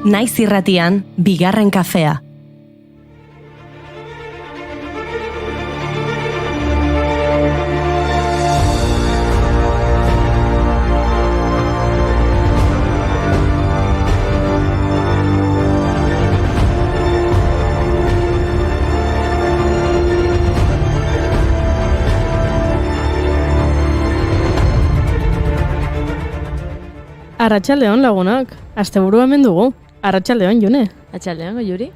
Naiz irratian, bigarren kafea. Arratsaldeon lagunak, asteburu hemen dugu. Arratsaldeon, June. Arratsaldeon, Juri.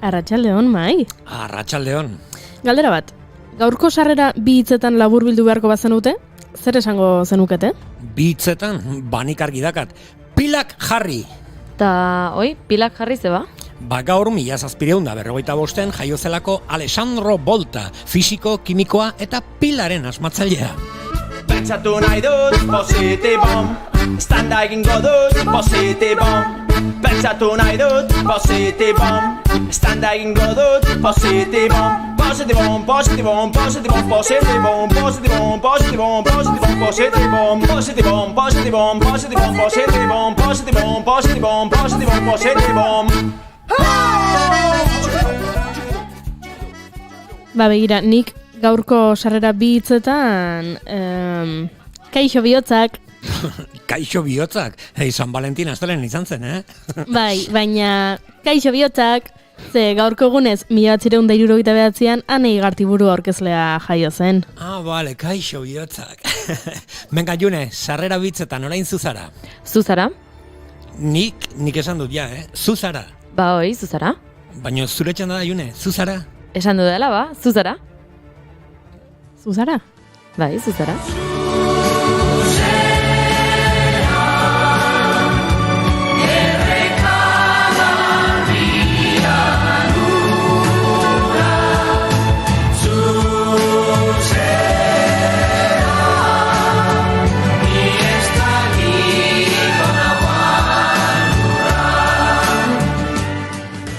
Arratsaldeon, Mai. Arratsaldeon. Galdera bat, gaurko sarrera bi hitzetan laburbildu beharko bazenute, zer esango zenukete? Bi hitzetan, banik argi dakat. Pilak jarri! Ta, pilak jarri zeba? Ba gaur 1755 jaio zelako Alessandro Volta, fisiko, kimikoa eta pilaren asmatzailea. Pentsatu nahi dut, positibom, standa egingo dut, positibom. Pentsatu nahi dut, positibom, standa egingo dut, positibom. Positibom, positibom, positibom, positibom, positibom, positibom, positibom, positibom, positibom, positibom, positibom, positibom, positibom, positibom, positibom, positibom. Ba begira, nik gaurko sarrera bi hitzetan, kaixo bihotzak. Kaixo bihotzak? San Valentin astelen izan zen, Bai, baina kaixo bihotzak, ze gaurko egunez 1969an Ane Igartiburu aurkezlea jaio zen. Ah, bale, kaixo bihotzak. Benga, June, sarrera bitzetan, orain zuzara. Zuzara? Nik esan dut ja, Zuzara. Ba, zuzara. Baina zure txanda da, June, zuzara. Esan du dela, ba, zuzara. Zuzara? Bai, zuzara.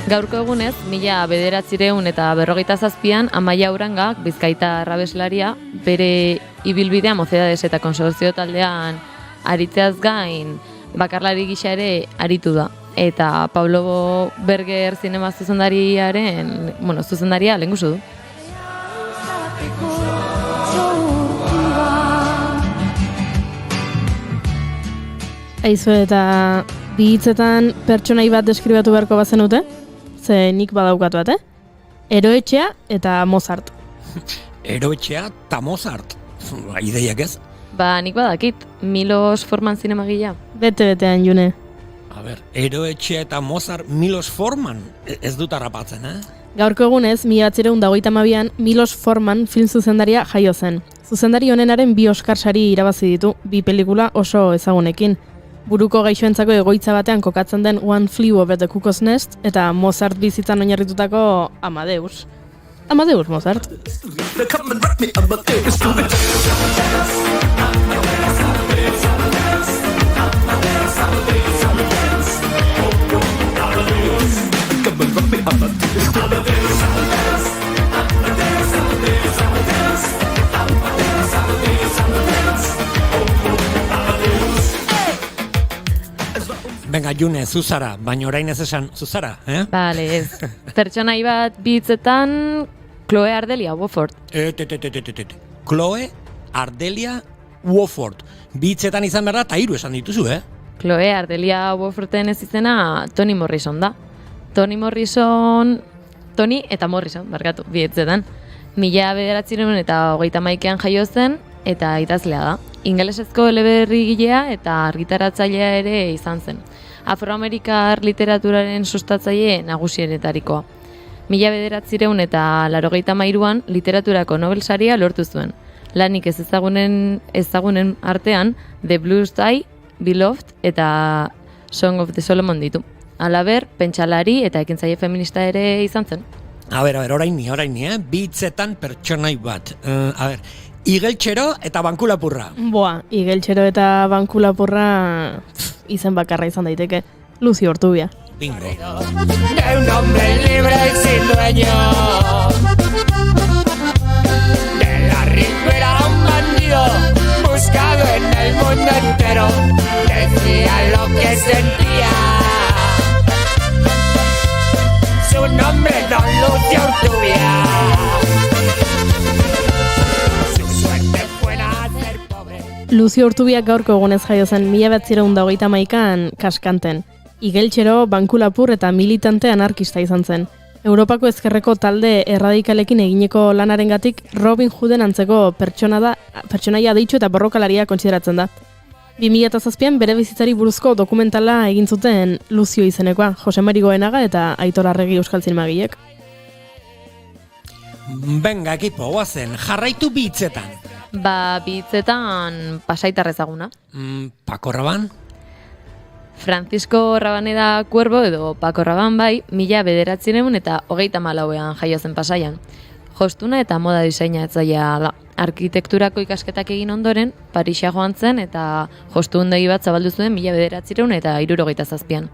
Gaurko egunez, 1957an Amaia Urangak, Bizkaita arrabeslaria, bere ibilbidea Mocedades eta Konsortzio taldean aritzeaz gain bakarlari gisa ere aritu da. Eta Pablo Berger zinema zuzendaria lehengusu du. Aizu eta bi hitzetan pertsonai bat deskribatu beharko bazenute? Ze nik badaukat bat, Eroetxea eta Mozart. Eroetxea eta Mozart. Ideiak ez? Ba, nik badakit, Milos Forman zinemagila. Bete-betean, June. A ber, Eroetxea eta Mozart Milos Forman ez dut harrapatzen, Gaurko egunez, 1922an Milos Forman film zuzendaria jaio zen. Zuzendari honenaren 2 Oscar sari irabazi ditu, 2 pelikula oso ezagunekin. Buruko gaixoentzako egoitza batean kokatzen den One Flew Over the Cuckoo's Nest eta Mozart bizitzan oinarritutako Amadeus. Amadeus, Mozart. Venga, June, zuzara, baina orain ez esan zuzara, Bale, ez. Pertsonai bat bi hitzetan Chloe Ardelia Wofford. Chloe Ardelia Wofford. Bi hitzetan izan behar da, eta 3 esan dituzu, Chloe Ardelia Wofforden ez izena Toni Morrison da. Toni eta Morrison, barkatu, bi hitzetan. 1931an jaio zen eta idazlea da. Ingelesezko eleberrigilea eta argitaratzailea ere izan zen. Afroamerikar literaturaren sustatzaile nagusienetarikoa. 1983an literaturako Nobel saria lortu zuen. Lanik ez ezagunen artean The Blues Die, Beloved eta Song of the Solomon ditu. Halaber, pentsalari eta ekintzaile feminista ere izan zen. A ber, orain ni, bi hitzetan pertsonai bat. Igeltxero eta bankulapurra. Boa, Igeltxero eta bankulapurra izen bakarra izan daiteke. Lucio Ortubia. Bingo. De un hombre libre y sin dueño, de la ribera un bandido, buscado en el mundo entero, decía lo que sentía Luzio Urtubiak gaurko egunez jaio zen 1921an Kaskanten. Igeltxero, bankulapur eta militante anarkista izan zen. Europako ezkerreko talde erradikalekin egineko lanarengatik Robin Hooden antzeko pertsonaia deitsu eta borrokalaria kontsideratzen da. 2007an bere bizitzari buruzko dokumentala egin zuten Luzio izenekoa, Jose Mari Goenaga eta Aitor Arregi euskal zinemagilek. Benga, ekipo, guazen, jarraitu bi hitzetan. Bi hitzetan Pasaitar ezaguna. Paco Rabanne? Francisco Rabaneda Cuervo edo Paco Rabanne bai, 1934ean jaio zen Pasaian. Jostuna eta moda diseinatzailea da. Arkitekturako ikasketak egin ondoren, Parisa joan zen eta jostundegi bat zabaldu zuen 1967an.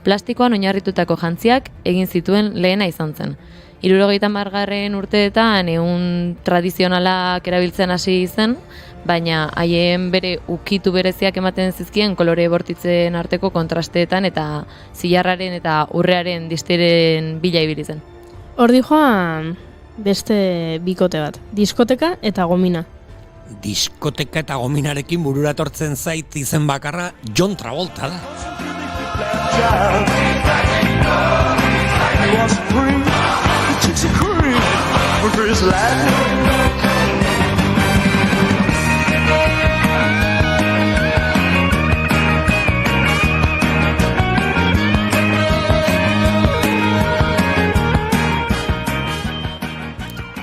Plastikoan oinarritutako jantziak egin zituen lehena izan zen. 70garren urteetan ehun tradizionalak erabiltzen hasi zen, baina haien bere ukitu bereziak ematen zizkien kolore bortitzen arteko kontrasteetan eta zilarraren eta urrearen disteren bila ibili zen. Hordi joan beste bikote bat, diskoteka eta gomina. Diskoteka eta gominarekin burura tortzen zait izen bakarra John Travolta da.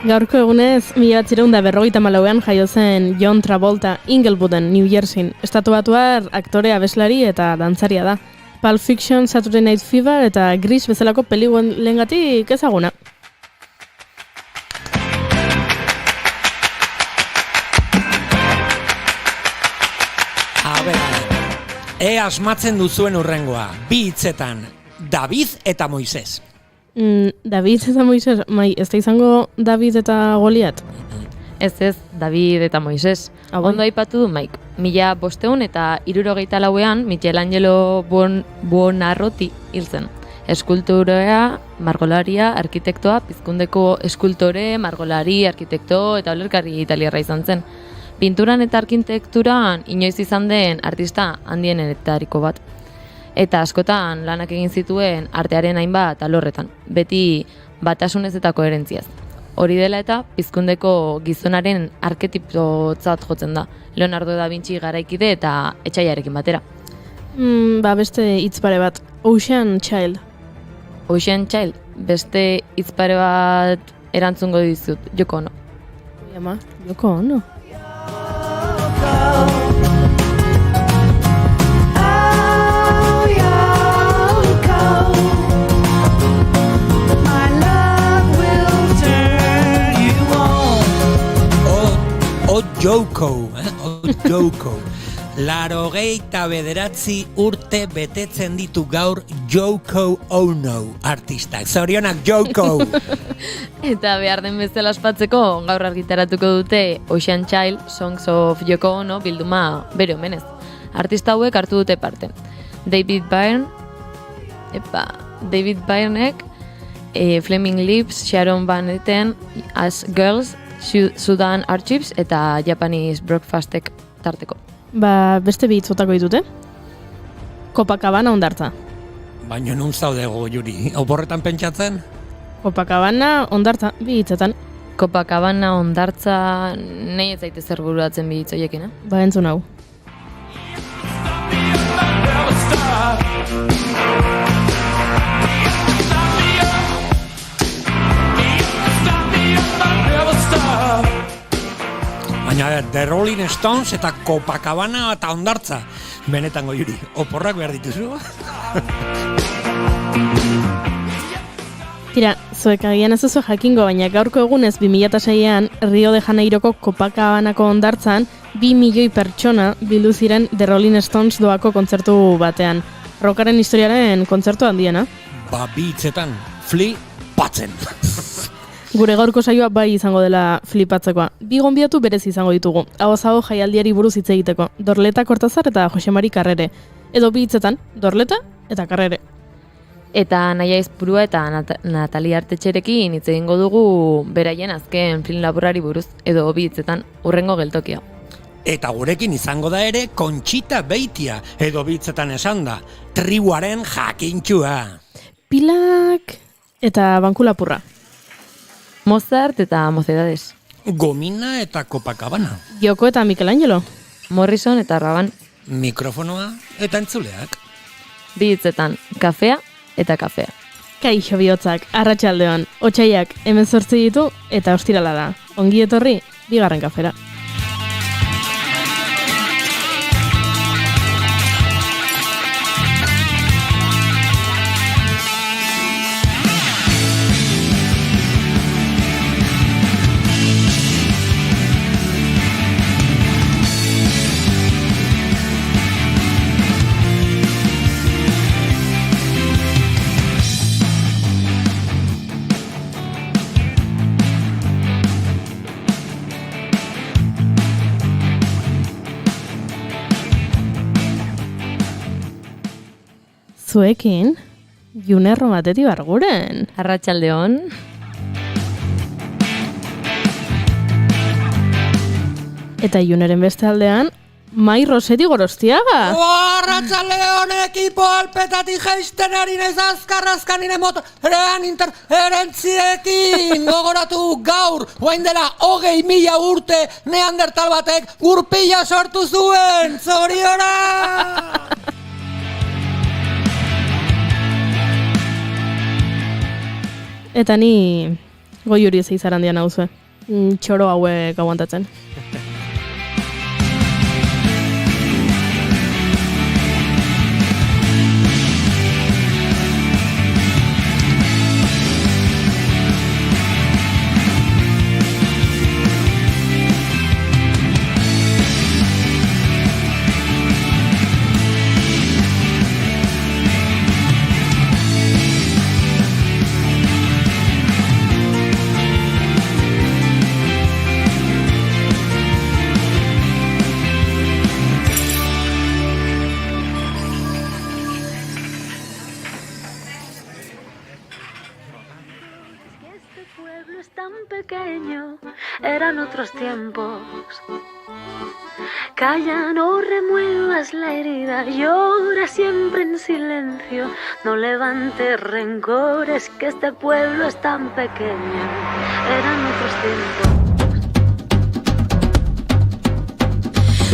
Gaurko egunez, 1954an jaio zen John Travolta Inglewooden, New Jerseyn. Estatubatuar aktore, abeslari eta dantzaria da. Pulp Fiction, Saturday Night Fever eta Grease bezalako pelikulengatik ezaguna. Asmatzen duzuen urrengoa, bi hitzetan, David eta Moises. David eta Moises, ez da izango David eta Goliat? Ez, David eta Moises. Ondo aipatu du Mike. 1564ean Michelangelo Buonarroti hil zen. Eskultorea, margolaria, arkitektoa, Pizkundeko eskultore, margolari, arkitekto eta olerkari italiarra izan zen. Pinturan eta arkitekturan inoiz izan den artista handienetariko bat. Eta askotan lanak egin zituen artearen hainbat alorretan, beti batasunez eta koherentziaz. Hori dela eta Pizkundeko gizonaren arketipotzat jotzen da, Leonardo da Vinci garaikide eta etsaiarekin batera. Beste hitz pare bat, Ocean Child. Ocean Child, beste hitz pare bat erantzungo dizut, Yoko Ono. Yoko Ono. Joko. 89 urte betetzen ditu gaur Yoko Ono artistak. Zorionak Yoko! Eta behar den bezala ospatzeko gaur argitaratuko dute Ocean Child, Songs of Yoko Ono bilduma bere omenez. Artista hauek hartu dute parte. David Byrnek, Flaming Lips, Sharon Van Etten, As Girls, Sudan Archives eta Japanese Breakfastek tarteko. Beste bi hitzotako ditute? Copacabana hondartza. Baina nun zaudego, Juri? Oporretan pentsatzen? Copacabana hondartza, bi hitzetan. Copacabana hondartza nahi ez zaite zer bururatzen bi hitzoiekin, eh? Entzun hau. Baina The Rolling Stones eta Copacabana eta hondartza. Benetango, Juri, oporrak behar dituzu? Tira, zuek agian ez oso jakingo, baina gaurko egunez 2006an Rio de Janeiroko Copacabanako hondartzan 2 milioi pertsona bildu ziren The Rolling Stones doako kontzertu batean. Rockaren historiaren kontzertu handiena. Bi hitzetan, flipatzen. Gure gaurko saioa bai izango dela flipatzekoa. Bi gonbidatu berez izango ditugu. Hau jaialdiari buruz hitz egiteko. Dorleta Kortazar eta Jose Mari Karrere. Edo bi hitzetan, Dorleta eta Karrere. Eta Naia Izpurua eta Natali Artetxerekin hitz egingo dugu beraien azken film laburari buruz, edo bi hitzetan, Urrengo geltokia. Eta gurekin izango da ere Kontxita Beitia, edo bitzetan esan da, tribuaren jakintxua. Pilak eta bankulapurra. Mozart eta Mocedades. Gomina eta Copacabana. Joko eta Michelangelo. Morrison eta Raban. Mikrofonoa eta entzuleak. Bi hitzetan, kafea eta kafea. Kaixo bihotzak, arratsaldeon, otsaiak 18 ditu eta ostirala da. Ongi etorri, bigarren kafera. Zuekin, Junerro batetik barguren. Arratsaldeon. Eta Juneren beste aldean, Mai Roseti Gorostiaga. Arratsaldeon ekipo alpetatik jaisten ari naiz azkarrazkan nire motorean interferentziekin. Gogoratu gaur, oain dela 20.000 urte neandertal batek gurpila sortu zuen. Zoriora! Eta ni goi hori ez eizaran dian hauzue. Txoro hauek aguantatzen. Eran otros tiempos. Calla, no remuevas la herida, llora siempre en silencio. No levantes rencores, que este pueblo es tan pequeño. Eran otros tiempos.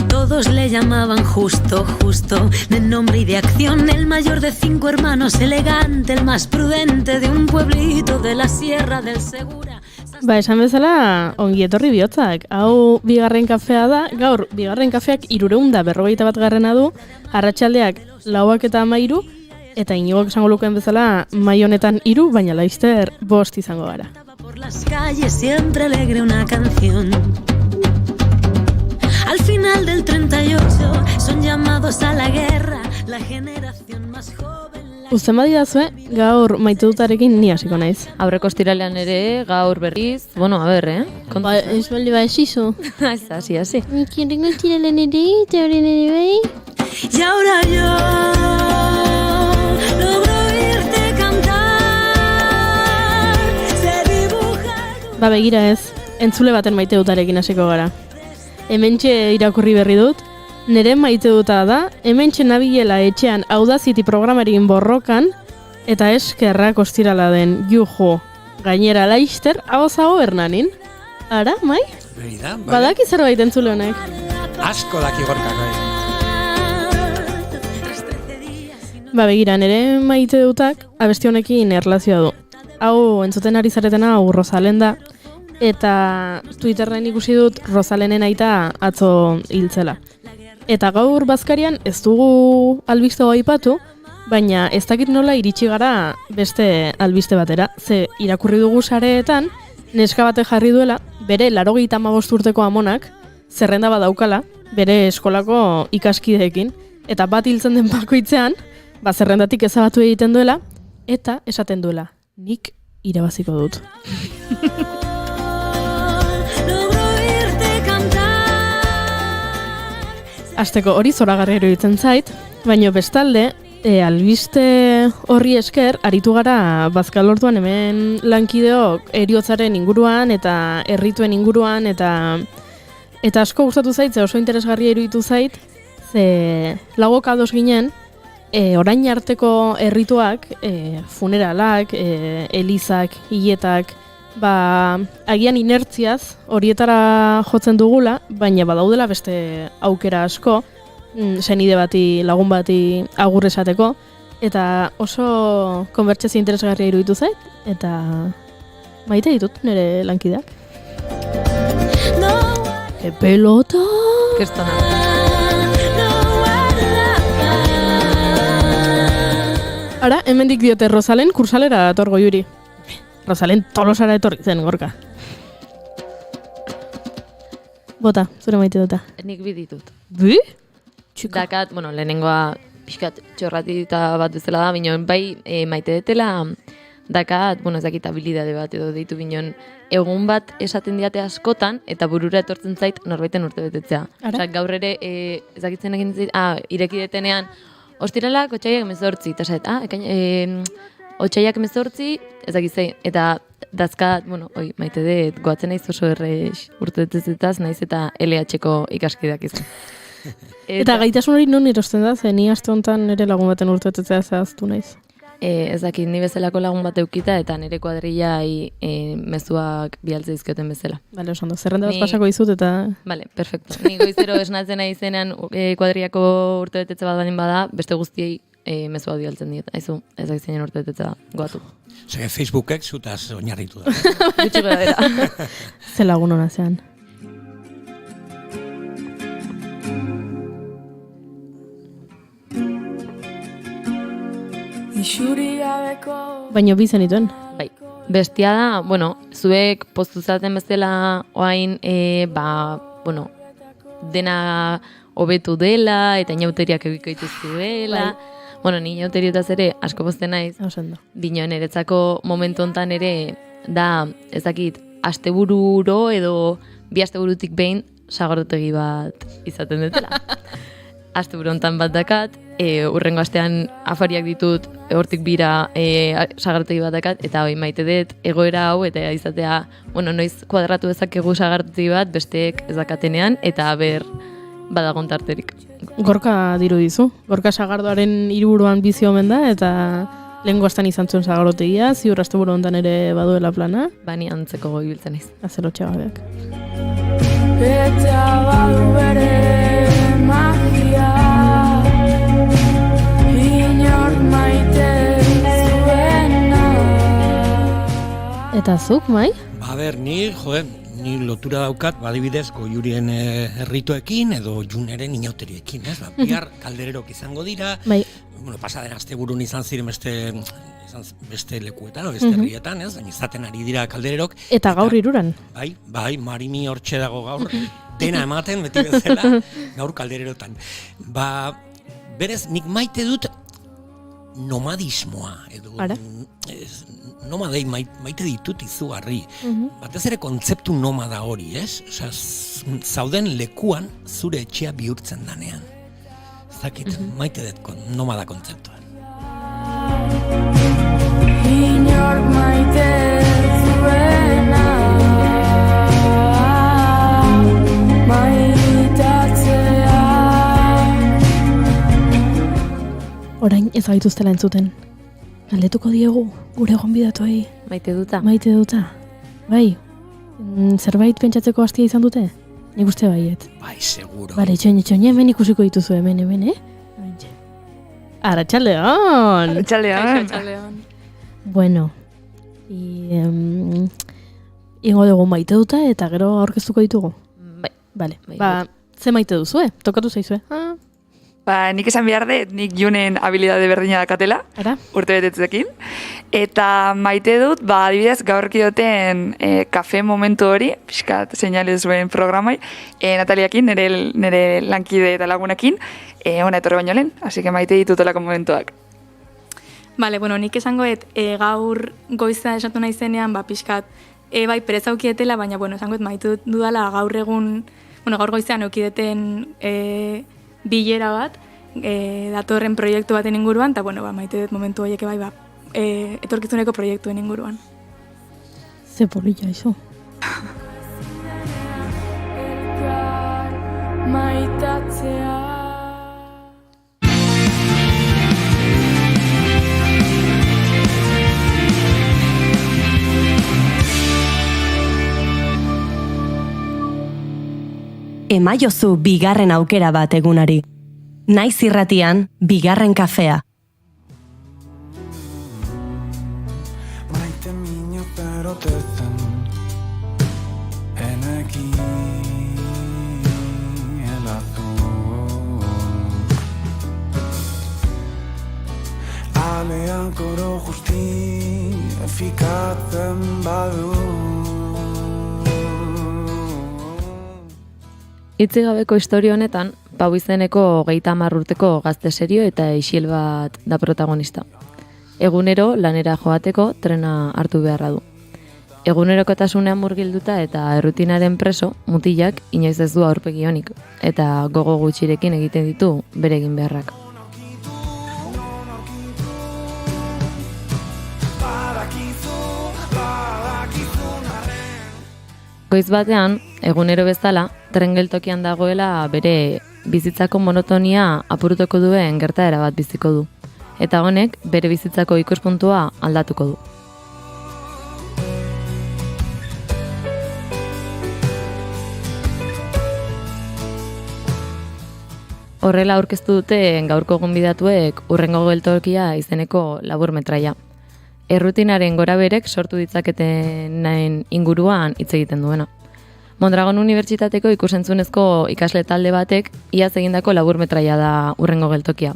Todos le llamaban justo, de nombre y de acción, el mayor de 5 hermanos, elegante, el más prudente de un pueblito de la Sierra del Segura. Ba, esan bezala, ongi etorri bihotzak. Hau bigarren kafea da, gaur bigarren kafeak 351 du, arratsaldeak 4 eta 13, eta Inigok esango lukeen bezala, mai honetan 3, baina laizter 5 izango gara. Por las calles siempre alegre una canción. Al final del 38 son llamados a la guerra, la generación más joven. Uzten badidazue, gaur maite dutarekin ni hasiko naiz. Aurreko ostiralean ere, gaur berriz, bueno, a ber, Ba, ez balde ba esizo. Hasi. Kirengo ostiralean ere, eta horren ere bai. Y ahora yo logro oírte cantar, se dibuja. Ba, begira ez, entzule baten maite dutarekin hasiko gara. Hementxe irakurri berri dut, nire maite duta da, hementxe nabilela etxean Audacity programarekin borrokan, eta eskerrak ostirala den, jujo, gainera laizter, hau Hernanin. Ara, mai? Beida, bai. Badaki zerbait entzule honek. Asko daki gorkak, bai. Ba, begira, nire maite dutak abesti honekin erlazioa du. Hau entzuten ari zaretena hau Rosalen da, eta Twitterren ikusi dut Rosalenen aita atzo hiltzela. Eta gaur bazkarian ez dugu albiste aipatu, baina ez dakit nola iritsi gara beste albiste batera. Ze irakurri dugu sareetan, neska bate jarri duela, bere 85 urteko amonak, zerrenda bat daukala, bere eskolako ikaskideekin, eta bat hiltzen den bakoitzean, zerrendatik ezabatu egiten duela, eta esaten duela, nik irabaziko dut. Asteko hori zoragarri iruditzen zait, baina bestalde, albiste horri esker, aritu gara bazkalortuan hemen lankideok eriotzaren inguruan eta herrituen inguruan eta Eta asko gustatu zait, ze oso interesgarria iruditu zait, ze lagok ados ginen, orain arteko errituak, funeralak, elizak, hiletak, agian inertziaz horietara jotzen dugula, baina badaudela beste aukera asko, senide bati, lagun bati agur esateko, eta oso konbertsazio interesgarria iruditu zait, eta maite ditut nire lankideak. Que pelota! Kristona. Ara, hemendik diote Rosalen kursalera dator Goiuri. Rosalen Tolosara etorri zen, Gorka. Bota, zure maite duta. Nik bi ditut. Bi? Txiko. Dakat, lehenengoa pixkat txorratita bat bezala da, binon, bai maite detela, dakat, ez dakit habilidade bat edo deitu binon, egun bat esaten diate askotan, eta burura etortzen zait norbaiten urte betetzea. Osa, gaur ere, ezakitzen egin zait, ireki detenean, ostiralak, otxaiak 18, eta zait, otxaiak 18, ezakitzen, eta dazkat, maite dut, goatzen naiz oso errex urte betetzetaz, naiz eta LH-ko ikaskideak izan. Eta gaitasun hori non erosten da, ze ni aste honetan nire lagun baten urte betetzea zehaztu naiz. Ez dakit, ni bezalako lagun bat eukita eta nire kuadrillai mezuak bialtze dizkioten bezala. Bale, oso ondo, zerrenda bat pasako dizut eta... Bale, perfecto. Ni goizero esnatzen nahi zenean kuadrillako urte betetze bat badin bada, beste guztiei mezuak bialtzen diet. Aizu, ez dakit zeinen urte betetze da, goatu. Zer, Facebookek zutaz oinarritu da. Gutxi gara dira. Ze lagun hona zean. Baina bi zenituen. Bai. Bestia da, zuek poztu zaten bezala oain, dena hobetu dela, eta inauteriak egiko dituztu dela. Ni inauteriotaz ere asko pozten naiz. Dino, niretzako momentu hontan ere, da, ez dakit, astebururo edo bi asteburutik behin sagarotegi bat izaten dutela. Asteburu hontan bat dakat, urrengo astean afariak ditut, hortik bira sagartegi bat dakat, eta hoi maite dut egoera hau, eta izatea, noiz kuadratu dezakegu sagartegi bat, besteek ez dakatenean, eta badagon tarterik. Gorka diru dizu. Gorka sagardoaren hiriburuan bizi omen da, eta lehengo astan izan zuen sagardotegia, ziur asteburu hontan ere baduela plana. Bani antzeko goi biltzen naiz. Azelotxe gabeak. Eta badu bere magia, inor maite zuena. Eta zuk, Mai? Ni lotura daukat, badibidez, Goiurien errituekin edo Juneren inauteriekin, ez? Bihar kaldererok izango dira, pasaden asteburun izan ziren beste lekuetan, beste herrietan, ez? Izaten ari dira kaldererok. Eta gaur hiruran. Bai, Marimi hortxe dago gaur, dena ematen, beti bezala, gaur kaldererotan. Berez, nik maite dut nomadismoa, edo nomadei maite ditut izugarri. Batez ere kontzeptu nomada hori, ez? Osa, zauden lekuan zure etxea bihurtzen danean. Zakit, maite dut nomada kontzeptua. Inor maite zuena, maitatzea. Orain ez gaituztela entzuten. Galdetuko diegu, gure gonbidatuei. Maite duta. Bai, zerbait pentsatzeko hastia izan dute? Nik uste baiet. Bai, seguro. Bale, itxoin, hemen ikusiko dituzu hemen, Arratxaldeon! Arratxaldeon. Bueno, ingo dugu maite duta eta gero aurkeztuko ditugu? Bai. Bale, ze maite duzue? Tokatu zaizue? Nik esan behar dut, nik Junen habilidade berdina dakatela, urte betetzekin. Eta maite dut, adibidez, gaurki duten kafe momentu hori, pixkat seinale zuen programai, Nataliakin, nire lankide eta lagunekin, ona etorri baino lehen, hasi que maite ditutelako momentuak. Bale, nik esango gaur goiza esatu nahi zenean, pixkat, bai, perez aukietela, baina, esango maite dudala gaur egun, gaur goizean aukideten bilera bat, datorren proiektu baten inguruan, eta maite dut momentu horiek bai, etorkizuneko proiektuen inguruan. Ze polilla izo. emaiozu bigarren aukera bat egunari. Naiz irratian, bigarren kafea. Maite minok berotezen eneki alean koro justifikatzen badu. Itzigabeko historia honetan, Pau izeneko 30 urteko gazte serio eta isil bat da protagonista. Egunero lanera joateko trena hartu beharra du. Egunerokotasunean murgilduta eta errutinaren preso, mutilak inoiz ez du aurpegi onik, eta gogo gutxirekin egiten ditu bere egin beharrak. Goiz batean, egunero bezala, tren geltokian dagoela bere bizitzako monotonia apurtuko duen gertaera bat biziko du. Eta honek bere bizitzako ikuspuntua aldatuko du. Horrela aurkeztu dute gaurko gonbidatuek Urrengo geltokia izeneko laburmetraia. Errutinaren goraberek sortu ditzaketenen inguruan hitz egiten duena. Mondragon Unibertsitateko ikusentzunezko ikasle talde batek iaz egindako laburmetraia da Urrengo geltokia.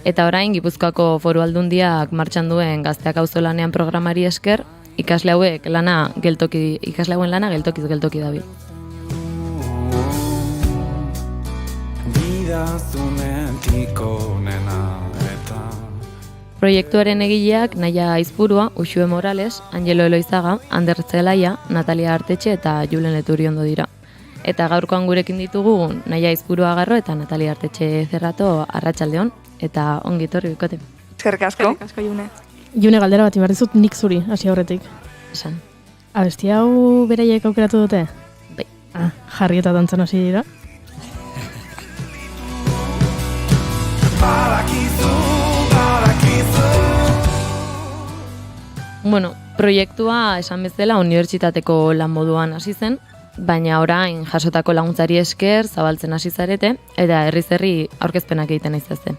Eta orain Gipuzkoako Foru Aldundiak martxan duen Gazteak auzolanean programari esker, ikasle hauen lana geltokiz geltoki dabil. Proiektuaren egileak Naia Aizpurua, Uxue Morales, Angelo Eloizaga, Ander Zelaia, Natalia Artetxe eta Julen Leturiondo dira. Eta gaurkoan gurekin ditugu Naia Aizpurua Garro eta Natalia Artetxe Zerrato arratsaldeon eta ongi etorri bikote. Eskerrik asko. Eskerrik asko, June. June, galdera bat ibarrizut nik zuri, hasi aurretik. Esan. Abesti hau beraiek aukeratu dute? Bai. Jarri eta dantzan hasi dira? Bueno, proiektua esan bezala unibertsitateko lan moduan hasi zen, baina orain jasotako laguntzari esker zabaltzen hasi zarete eta herriz-herri aurkezpenak egiten aizazte.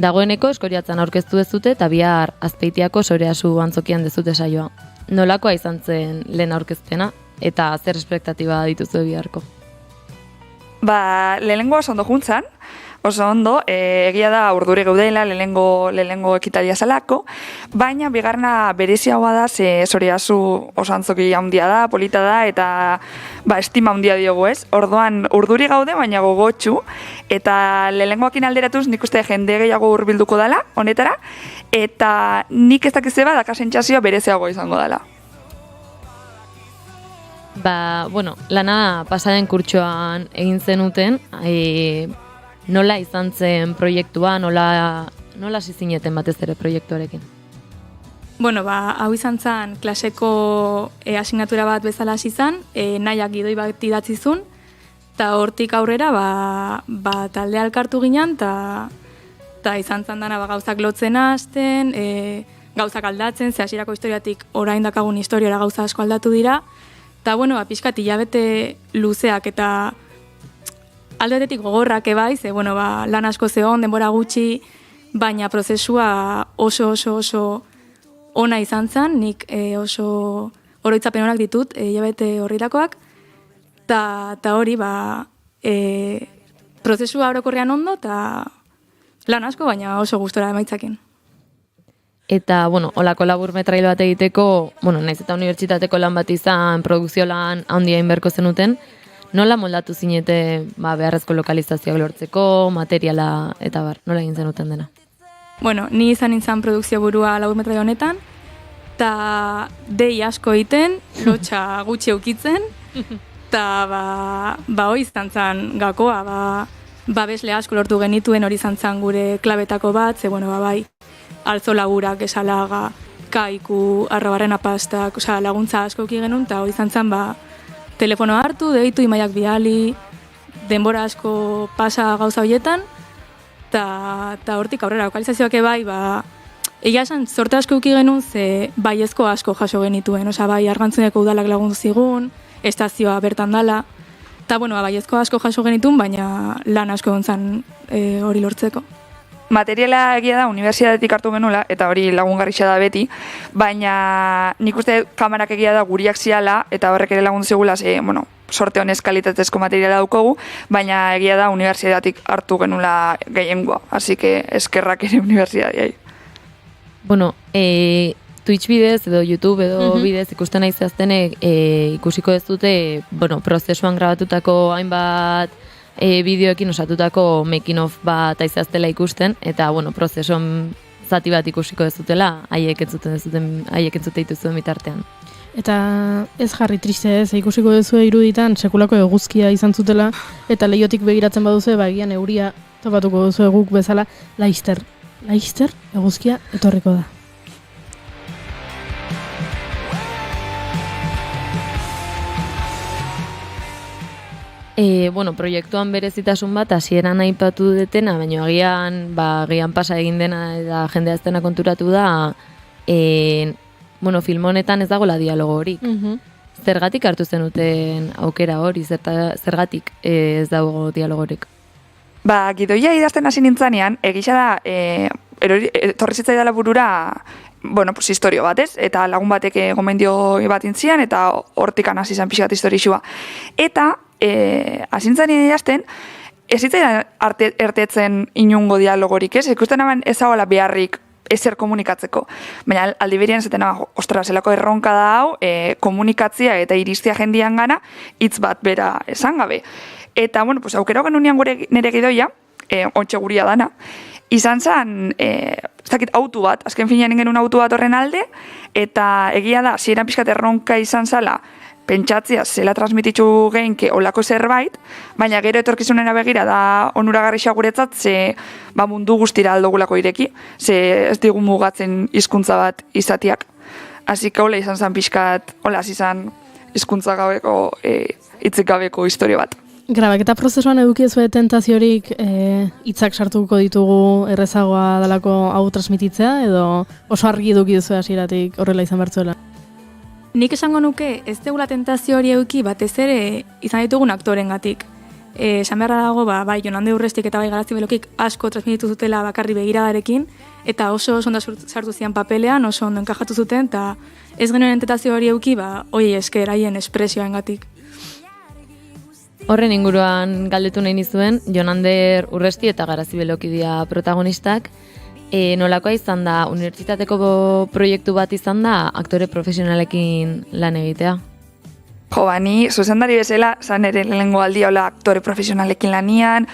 Dagoeneko Eskoriatzan aurkeztu dezute eta bihar Azpeitiako Soreazu antzokian dezute saioa. Nolakoa izan zen lehen aurkezpena eta zer espektatiba dituzu biharko? Lehenengo oso ondo juntzan, oso ondo, egia da urduri geudela lehenengo ekitalia zelako, baina bigarna bereziagoa da, ze Soreazu oso antzoki handia da, polita da, eta estima handia diogu ez. Orduan urduri gaude, baina gogotsu, eta lehenengoakin alderatuz nik uste jende gehiago hurbilduko dela, honetara, eta nik ez dakizeba dakasentzazioa bereziago izango dela. Lana pasaden kurtsoan egin zenuten, nola izan zen proiektua, nola hasi zineten batez ere proiektuarekin? Hau izan zen klaseko asignatura bat bezala hasi zen, nahiak gidoi bat idatzizun, eta hortik aurrera taldea elkartu ginen, eta izan zen dana gauzak lotzen hasten, gauzak aldatzen, ze hasierako historiatik orain dakagun historiora gauza asko aldatu dira, eta pixkat hilabete luzeak eta aldetetik gogorrak ebai, ze lan asko zegoen, denbora gutxi, baina prozesua oso ona izan zen, nik oso oroitzapen onak ditut, hilabete horritakoak, eta hori, prozesua orokorrean ondo, eta lan asko, baina oso gustora emaitzakin. Eta, holako laburmetrail bat egiteko, naiz eta unibertsitateko lan bat izan, produkzio lan handia inberko zenuten, nola moldatu zinete beharrezko lokalizazioak lortzeko, materiala, eta nola egin zenuten dena? Ni izan produkzio burua laburmetrail honetan, eta dei asko egiten, lotxa gutxi eukitzen, eta hori izan zen gakoa, besle asko lortu genituen hori izan zen gure klabetako bat, ze alzo lagurak, esalaga, kaiku, arrabarren apastak, laguntza asko eki genuen, eta hori izan zen telefono hartu, deitu, imaiak bidali, denbora asko pasa gauza horietan, eta hortik aurrera lokalizazioak egia esan sorte asko eki genuen, ze baiezko asko jaso genituen, argantzuneko udalak lagundu zigun, estazioa bertan dala, Ta, bueno, baiezko asko jaso genitun, baina lan asko gontzan hori lortzeko. Materiala egia da unibertsitatetik hartu genula, eta hori lagungarria da beti, baina nik uste kamerak egia da guriak ziala, eta horrek ere lagundu zigula, sorte honez kalitatezko materiala daukogu, baina egia da unibertsitatetik hartu genula gehiengoa, así que eskerrak ere unibertsitateai. Bueno, Twitch bidez edo YouTube edo bidez ikusten naiz aztenek ikusiko ez dute, prozesuan grabatutako hainbat bideoekin osatutako making of bat aizaztela ikusten, eta, prozesuan zati bat ikusiko ez dutela, haiek entzute dituzuen bitartean. Eta ez jarri triste ez, ikusiko duzu iruditan sekulako eguzkia izan zutela, eta leiotik begiratzen baduzu, egian euria topatuko duzu guk bezala, laizter eguzkia etorriko da. Proiektuan berezitasun bat hasieran aipatu detena, baina agian pasa egin dena eta jendea ez dena konturatu da, film honetan ez dagoela dialogo horik. Zergatik hartu zenuten aukera hori, zergatik ez dago dialogo horik? Gidoia idazten hasi nintzanean, egisa da, etorri zitzaidala burura, historio bat, ez? Eta lagun batek gomendio bat intzian, eta hortikan hasi zen pixkat historixua. Eta, asintzanien idazten, ez zitzaidan ertetzen inungo dialogorik, ez? Ikusten hemen ezagoela beharrik ezer komunikatzeko. Baina aldi berian zaten, zelako erronka da hau, komunikatzia eta iristia jendian gana, hitz bat bera esan gabe. Eta, aukera hogen unian nire gidoia, ontxe guria dana, izan zen, ez dakit autu bat, azken finean genuen autu bat horren alde, eta egia da, zieran pixkat erronka izan zala, pentsatzea zela transmititzu geinke olako zerbait, baina gero etorkizunera begira da onuragarria guretzat, ze mundu guztira aldogulako ireki, ze ez digu mugatzen hizkuntza bat izatiak. Así que hola izan zen pixkat, hola izan hizkuntza gabeko, hitzik gabeko historia bat. Grabaketa prozesuan edukiezu tentaziorik hitzak sartuko ditugu errezagoa dalako hau transmititzea, edo oso argi edukiduzu hasieratik horrela izan bertzuela? Nik esango nuke ez degula tentazio hori eduki batez ere izan ditugun aktorengatik. Esan beharra dago, bai Jonande Urrestik eta bai Garazibelokik asko transmititu zutela bakarri begiradarekin, eta oso ondo sartu zian papelean, oso ondo enkajatu zuten, eta ez genuen tentazio hori eduki, hoi esker haien espresioengatik. Horren inguruan galdetu nahi nizuen, Jonander Urresti eta Garazibeloki dira protagonistak. Nolakoa izan da, unibertsitateko proiektu bat izan da, aktore profesionalekin lan egitea? Ni zuzendari bezala, zan ere lehenengo aldia hola aktore profesionalekin lanian,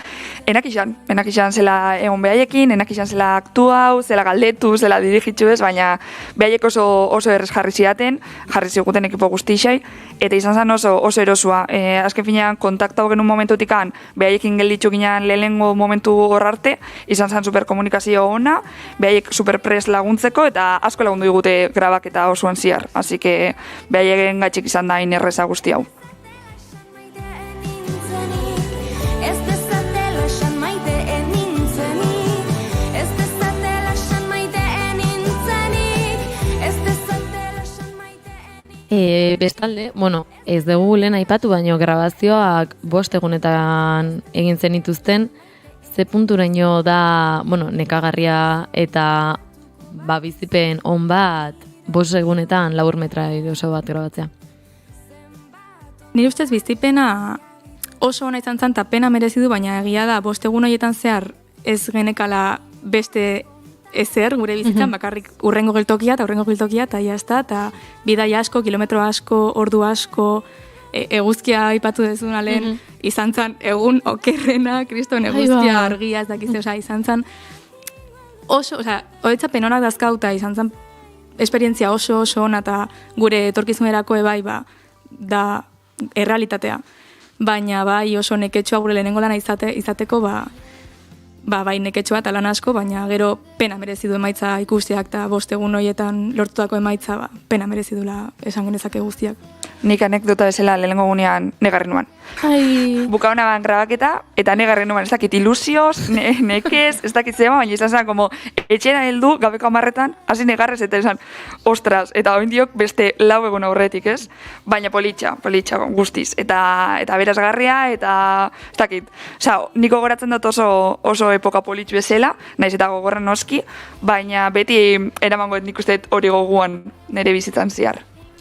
enak izan zela egon behaiekin, enak izan zela aktuau, zela galdetu, zela dirigitzu ez, baina behaiek oso errez jarri ziaten, jarri ziguten ekipo guztixai, eta izan zen oso erosua. Azken finean, kontaktau genuen momentutikan, behaiekin gelditzu ginen lehenengo momentu horrarte, izan zen superkomunikazio ona, behaiek superpres laguntzeko, eta asko lagundu digute grabak eta osoan ziar. Así que behaieken gatxik izan da inerreza guzti hau. Bestalde, ez dugu lehen aipatu, baino grabazioak 5 egunetan egin zenituzten, ze punturaino da, nekagarria eta bizipen on bat 5 egunetan laburmetraje oso bat grabatzea. Nire ustez bizipena oso ona izan zen, eta pena merezi du, baina egia da 5 egun horietan zehar ez genekala beste ezer gure bizitzan, bakarrik urrengo geltokia eta jazta, eta bidai asko, kilometro asko, ordu asko, eguzkia aipatu dezun alen, izan zen egun okerrena, kriston eguzkia argia ez dakize, izan zen oso, horitzapen onak dazkauta, izan zen esperientzia oso ona, eta gure etorkizunerako ebai, da errealitatea. Baina bai oso neketxoa gure lehenengo lana izateko, bai neketxoa eta lan asko, baina gero pena merezi du emaitza ikusteak, eta 5 egun horietan lortutako emaitza pena merezi dula esan genezake guztiak. nik anekdota bezala lehenengo gunean negarren nuan. Bukauna ban grabaketa, eta negarren nuan, ez dakit ilusioz, nekez, ez dakit zema, baina izan zen, como, etxera heldu, gabeko 10 hasi negarrez, eta esan, ostras, eta oindiok beste 4 egun aurretik, ez? Baina politxa, guztiz, eta berazgarria, eta, ez dakit, niko gogoratzen dut oso epoka politxu bezala, naiz eta gogorren noski, baina beti eramango nik uste hori goguan nire bizitzan ziar.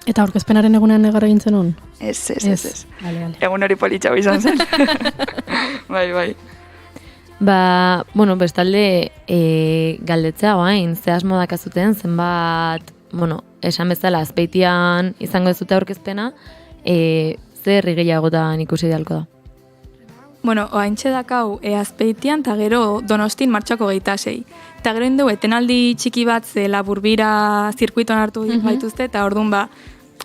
Eta aurkezpenaren egunean negarra egintzen hon? Ez. Vale. Egun hori politxau izan zen. Bai. Bestalde, galdetzea guain, ze asmo dakazuten, zenbat, esan bezala, Azpeitian izango ez dute aurkezpena, zer gehiagotan ikusi dalko da? Oaintxe dakau Azpeitian, eta gero Donostin martxako 26. Eta gero indu, etenaldi txiki bat ze laburbira zirkuitoan hartu gaituzte, eta orduan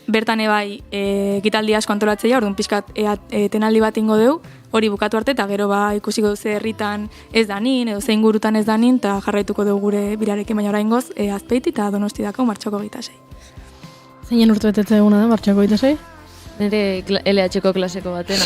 bertan ebai ekitaldi asko antolatzea, orduan pixkat etenaldi bat ingo deu, hori bukatu arte, eta gero ikusiko duze herritan ez danin, edo zein gurutan ez danin, eta jarraituko dugu gure birarekin, baina oraingoz Azpeiti eta Donosti dakau martxako 26. Zeinen urte betetze eguna da, martxako 26? Nire LH-ko klaseko batena.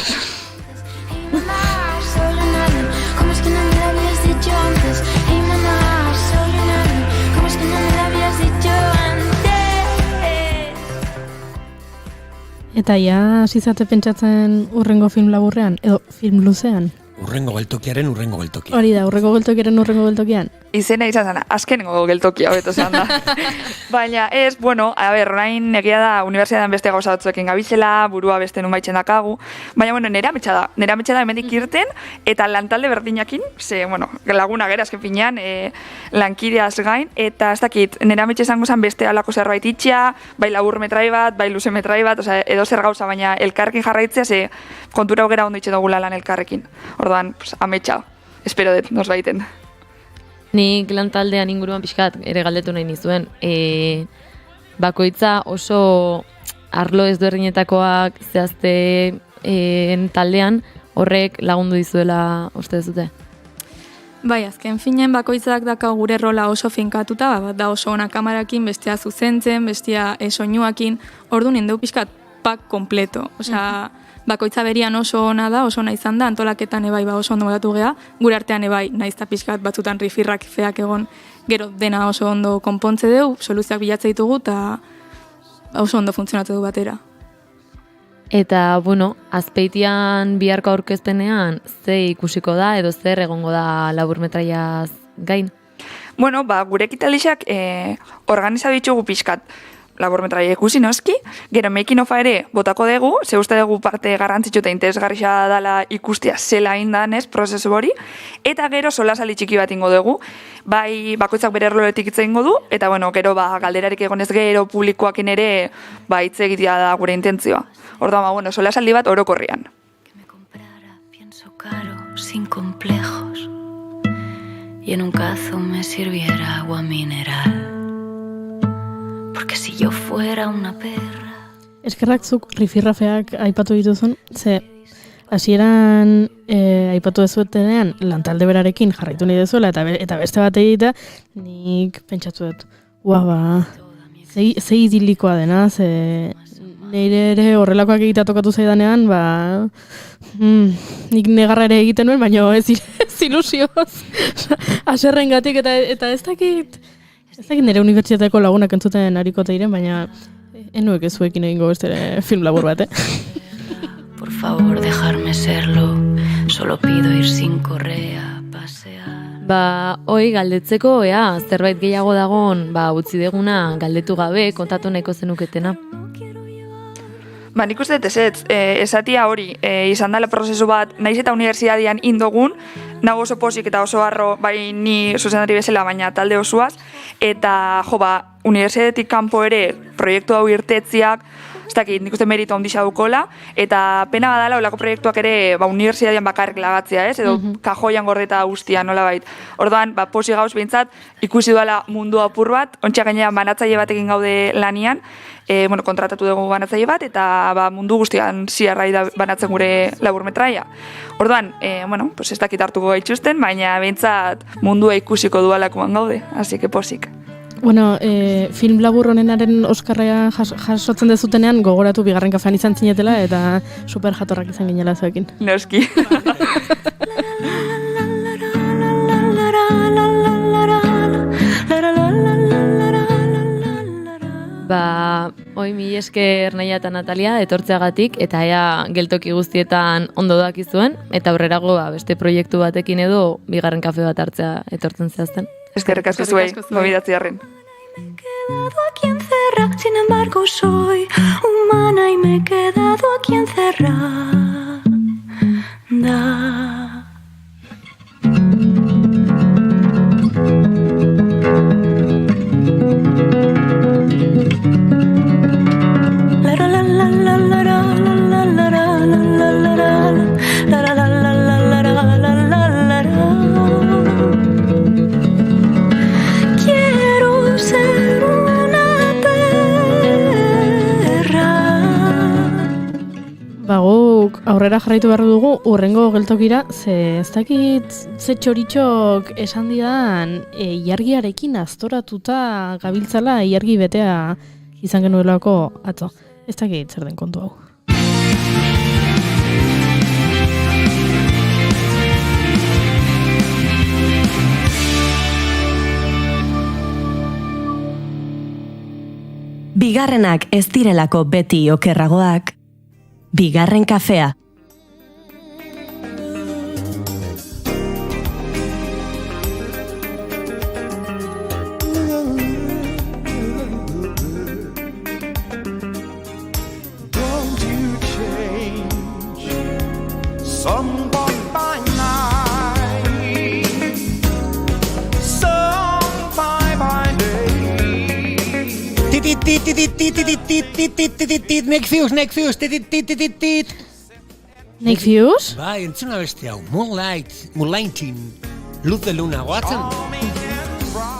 Eta ja, hasi pentsatzen urrengo film laburrean, edo film luzean? Urrengo geltokiaren urrengo geltokia. Hori da, urrengo geltokian. Izena izan zen, azkenengo geltokia, beto zean da. Baina ez, orain egia da, unibertsitatean beste gauza batzuekin gabizela, burua beste nun baitzen dakagu. Baina, nera metxa da hemendik irten, eta lantalde berdinakin, laguna gera, azken finean, lankideaz gain, eta ez dakit, nera metxa izango zen beste alako zerbait itxia, bai labur metrai bat, bai luze metrai bat, edo zer gauza, baina elkarrekin jarraitzea, ze kontura hogera ondo itxe dugula lan elkarrekin. Orduan, ametsa, espero dut, nos baiten. Nik lantaldean inguruan pixkat ere galdetu nahi nizuen. Bakoitza oso arlo ezberdinetakoak zehazte taldean horrek lagundu dizuela uste duzute? Bai, azken finean bakoitzak daka gure rola oso finkatuta, bat da oso ona kamarakin, bestea zuzentzen, bestea soinuakin, orduan indeu pixkat pak kompleto. Bakoitza berian oso ona da, oso ona izan da, antolaketan ebai oso ondo modatu gea, gure artean ebai naizta pixkat batzutan rifirrak feak egon, gero dena oso ondo konpontze deu, soluzioak bilatze ditugu, eta oso ondo funtzionatu du batera. Eta, Azpeitian biharko aurkezpenean, ze ikusiko da, edo zer egongo da laburmetraiaz gain? Gure ekitaldixak organiza ditugu pixkat, laburmetraia ikusi noski, gero making ofa ere botako dugu, ze uste dugu parte garrantzitsu eta interesgarria dela ikustea zela indan prozesu hori, eta gero solasali txiki bat ingo dugu, bai bakoitzak bere erloretik hitz egingo du, eta gero galderarik egonez gero publikoakin ere hitz egitea da gure intentzioa. Orduan, solasaldi bat orokorrian. Que me comprara pienso caro, sin complejos, y en un cazo me sirviera agua mineral. Porque si yo fuera una perra... Eskerrak zuk rifirrafeak aipatu dituzun, ze hasieran aipatu dezuetenean lantalde berarekin jarraitu nahi dezuela eta beste bat egitea, nik pentsatu dut, ze idilikoa dena, ze nire ere horrelakoak egitea tokatu zaidanean, nik negarra ere egiten nuen, baina ez ilusioz, aserrengatik eta ez dakit nire unibertsitateko lagunak entzuten harikote diren, baina enuek ez zuekin egingo beste film labur bat, Por favor, dejarme serlo, solo pido ir sin correa, pasear. Hoi galdetzeko, zerbait gehiago dagon, utzi deguna galdetu gabe, kontatu nahiko zenuketena. Nik uste dut esatia hori, izan dela prozesu bat, naiz eta unibertsitatean indogun, nago oso posik eta oso harro, bai ni zuzendari bezala, baina talde osoaz, eta unibertsitatetik kanpo ere proiektu hau irtetziak, ez dakit, nik uste merito ondisa dukola, eta pena badala olako proiektuak ere unibertsitatean bakarrik lagatzea, edo kajoian gordeta guztia nola bait. Orduan, posi gauz behintzat, ikusi duela mundu apur bat, ontsa gainean banatzaile batekin gaude lanian, kontratatu dugu banatzaile bat, eta mundu guztian ziarrai da banatzen gure laburmetraia. Orduan, ez dakit hartuko gaitxusten, baina behintzat mundua ikusiko dualakoan gaude, hasi que posik. Bueno, film labur honenaren Oskarra jasotzen dezutenean gogoratu bigarren kafean izan zinetela eta super jatorrak izan ginela zuekin. Noski. Hoi mil esker Naia eta Natalia etortzeagatik eta ea geltoki guztietan ondo dakizuen eta aurrerago beste proiektu batekin edo bigarren kafe bat hartzea etortzen zehazten. Eskerrik asko zuei, gobidatzi harren. Sin embargo soy humana y me he quedado aquí encerrada. Quiero ser una perra. Guk aurrera jarraitu behar dugu urrengo geltokira, ze ez dakit ze txoritxok esan didan ilargiarekin aztoratuta gabiltzala ilargi betea izan genuelako atzo. Ez dakit zer den kontu hau. Bigarrenak ez direlako beti okerragoak, bigarren kafea. Don't you change someone by night, some by day. Nick Fuse. Nick Fuse? Bai, entzuna beste hau, Moonlighting, Luz de Luna, goatzen?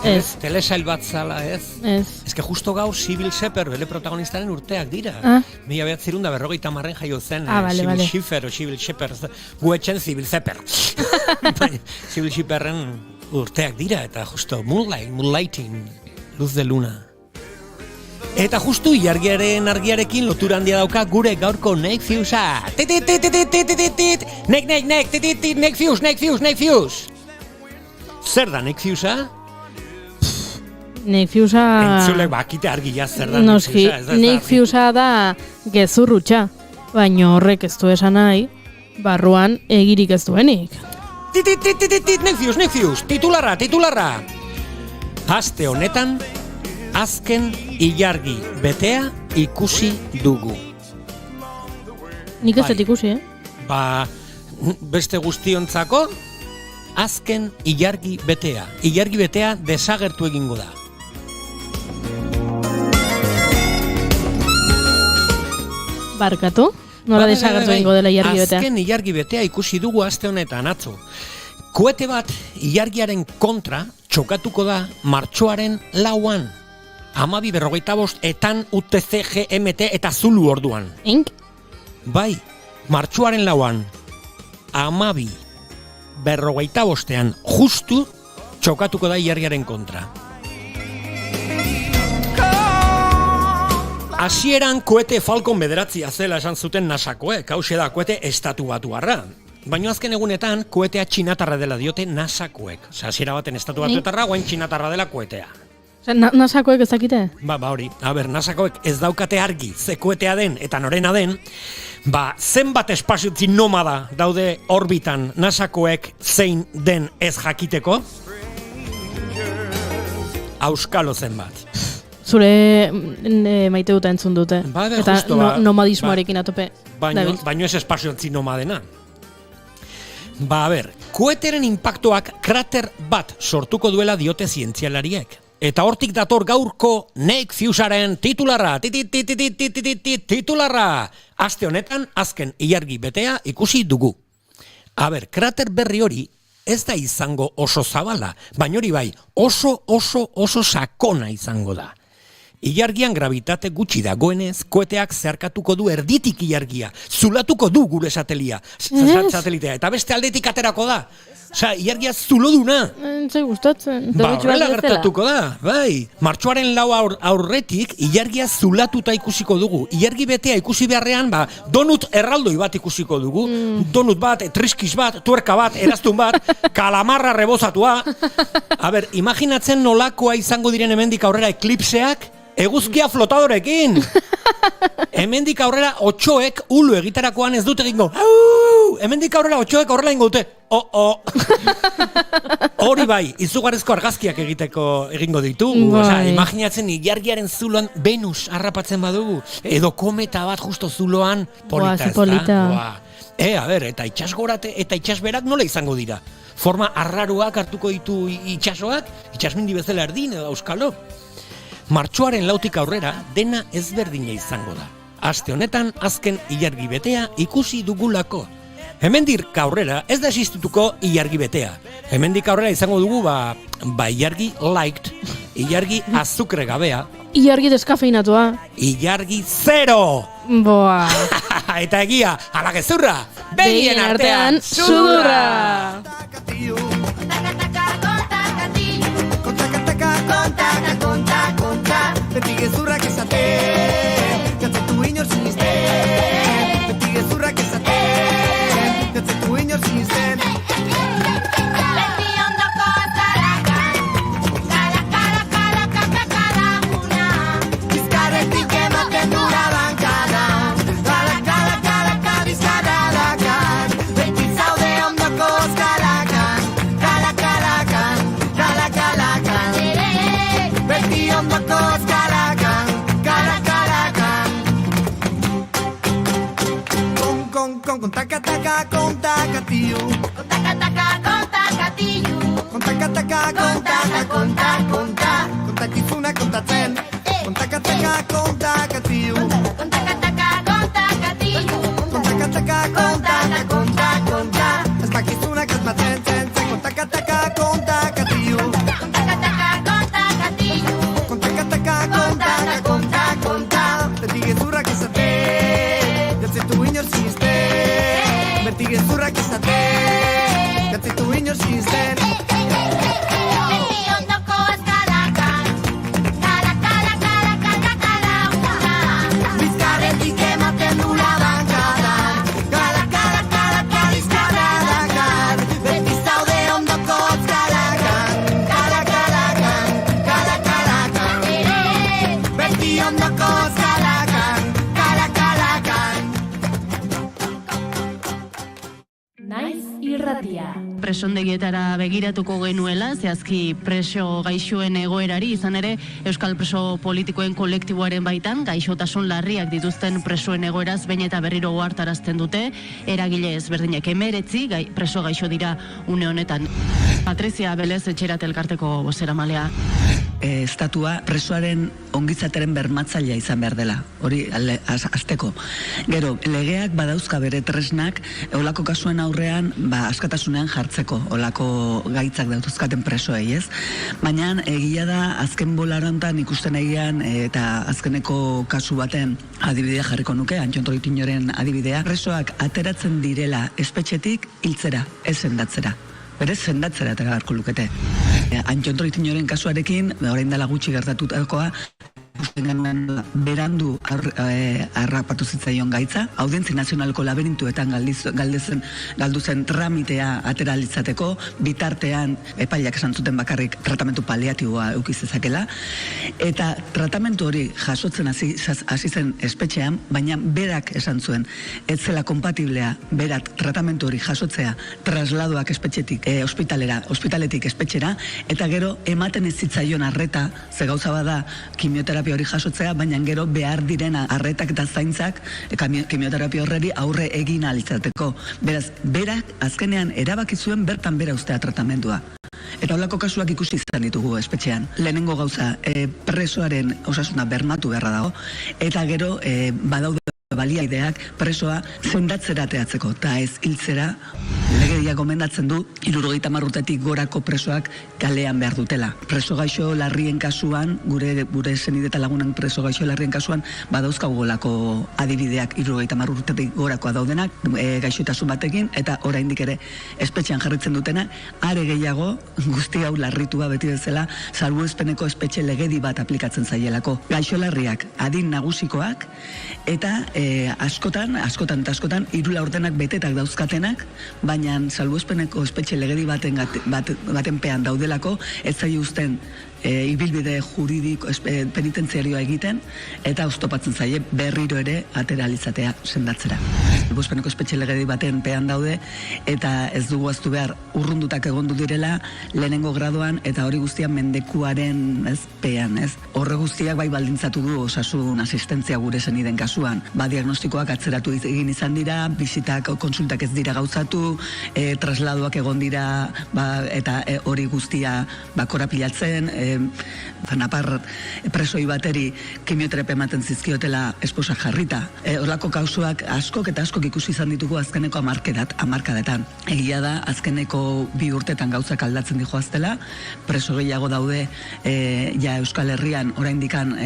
Ez. Telesail bat zala, ez? Ez. Ez que justo gaur Sybil Shepherd, bere protagonistaren urteak dira. Ah. 1950 jaio zen, Vale, vale. Sybil Shepherd, guetxen Sybil Shepherd. Sybil Shepherdren urteak dira, eta justo Moonlighting, Luz de Luna. Eta justu ilargiaren argiarekin lotura handia dauka gure gaurko Nick Fusea. Nick Fuse. Zer da Nick Fusea? Nick Fusea... Entzulek bakite argia zer da Noski, Nick Fusea. Nick Fusea da gezurrutxa, baina horrek ez du esan nahi, barruan egirik ez duenik. Nick Fuse, titularra. Aste honetan, azken ilargi betea ikusi dugu. Nik ez dut ikusi, Beste guztiontzako, azken ilargi betea. Ilargi betea desagertu egingo da. Barkatu? Nola desagertu egingo dela ilargi betea? Azken ilargi betea ikusi dugu aste honetan atzo. Koete bat ilargiaren kontra txokatuko da martxoaren 4an. 12:45 etan UTC GMT eta Zulu orduan. Ink? Bai, martxoaren 4an. 12:45 justu txokatuko da ilargiaren kontra. Hasieran koete Falcon 9 zela esan zuten NASAkoek, hauxe da koete estatu batuarra. Baina azken egunetan koetea txinatarra dela diote NASAkoek. Hasiera baten estatu batuetarra, guain txinatarra dela koetea. NASAkoek ez dakite? Ba hori, NASAkoek ez daukate argi ze koetea den eta norena den, zenbat espaziotzi nomada daude orbitan NASAkoek zein den ez jakiteko? Auskalo zenbat. Zure maite duta entzun dute. Eta nomadismoarekin atope. Baino ez espaziontzi nomadena. Koeteren inpaktuak krater bat sortuko duela diote zientzialariek. Eta hortik dator gaurko Nick Fusearen titularra. Titularra. Aste honetan azken ilargi betea ikusi dugu. Krater berri hori ez da izango oso zabala, baina hori bai oso sakona izango da. Ilargian gravitate gutxi dagoenez, koeteak zeharkatuko du erditik ilargia, zulatuko du gure satelitea, eta beste aldetik aterako da. Osea, ilargia zuloduna. Entzai gustatzen. Ba, horrela gertatuko da, bai. Martxoaren 4 aurretik, ilargia zulatuta ikusiko dugu. Ilargi betea ikusi beharrean, ba, donut erraldoi bat ikusiko dugu. Donut bat, triskiz bat, tuerka bat, eraztun bat, kalamarra rebozatua. A ber, imaginatzen nolakoa izango diren hemendik aurrera eklipseak, eguzkia flotadorekin. Hemendik aurrera otxoek ulu egitarakoan ez dute egingo. Hemendik aurrera otxoek horrela ingo dute. Hori bai, izugarrizko argazkiak egingo ditugu. Osa, imaginatzen ilargiaren zuloan Venus harrapatzen badugu. Edo kometa bat justo zuloan polita ez da. A ber, eta itxasgorate eta itxasberak nola izango dira? Forma arraruak hartuko ditu itxasoak, itxasmindi bezala erdin edo auskalo. Martxoaren 4tik aurrera dena ezberdina izango da. Aste honetan azken ilargi betea ikusi dugulako. Hemendik aurrera ez da existituko ilargi betea. Hemendik aurrera izango dugu ba ilargi light, ilargi azukre gabea, ilargi deskafeinatua, ilargi zero. Boa. Eta egia, ala gezurra, begien artean sudurra. Beti gezurrak esaten, gatzetu inor sinisten. Beti gezurrak esaten, gatzetu inor sinisten. Beti ondoko zarakan, kala una. Bizkarretik ematen dura bankada, kala, bizkarradakan. Beti zaude ondoko zarakan, kalakan. Beti ondoko zarakan. Con taca taca, con tacatiu. Con taca tacatiu. Con taca taca, con taca, con takizuna kontatzen. Con taca taca, con tacatiu. Con taca tacatiu. Con taca taca, con taca. Ez dakizuna kasmatzen zen. Con taca taca, con tacatiu. Con taca tacatiu. Con taca taca, con taca. Beti gezurrak esaten, gatzetu inor sinisten. Beti gezurrak esaten, gatzetu inor sinisten. Beti ondoko eskalakan, kala una. Bizkarretik ematen dula bankada, kala, bizkarradakan. Beti zaude ondoko eskalakan, kala. Beti ondoko eskalakan, kala. Naiz irratia. Presondegietara begiratuko genuela, zehazki preso gaixoen egoerari, izan ere Euskal Preso Politikoen kolektiboaren baitan, gaixotasun larriak dituzten presoen egoeraz behin eta berriro ohartarazten dute, eragile ezberdinek 19 preso gaixo dira une honetan. Patrizia Belez Etxerat elkarteko bozeramalea. Estatua presoaren ongizateren bermatzailea izan behar dela, hori azteko. Gero, legeak badauzka bere tresnak, olako kasuen aurrean, askatasunean jartzeko, olako gaitzak dautuzkaten presoei, ez? Baina, egia da, azken bolarantan ikusten egian, eta azkeneko kasu baten adibidea jarriko nuke, Antxon Troitiñoren adibidea, presoak ateratzen direla espetxetik hiltzera, ez sendatzera. Berez sendatzera atera beharko lukete. Antxon Troitiñoren kasuarekin, orain dela gutxi gertatutakoa, ikusten genuen berandu harrapatu zitzaion gaitza, Audientzia Nazionaleko laberintuetan galdu zen tramitea atera litzateko, bitartean epaileak esan zuten bakarrik tratamentu paliatiboa eduki zezakela, eta tratamentu hori jasotzen hasi zen espetxean, baina berak esan zuen, ez zela kompatiblea berak tratamentu hori jasotzea trasladoak espetxetik ospitaletik espetxera, eta gero ematen ez zitzaion arreta, ze gauza bada kimioterapia hori jasotzea, baina gero behar direna arretak eta zaintzak kimioterapia horreri aurre egin alitzateko. Beraz, berak azkenean erabaki zuen bertan bera ustea tratamendua. Eta holako kasuak ikusi izan ditugu espetxean. Lehenengo gauza, presoaren osasuna bermatu beharra dago, eta gero badaude baliaideak presoa sendatzera teatzeko, eta ez hiltzera Legedia gomendatzen du 70 urtetik gorako presoak kalean behar dutela. Preso gaixo larrien kasuan, gure senide eta lagunen preso gaixo larrien kasuan, badauzkagolako adibideak 70 urtetik gorakoa daudenak, gaixotasun batekin, eta oraindik ere espetxean jarritzen dutena, are gehiago guzti hau larritua beti bezala, salbuespeneko espetxe legedi bat aplikatzen zaielako. Gaixo larriak, adin nagusikoak, eta askotan, hiru laurdenak betetak dauzkatenak, baina salbuespeneko espetxe legedi baten pean daudelako, ez zaio uzten ibilbide juridiko penitentziarioa egiten, eta oztopatzen zaie berriro ere ateralizatea sendatzera. Salbuespeneko espetxe legedi baten pean daude, eta ez dugu aztu behar urrundutak egondu direla lehenengo graduan, eta hori guztian mendekuaren pean. Horre guztiak bai baldintzatu du osasun asistentzia gure seniden kasuan. Diagnostikoak atzeratu egin izan dira, bisitak, konsultak ez dira gauzatu, trasladoak egon dira, eta hori guztia korapilatzen, Napar presoi bateri kimioterapia ematen zizkiotela esposa jarrita. Horlako kausuak askok ikusi izan ditugu azkeneko hamarkadetan. Egia da, azkeneko 2 urtetan gauzak aldatzen dijoaztela, preso gehiago daude Euskal Herrian oraindikan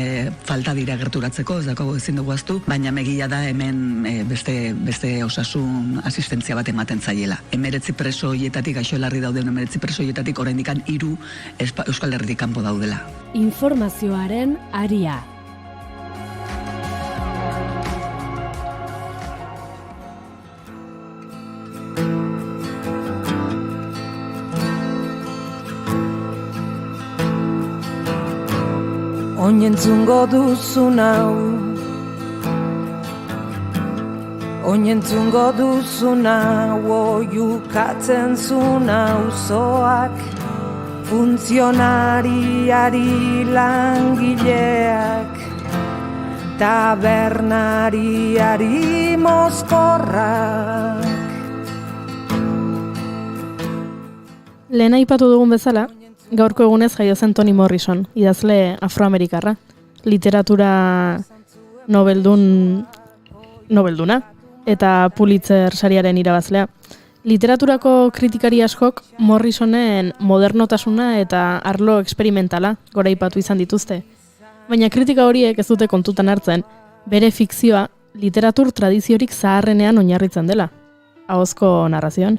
falta dira gerturatzeko, ez dago ezin dugu aztu, baina egia da hemen beste osasun asistentzia bat ematen zaiela. 19 preso hietatik, gaixo larri dauden 19 preso hietatik oraindikan 3 Euskal Herritik kanpo daudela. Informazioaren aria. Oinentzungo duzun hau, oinentzungo duzun hau, oiukatzen zun auzoak, funtzionariari langileak, tabernariari mozkorrak. Lehen aipatu dugun bezala, gaurko egunez jaio zen Toni Morrison, idazle afroamerikarra, literatura nobelduna eta Pulitzer sariaren irabazlea. Literaturako kritikari askok Morrisonen modernotasuna eta arlo eksperimentala goraipatu izan dituzte. Baina kritika horiek ez dute kontutan hartzen, bere fikzioa literatur tradiziorik zaharrenean oinarritzen dela. Ahozko narrazioan.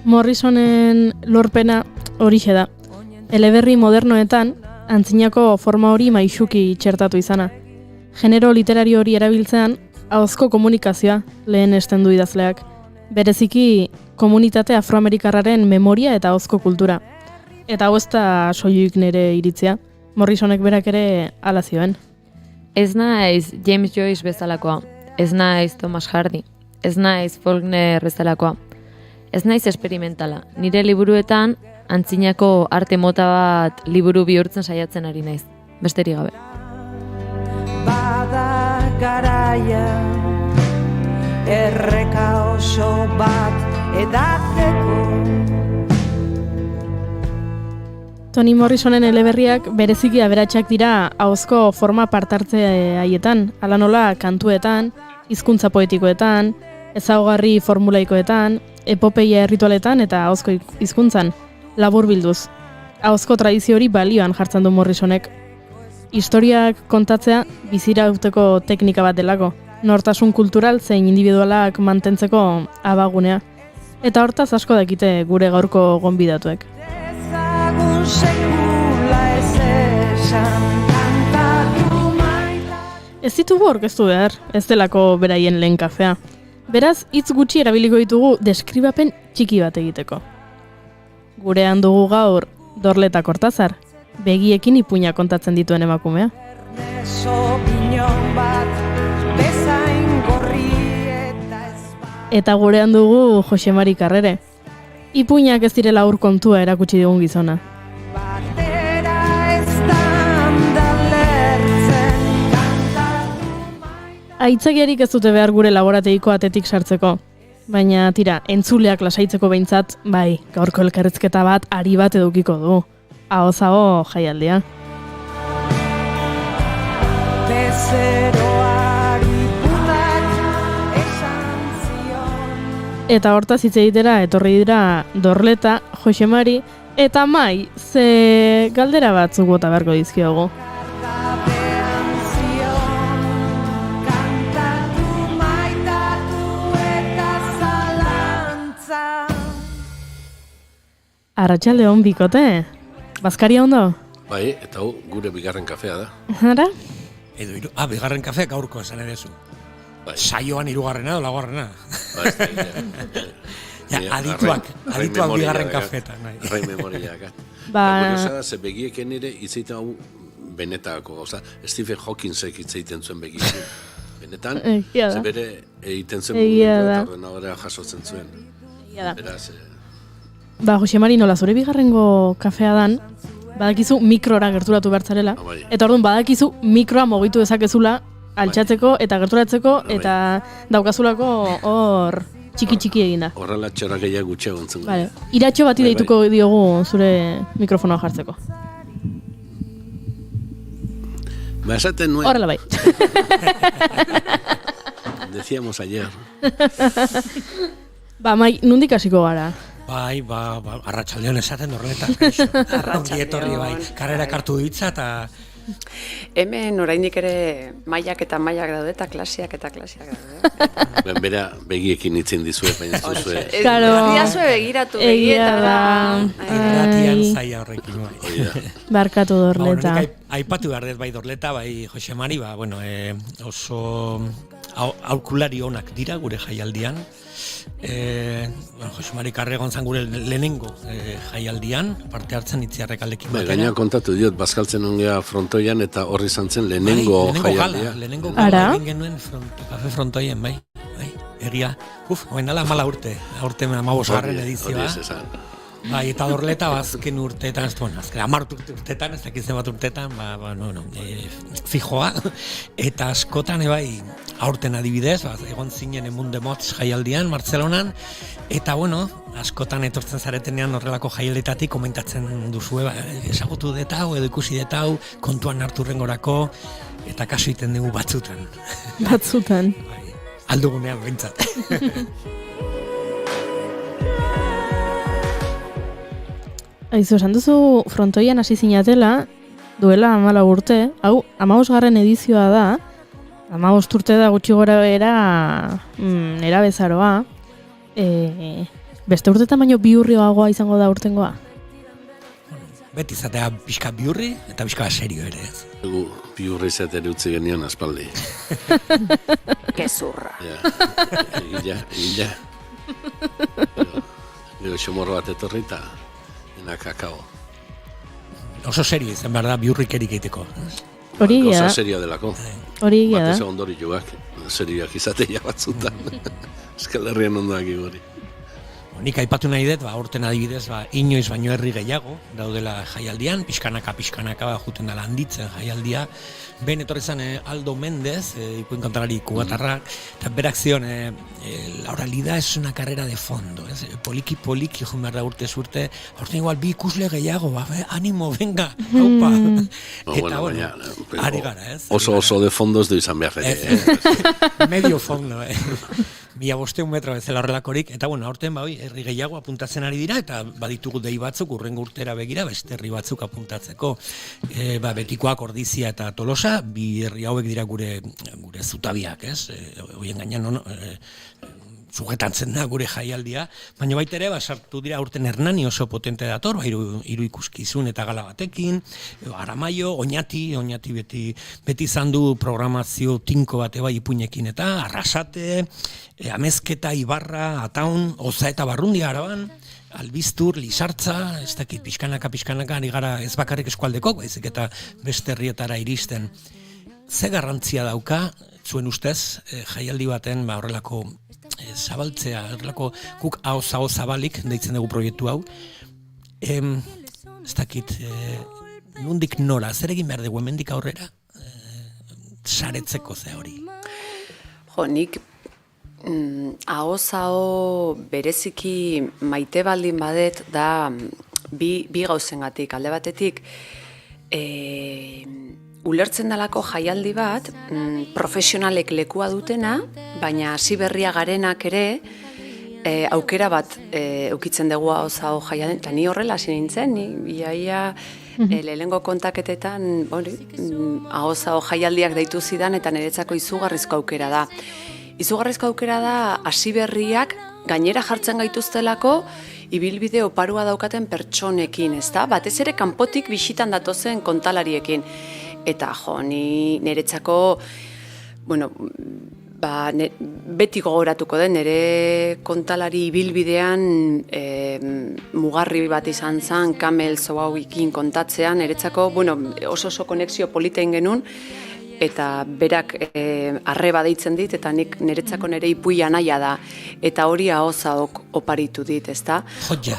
Morrisonen lorpena horixe da. Eleberri modernoetan, antzinako forma hori maixuki txertatu izana. Genero literario hori erabiltzean, ahozko komunikazioa lehen esten du idazleak. Bereziki, komunitate afroamerikarraren memoria eta ahozko kultura. Eta hau ez da soilik nire iritzia. Morrisonek berak ere hala zioen. Ez naiz James Joyce bezalakoa. Ez naiz Thomas Hardy. Ez naiz Faulkner bezalakoa. Ez naiz esperimentala. Nire liburuetan antzinako arte mota bat liburu bihurtzen saiatzen ari naiz. Besterik gabe. Bada garaia erreka oso bat edatzeko. Toni Morrisonen eleberriak bereziki aberatsak dira ahozko forma partartze haietan, hala nola kantuetan, hizkuntza poetikoetan, ezaugarri formulaikoetan, epopeia erritualetan eta ahozko hizkuntzan, labur bilduz. Ahozko tradizio hori balioan jartzen du Morrisonek. Historiak kontatzea bizirauteko teknika bat delako, nortasun kultural zein individualak mantentzeko abagunea. Eta hortaz asko dakite gure gaurko gonbidatuek. Ez ditugu aurkeztu behar, ez delako beraien lehen kafea. Beraz, hitz gutxi erabiliko ditugu deskribapen txiki bat egiteko. Gurean dugu gaur Dorleta Kortazar, begiekin ipuina kontatzen dituen emakumea. Eta gurean dugu Jose Mari Karrere. Ipuinak ez direla ur kontua erakutsi digun gizona. Batera ez da andale Aitzakiarik ez dute behar gure laborateiko atetik sartzeko. Baina, tira, entzuleak lasaitzeko behintzat, bai, gaurko elkarrizketa bat, ari bat edukiko du. Ahoz-aho jaialdia. Bezeroari punak esan zion. Eta hortaz hitz egitera etorri dira Dorleta, Josemari, eta Mai, ze galdera batzuk bota beharko dizkiogu. Arratsalde on bikote, bazkaria ondo? Bai, eta hau gure bigarren kafea da. Ara? Edo, bigarren kafea gaurko esan ere zu. Saioan hirugarrena edo laugarrena. Ja, adituak bigarren kafetan. Arrai memoriak. Curiosa, ze begieken ere itzeiten hau benetako, oza, Stephen Hawkingsek itzeiten zuen begiekin. Benetan, ze bere egiten zen eta ordenadorea jasotzen zuen. Beraz, Josemari, nola zure bigarrengo kafea dan, badakizu mikrora gerturatu bertzarela, eta orduan badakizu mikroa mugitu dezakezula altxatzeko eta gerturatzeko, eta daukazulako hor txiki eginda. Horrela txora gehiago gutxeago entzun. Iratxo bati deituko diogu zure mikrofonoa jartzeko. Ba, esaten nuen. Horrela bai. Decíamos ayer. Mai, nondik hasiko gara? Bai, arratsaldeon esaten Dorleta. Arratsaldeon. Karrera kartu ditza eta hemen oraindik ere mailak eta mailak daude eta klaseak daude. Bera begiekin itzen dizue, baina zuzue. Diazue begiratu begietara. Erratian zaila horrekin bai. Barkatu Dorleta. Aipatu behar dut bai Dorleta, bai Josemari, oso aurkulari onak dira gure jaialdian. Josemari Karregon zan gure lehenengo jaialdian, parte hartzen itziarrek aldekin batera. Gaina kontatu diot, bazkaltzen ongea frontoian eta horri zantzen lehenengo jaialdia. Lehenengo gala egin genuen kafe frontoien, bai. Egia, hoen ala mala urte, aurten 15. edizioa. Bai, eta Dorleta azken urteetan, azken 10 urteetan, ez dakitzen bat urteetan, fijoa, eta askotan, bai, aurten adibidez, egon zinen Emunde Motz jaialdian, Bartzelonan, eta, askotan etortzen zaretenean horrelako jaialdetatik komentatzen duzue, ezagutu detau, edo ikusi detau, kontuan hartu rengorako, eta kasu iten dugu batzutan. Batzutan. Aldugunean, behintzat. Aizu, esan duzu frontoian hasi zinatela, duela 14 urte, hau 15. edizioa da, 15 urte da gutxi gora nera bezaroa, beste urtetan baino biurrioagoa izango da urtengoa? Beti izatea pixka biurri eta pixka serio ere ez. Egu biurri izatea utzi genion aspaldi. Gezurra. Illa. Gero xomorro bat etorri eta kakao. Oso serio izan behar da biurrikerik egiteko. Hori egia da. Oso serio delako. Hori egia da. Batez ondori joak, serioak izatea batzutan. Euskal Herrian ondoak igori. Nik aipatu nahi dut, aurten adibidez, inoiz baino herri gehiago daudela jaialdian, pixkanaka juten dela handitzen jaialdia. Ben etorri zen Aldo Mendez, ipuin kantalari kubatarra, eta berak zion, la oralidad es una carrera de fondo, poliki joan behar da urtez urte, aurten igual bi ikusle gehiago, animo, venga, haupa. Eta, ari gara, ez? Oso de fondos du izan behar. Medio fondo, 1500 metro bezala horrelakorik, eta aurten herri gehiago apuntatzen ari dira, eta baditugu dei batzuk urrengo urtera begira, beste herri batzuk apuntatzeko. Betikoak, Ordizia eta Tolosa, bi herri hauek dira gure zutabiak, ez? Hoien gainean sujetatzen da gure jaialdia, baina baita ere, sartu dira aurten Hernani oso potente dator, hiru ikuskizun eta gala batekin, Aramaio, Oñati beti izan du programazio tinko bate ipuinekin eta Arrasate, Amezketa, Ibarra, Ataun, Oza eta Barrundia Araban, Albiztur, Lizartza, ez dakit pixkanaka ari gara ez bakarrik eskualdeko, baizik eta beste herrietara iristen. Ze garrantzia dauka, zuen ustez, jaialdi baten horrelako zabaltzea, horrelako guk hau zabalik deitzen dugu proiektu hau. Ez dakit, nondik nora, zer egin behar dugu hemendik aurrera saretzeko ze hori? nik ahoz-aho bereziki maite baldin badet da bi gauzengatik. Alde batetik, ulertzen dalako jaialdi bat, profesionalek lekua dutena, baina hasi berria garenak ere, aukera bat eukitzen dugu ahoz-aho jaialdi. Eta ni horrela hasi nintzen, iaia lehenengo kontaketetan ahoz-aho jaialdiak deitu zidan eta niretzako izugarrizko aukera da. Izugarrizko aukera da hasi berriak gainera jartzen gaituztelako ibilbide oparua daukaten pertsonekin, ezta? Batez ere kanpotik bisitan datozen kontalariekin. Eta ni niretzako, beti gogoratuko den, nire kontalari ibilbidean mugarri bat izan zen, Kamel Zouauekin kontatzean, niretzako, oso konexio politein genuen, eta berak arreba deitzen dit, eta nik niretzako nire ipuia naia da, eta hori ahoz-ahok oparitu dit, ezta? Jotia.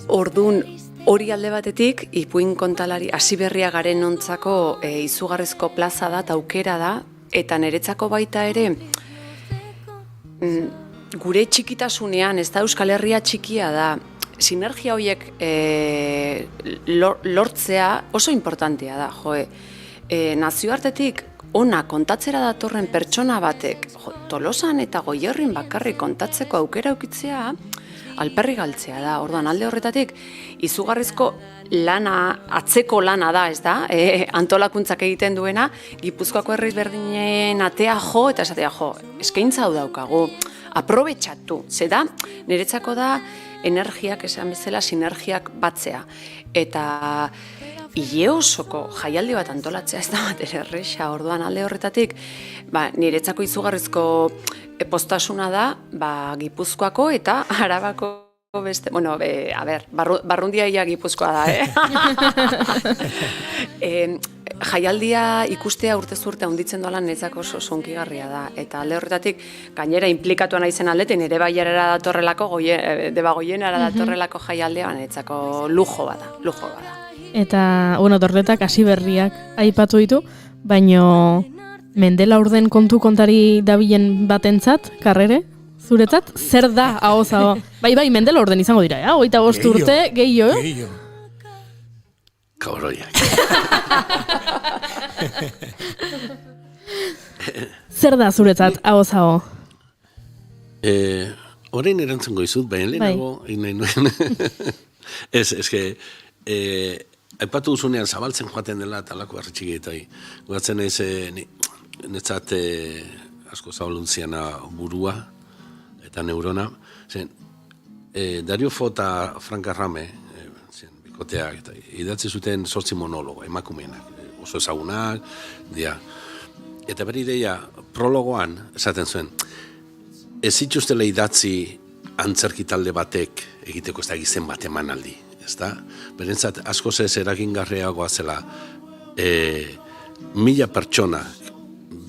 Orduan, hori alde batetik, ipuin kontalari hasi berria garen ontzako izugarrizko plaza da, eta aukera da, eta niretzako baita ere, gure txikitasunean, ez da Euskal Herria txikia da, sinergia horiek lortzea oso importantea da, nazioartetik ona kontatzera datorren pertsona batek, Tolosan eta Goierrin bakarrik kontatzeko aukera aukitzea, alperri galtzea da. Orduan alde horretatik, izugarrizko lana, atzeko lana da, ez da, antolakuntzak egiten duena, Gipuzkoako herriz berdinen atea eta esatea eskaintza hau daukagu, aprobetxatu, da, niretzako da, energiak, esan bezala, sinergiak batzea. Eta hile osoko jaialdi bat antolatzea ez da bat erresa, orduan alde horretatik, niretzako izugarrizko postasuna da, Gipuzkoako eta Arabako beste, barrundia ia Gipuzkoa da, jaialdia ikustea urtez urte handitzen doala niretzako oso sunkigarria da. Eta alde horretatik, gainera inplikatua naizen aldetik, nire baiarera datorrelako, Deba Goienara datorrelako jaialdea, niretzako lujo bada. Eta, dorretak hasi berriak aipatu ditu, baino Mendela Urden kontari dabilen batentzat, karrere, zuretzat, zer da ahoz-aho? Bai, Mendela Urden izango dira, 25 urte, gehiago, Kabroiak. Zer da zuretzat ahoz-aho? Horein erantzungo izut, baina lehenago, aipatu duzunean zabaltzen joaten dela talako arritxigeetai. Guatzen naiz, netzat asko zabaluntziana burua eta neurona. Dario Fo eta Frank Arrame, bikoteak, idatzi zuten 8 monologo, emakumeenak, oso ezagunak, eta bere ideia prologoan esaten zuen, ez zituztela idatzi antzerki talde batek egiteko ez da gizen bat emanaldi. Berentzat, asko ez eragingarriagoa zela 1000 pertsona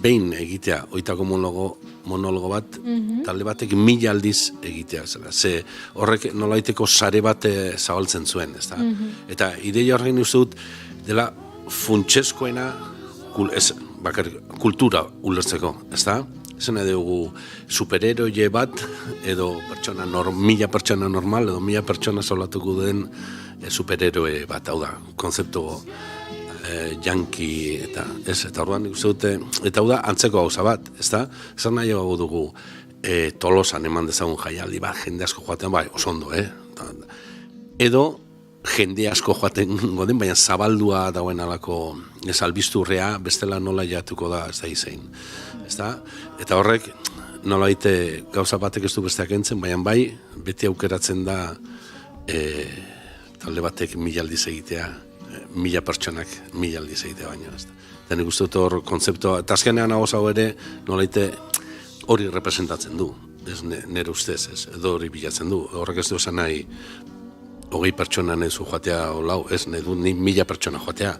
behin egitea, oitako monologo bat, talde batek 1000 aldiz egitea zela. Ze horrek nolaiteko sare bat zabaltzen zuen, Eta ideia horrein uste dut, dela funtsezkoena kultura ulertzeko, Ezen dugu superheroie bat, edo 1000 pertsona normal, edo 1000 pertsona solatuko den superheroe bat, hau da, konzeptu janki, eta orduan nik uste dute, eta hau da, antzeko gauza bat, Zer nahi dugu Tolosan eman dezagun jaialdi, jende asko joaten, oso ondo, Edo, jende asko joaten goden, baina zabaldua dauen alako albisturrea, bestela nola jatuko da, ez da izein. Eta horrek, nola baite gauza batek ez du besteak entzen, baina beti aukeratzen da talde batek 1000 aldiz egitea, 1000 pertsonak 1000 aldiz egitea baina. Eta nik uste dut hor kontzeptua, eta azkenean hau ere, nola baite hori representatzen du, ez nire ustez, edo hori bilatzen du, horrek ez du esan nahi 20 pertsona nezu joatea olau, ez nahi du ni 1000 pertsona joatea,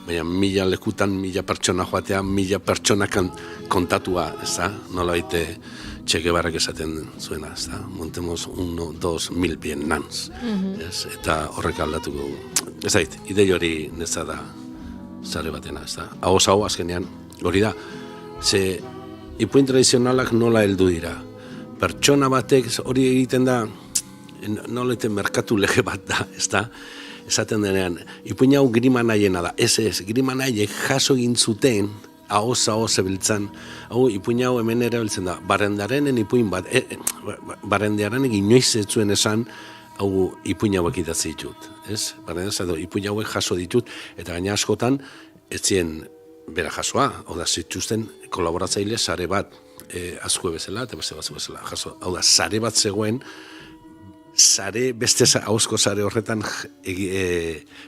baina 1000 lekutan 1000 pertsona joatea, 1000 pertsona kontatua, nola baite Che Guevarak esaten zuena, montemos 1, 2, 1000 bien nans, eta horrek aldatuko, idei hori netza da zare batena, ahoz-aho azkenean, hori da, Ze ipuin tradizionalak nola heldu dira. Pertsona batek hori egiten da, nolete merkatu lege bat da, ez da? Esaten denean, ipuin hau Grimanaiena da. Ez, Grimanaiek jaso egin zuten, ahoz zebiltzan, hau ipuin hau hemen ere biltzen da, Barandiarenen ipuin bat, Barandiaranek inoiz ez zuen esan, hau ipuin hauek idatzi ditut, ez? Barandiarenen ipuin hauek jaso ditut, eta gaina askotan, ez zien bera jasoa, hau da, zituzten kolaboratzaile sare bat, azkue bezala, eta beste batzu bezala, jaso, hau da, sare bat zegoen, sare, beste ahozko sare horretan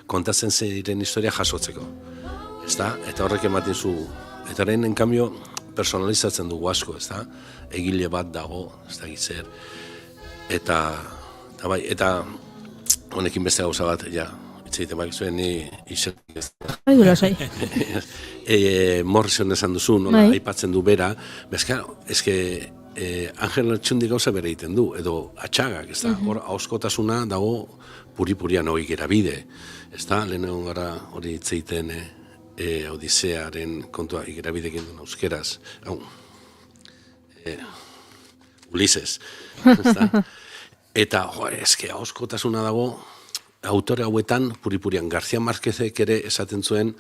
kontatzen ziren historia jasotzeko. Ezta? Eta horrek ematen zu, eta horrein, en cambio, personalizatzen dugu asko, ezta? Egile bat dago, ez da gitzer. Eta bai, eta honekin beste gauza bat, ja, itzaiten bak zuen, ni izen ez da. Morrison esan duzu, nola, aipatzen du bera, bezka, eske, Angel Txundi gauza bere egiten du, edo atxagak, ez da, hor hauskotasuna dago puri-purian hori gerabide, ez da, lehenegon gara hori itzeiten Odisearen kontua igerabide egin duen euskeraz, Ulises, ez da, eta, eske hauskotasuna dago, autore hauetan, puri-purian, García Márquezek ere esaten zuen,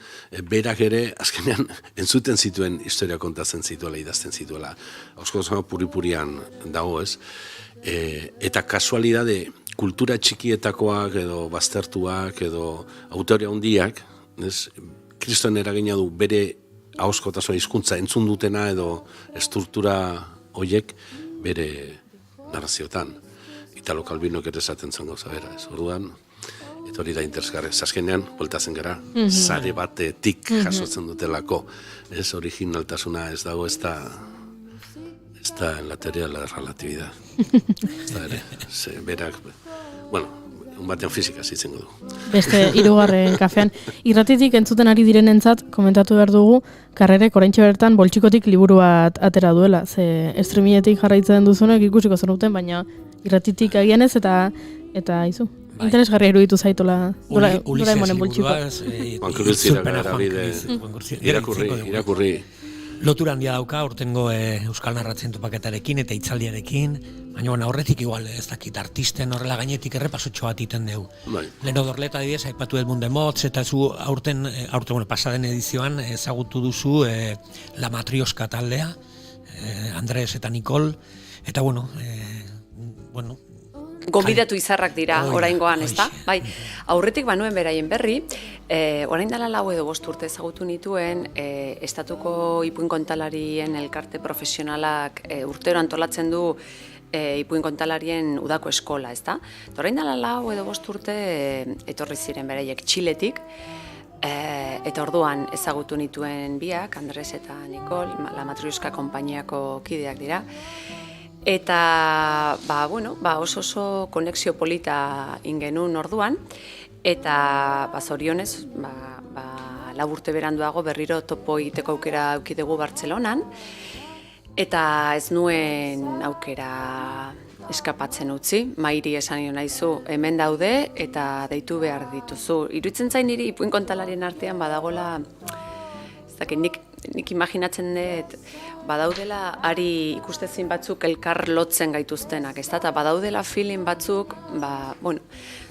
berak ere, azkenean, entzuten zituen historia kontatzen zituela, idazten zituela. Hauskotasuna puri-purian dago, ez? Eta kasualidade, kultura txikietakoak, edo baztertuak, edo autore handiak, ez? Kristoen eragina du bere hauskotasuna hizkuntza entzun dutena, edo estruktura hoiek bere narrazioetan. Italo Calvinok ere esaten zen gauza bera, ez? Orduan, eta hori da interesgarri, azkenean, bueltatzen gara, sare batetik jasotzen dutelako. Ez originaltasuna ez dago, ez da en la teoría de la relatividad. Ez da ere, berak, bueno, un batean fizika zitzen du. Beste, hirugarren kafean. Irratitik entzuten ari direnentzat, komentatu behar dugu, Karrerek oraintxe bertan boltsikotik liburu bat atera duela. Ze streamingetik jarraitzen duzunek ikusiko zenuten, baina irratitik agianez eta izu. Interesgarria iruditu zaitola Doraemonen boltsikoa. Irakurri. Lotura handia dauka, urtengo Euskal Narratzen topaketarekin eta hitzaldiarekin, baina horretik igual ez dakit artisten horrela gainetik errepasotxo bat iten dugu. Leno Dorleta adibidez, aipatu Edmund de Motz, eta zu aurten pasaden edizioan ezagutu duzu La Matrioska taldea, Andres eta Nicole, eta Gonbidatu izarrak dira, oraingoan, ez da? Bai, aurretik banuen beraien berri, orain dela 4 edo 5 urte ezagutu nituen, estatuko ipuin kontalarien elkarte profesionalak urtero antolatzen du ipuin kontalarien udako eskola, ez da? Orain dela 4 edo 5 urte etorri ziren beraiek Txiletik, eta orduan ezagutu nituen biak, Andres eta Nicole, La Matrioska konpainiako kideak dira. Eta, oso konexio polita ingenun orduan, eta zorionez, 4 urte beranduago berriro topo egiteko aukera aukidegu Bartzelonan, eta ez nuen aukera eskapatzen utzi, Mairi esan nio nahizu, hemen daude eta deitu behar dituzu. Iruditzen zain niri ipuin kontalarien artean badagola, ez dakit, nik imaginatzen dut, badaudela ari ikustezin batzuk elkar lotzen gaituztenak, ez da, eta badaudela feeling batzuk,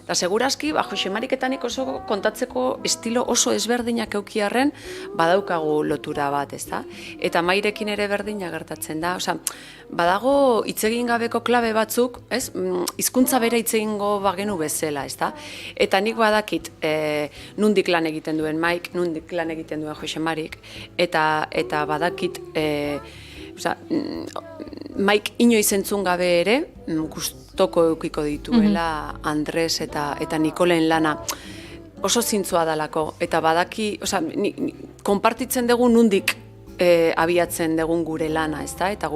eta seguraski, Jose Mariketan oso kontatzeko estilo oso ezberdinak eukiarren, badaukagu lotura bat, ez da, eta Mairekin ere berdina gertatzen da, badago hitzegin gabeko klabe batzuk, ez, hizkuntza bera hitzegingo bagenu bezala, ez da, eta nik badakit nundik lan egiten duen Maik, nundik lan egiten duen Jose Marik, eta badakit, Maik inoiz entzun gabe ere, gustoko eukiko dituela Andres eta Nikolen lana oso zintzoa dalako, eta badaki, konpartitzen dugu nundik abiatzen dugun gure lana, ez da, eta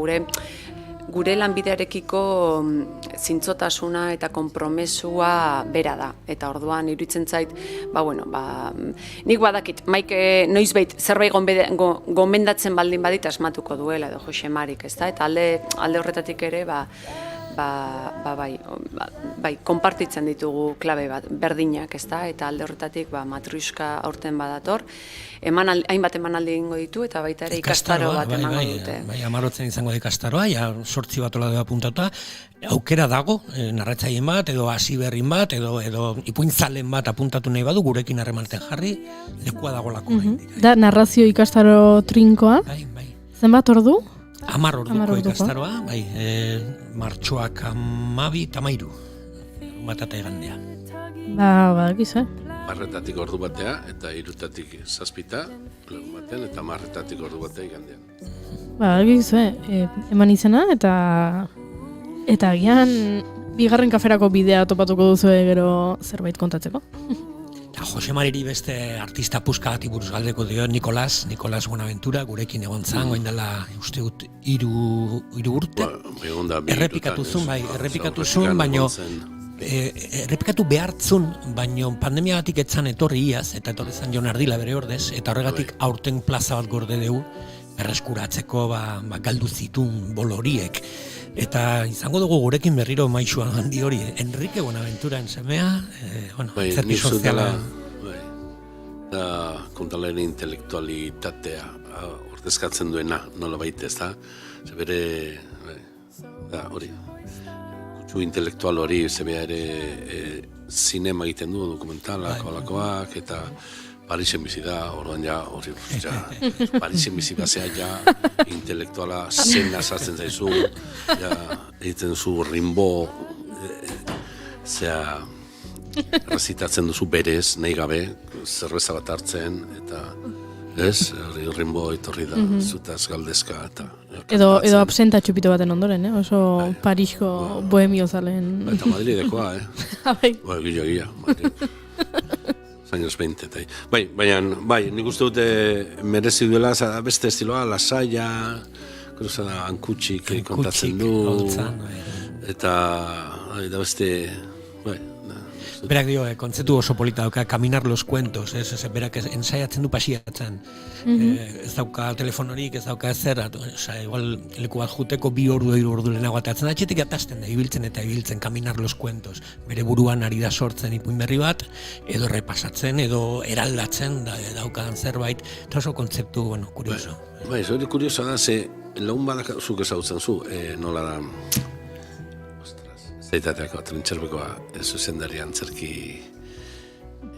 gure lanbidearekiko zintzotasuna eta konpromesua bera da, eta orduan iruditzen zait, nik badakit, Maik noizbait zerbait gomendatzen baldin badit asmatuko duela edo Jose Marik, ez da, eta alde horretatik ere, bai, konpartitzen ditugu klabe bat, berdinak, ezta, eta alde horretatik matruiska aurten badator, hainbat emanaldi egingo ditu, eta baita ere ikastaro bat emango dute. Bai, 10 izango da ikastaroa, ja 8 bat ola da apuntatuta, aukera dago, narratzaien bat, edo hasi berrin bat, edo ipuintzalen bat apuntatu nahi badu, gurekin harremanten jarri, lekua dagolako. Da, narrazio ikastaro trinkoa? Bai. Zenbat ordu? 10 orduko ikastaroa, bai, martxoak 12 eta 13. Batata egandea. Gizu, Marretatik ordu batea, eta 3tatik 7, batean, eta marretatik ordu batea igandean. Gizu, eman izena, eta agian bigarren kaferako bidea topatuko duzu gero zerbait kontatzeko. Jose Mariri beste artista puska gati buruz galdeko dio Nicolas Buenaventura, gurekin egon zan, goin dela, uste dut, 3 urte. Errepikatu zun, baino, errepikatu behartzun, baino pandemiagatik etzan etorri iaz, eta etorri zan Jon Ardila bere ordez, eta horregatik aurten plaza bat gorde dugu, berreskuratzeko galdu zitun boloriek. Eta izango dugu gurekin berriro maixuan handi hori, Enrique Buenaventura semea, zerti soziala. Da, kontalaren intelektualitatea ordezkatzen duena, nola baita, ez da? Zebere, hori, kutsu intelektual hori, zebea ere zinema egiten du, dokumentalak, olakoak, eta Parisen bizi da, orduan hori, Parisen bizi bazea intelektuala zena sartzen zaizu, egiten zu Rimbaud, rezitatzen duzu berez, nahi gabe, zerbeza bat hartzen, eta Rimbaud etorri da, zutaz galdezka, eta... Edo absenta txupito baten ondoren, oso Parisko bohemio zalen... Eta Madridekoa, Gila, Madrid. Años 20, eta bai, nik uste dute merezi duela, beste estiloa, lasaia, hankutxik kontatzen du, eta beste, bai. Berak dio, kontzeptu oso polita dauka, caminar los cuentos, berak ensaiatzen du pasiatzen. Ez dauka telefonorik, ez dauka ezer, igual leku bat juteko 2 ordu, 3 ordu lehenago atatzen, atxetik atazten da, ibiltzen, caminar los cuentos. Bere buruan ari da sortzen ipuin berri bat, edo repasatzen, edo eraldatzen, daukadan zerbait, eta oso kontzeptu, kurioso. Bai, hori kurioso da, laun badak zuk ezautzen zu, nola da... Zaitateako, trintxerbekoa, zuzendari antzerki...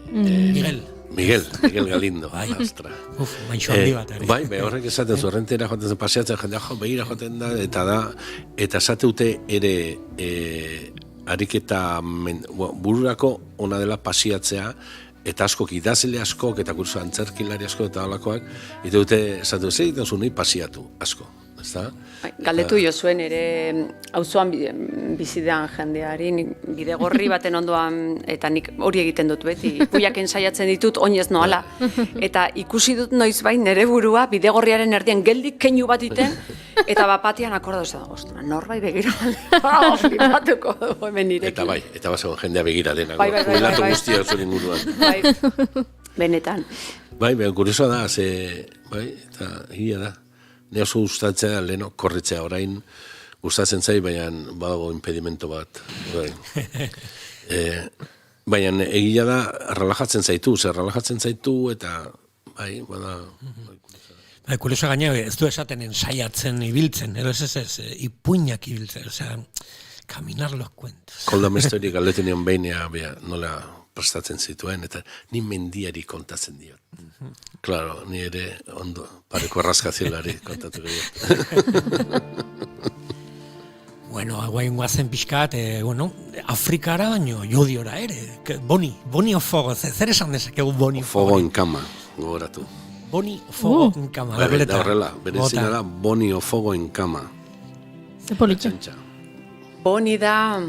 Miguel Galindo. Maixo handi bat. Bai, horrek esaten zu, errentera joaten zen paseatzen, jendea begira joaten da, eta esateute ere ariketa bururako ona dela pasiatzea, eta askok idazle askok, eta kurso antzerkilari asko eta halakoak, eta dute esatu zer egiten zu nahi pasiatu, asko. Galdetu jo zuen ere auzoan bizidean jendeari, bide gorri baten ondoan, eta nik hori egiten dut beti, puiak ensaiatzen ditut, oinez noala. Eta ikusi dut noiz bain nire burua bide gorriaren erdian geldik keinu bat iten, eta bapatian akorda ez da, ostona, norbait begira flipatuko hemen nirekin. Eta bazegoen jendea begira denak, jubilatu guztia zuen inguruan. Benetan. Bai, kuriosoa da, eta hila da. Ne oso gustatzea leheno korritzea orain gustatzen zai, baina badago impedimento bat. Baina egia da, relajatzen zaitu eta bada... Kurioso gaina, ez du esaten ensaiatzen ibiltzen, edo ez, ipuinak ibiltzen, caminar los cuentos. Kolda mestori galdetu nion behinea, nola prestatzen zituen, eta ni mendiari kontatzen diot. Claro, ni ere ondo, pareko arraskazielari kontatu gehiago. Bueno, guain guazen pixkat, Afrikara baino jodiora ere. Boni o fogo, zer esan dezakegu boni o fogo? Fogo en kama, gogoratu. Boni o fogo en kama. Da horrela, bere zina da boni o fogo en kama. Ze politxe. Boni da...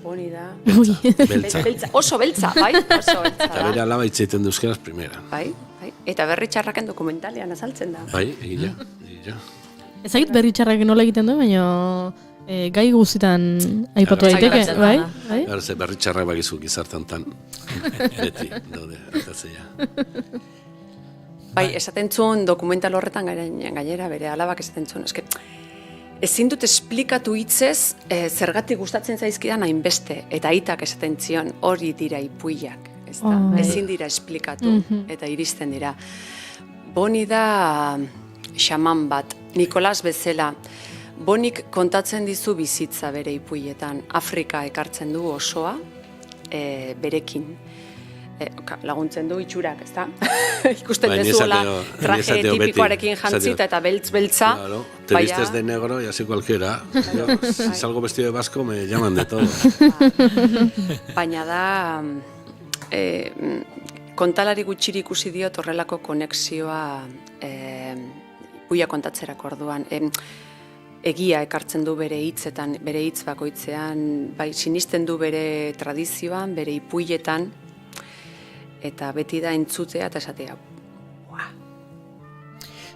Beltza. Oso beltza, bai? Oso beltza da. Eta bere alaba itzaiten duzkeraz primera. Bai. Eta berri txarraken dokumentalean azaltzen da. Bai, egila. Ezagit berri txarrak nola egiten du, baina gai guztietan aipatu daiteke, bai? Garze berri txarrak bagizu gizartantan. Beti, daude, atatzea. Bai, esaten zuen dokumental horretan gainera bere alabak esaten zuen. ezin dut esplikatu hitzez zergatik gustatzen zaizkidan hainbeste, eta aitak esaten zion hori dira ipuiak, ezin dira esplikatu, eta iristen dira. Boni da xaman bat, Nikolas bezala. Bonik kontatzen dizu bizitza bere ipuietan. Afrika ekartzen du osoa berekin. Laguntzen du itxurak, ezta? Ikusten dezuela traje tipikoarekin jantzita eta beltz-beltza. Claro, te vistes de negro y así cualquiera. Si salgo vestido de vasco me llaman de todo. Baina da, kontalari gutxiri ikusi diot horrelako konexioa ipuia kontatzerako orduan. Egia ekartzen du bere hitzetan, bere hitz bakoitzean, bai, sinisten du bere tradizioan, bere ipuietan, eta beti da entzutea eta esatea.